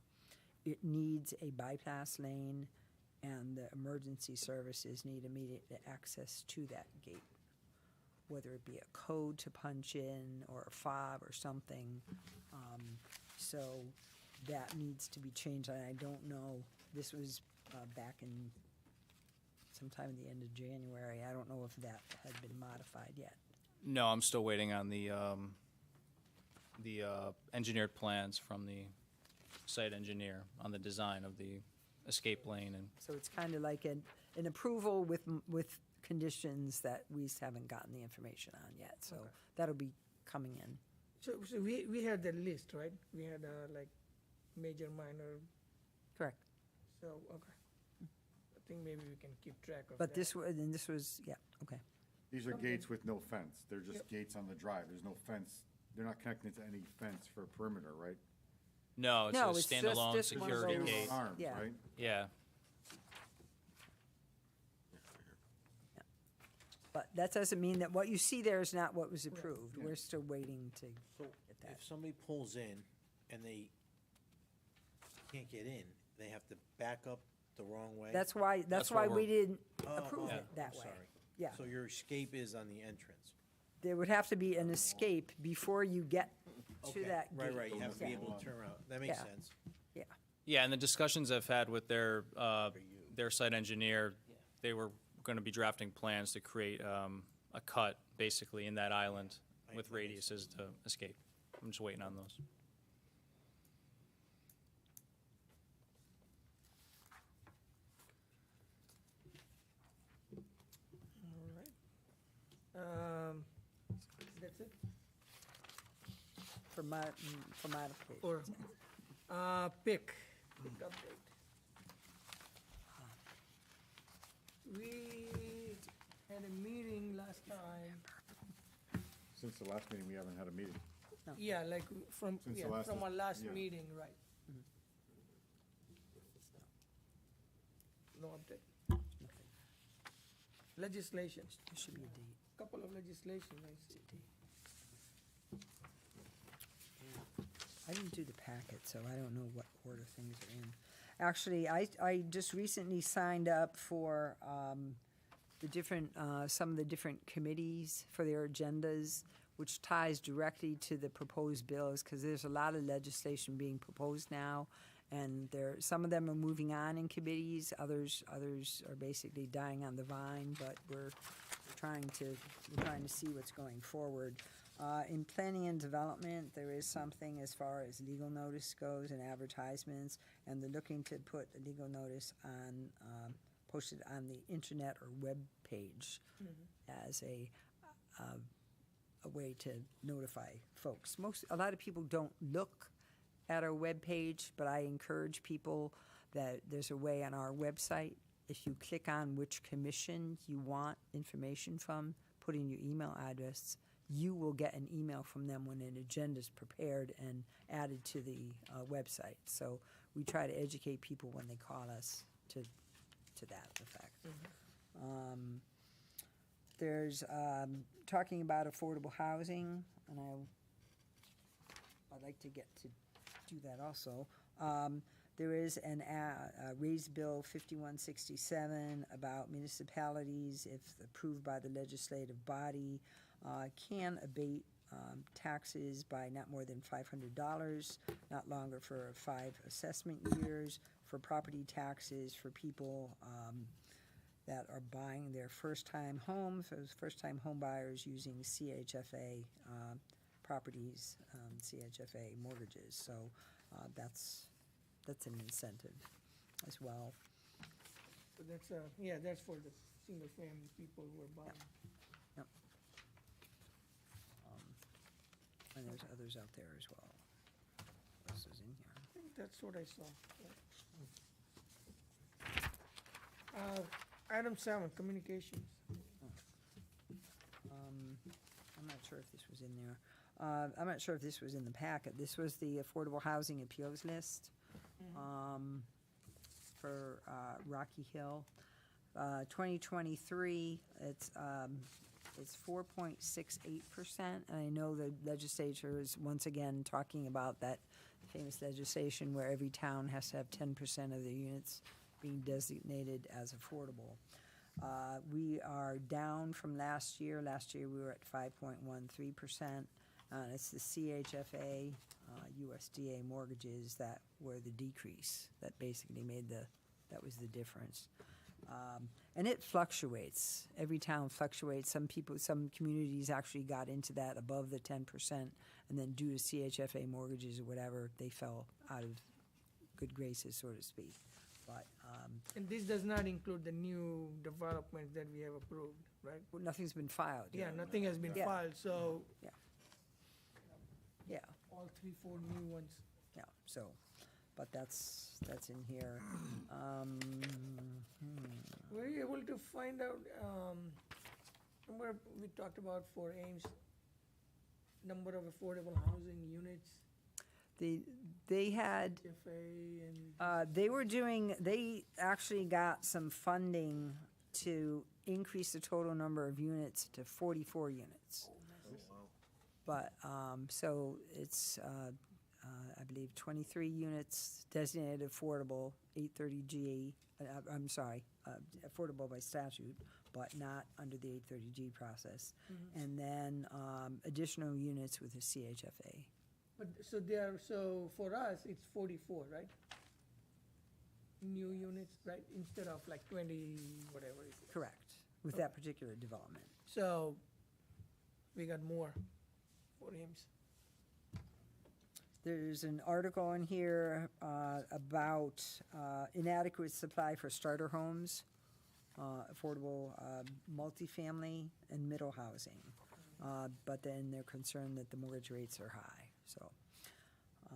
C: it needs a bypass lane, and the emergency services need immediate access to that gate, whether it be a code to punch in or a fob or something. So that needs to be changed, and I don't know, this was back in sometime in the end of January. I don't know if that had been modified yet.
H: No, I'm still waiting on the engineered plans from the site engineer on the design of the escape lane. And
C: So it's kind of like an approval with conditions that we just haven't gotten the information on yet. So that'll be coming in.
A: So we had the list, right? We had like major, minor,
C: Correct.
A: so, okay. I think maybe we can keep track of that.
C: But this was, yeah, okay.
B: These are gates with no fence. They're just gates on the drive. There's no fence. They're not connected to any fence for a perimeter, right?
H: no, it's
C: No,
H: a
C: it's just
H: standalone
C: one of
H: security
C: those-
H: gate.
B: Arms,
C: Yeah.
B: right?
H: Yeah.
C: But that doesn't mean that what you see there is not what was approved. We're still waiting to
J: So
C: get that.
J: if somebody pulls in and they can't get in, they have to back up the wrong way?
C: That's why
H: That's what
C: we
H: we're-
C: didn't
J: Oh,
C: approve
J: oh,
C: it that
J: I'm
C: way.
J: sorry.
C: Yeah.
J: So your escape is on the entrance?
C: There would have to be an escape before you get to
J: Okay,
C: that gate.
J: Right, you have to be
C: Yeah.
J: able to turn around. That makes
C: Yeah.
J: sense.
C: Yeah.
H: Yeah, and the discussions I've had with their site engineer, they were going to be drafting plans to create a cut, basically, in that island with radiuses to escape. I'm just waiting on those.
A: All right. That's it?
C: For modification.
A: Or, pick update. We had a meeting last time.
B: Since the last meeting, we haven't had a meeting.
A: Yeah, like from,
B: Since the
A: yeah,
B: last-
A: from our last
B: yeah.
A: meeting, right. No update. Legislation,
C: There should be a date.
A: couple of legislation, I see.
C: I didn't do the packet, so I don't know what order things are in. Actually, I just recently signed up for the different, some of the different committees for their agendas, which ties directly to the proposed bills, because there's a lot of legislation being proposed now, and some of them are moving on in committees, others are basically dying on the vine, but we're trying to see what's going forward. In planning and development, there is something as far as legal notice goes and advertisements, and they're looking to put a legal notice on, posted on the internet or web page as a way to notify folks. A lot of people don't look at our web page, but I encourage people that there's a way on our website. If you click on which commission you want information from, put in your email address, you will get an email from them when an agenda is prepared and added to the website. So we try to educate people when they call us to that effect. There's talking about affordable housing, and I'd like to get to do that also. There is a raised bill 5167 about municipalities, if approved by the legislative body, can abate taxes by not more than $500, not longer for 5 assessment years, for property taxes for people that are buying their first-time homes, those first-time home buyers using CHFA properties, CHFA mortgages. So that's an incentive as well.
A: So that's, that's for the single-family people who are buying.
C: Yep. And there's others out there as well. What else is in here?
A: I think that's what I saw. Item 7, communications.
C: I'm not sure if this was in there. I'm not sure if this was in the packet. This was the Affordable Housing Appeals List for Rocky Hill. 2023, it's 4.68%. And I know the legislature is once again talking about that famous legislation where every town has to have 10% of the units being designated as affordable. We are down from last year. Last year we were at 5.13%. It's the CHFA, USDA mortgages that were the decrease, that basically that was the difference. And it fluctuates. Every town fluctuates. Some communities actually got into that above the 10%, and then due to CHFA mortgages or whatever, they fell out of good graces, so to speak. But
A: And this does not include the new developments that we have approved, right?
C: well, nothing's been filed.
A: Yeah, nothing has been
C: Yeah.
A: filed, so
C: Yeah,
A: all 3, 4 new ones.
C: yeah, so, but that's in here.
A: Were you able to find out, remember we talked about for Ames, number of affordable housing units,
C: They had,
A: FA and,
C: they actually got some funding to increase the total number of units to 44 units. But, so it's, I believe 23 units designated affordable, 830G, I'm sorry, affordable by statute, but not under the 830G process. And then, additional units with the CHFA.
A: but, so for us, it's 44, right? new units, right, instead of like 20, whatever it is.
C: Correct, with that particular development.
A: So, we got more for him.
C: There's an article in here about inadequate supply for starter homes, affordable multifamily and middle housing. But then they're concerned that the mortgage rates are high, so. I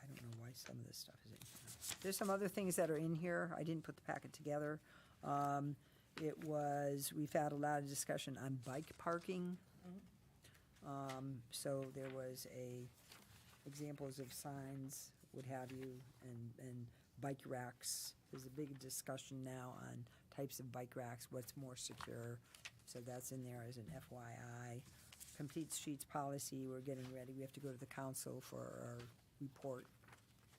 C: don't know why some of this stuff is in here. There's some other things that are in here. I didn't put the packet together. We've had a lot of discussion on bike parking. So there was examples of signs, what have you, and bike racks. There's a big discussion now on types of bike racks, what's more secure. So that's in there as an FYI. Complete Streets policy, we're getting ready. We have to go to the council for our report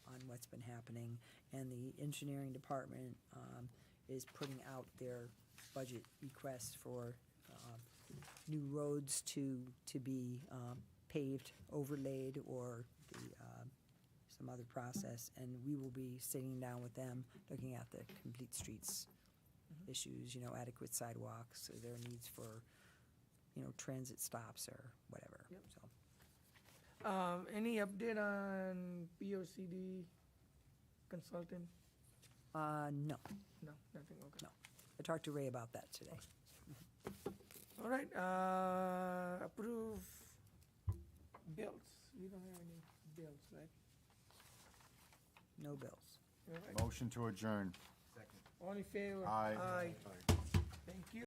C: on what's been happening. And the engineering department is putting out their budget requests for new roads to be paved, overlaid, or some other process. And we will be sitting down with them, looking at the Complete Streets issues, adequate sidewalks, their needs for, transit stops or whatever,
A: Yep.
C: so.
A: Any update on POCD consultant?
C: No,
A: No, nothing, okay.
C: no. I talked to Ray about that today.
A: All right, approve bills. We don't have any bills, right?
C: No bills.
A: All right.
B: Motion to adjourn.
A: All in favor?
B: Aye.
A: Aye. Thank you.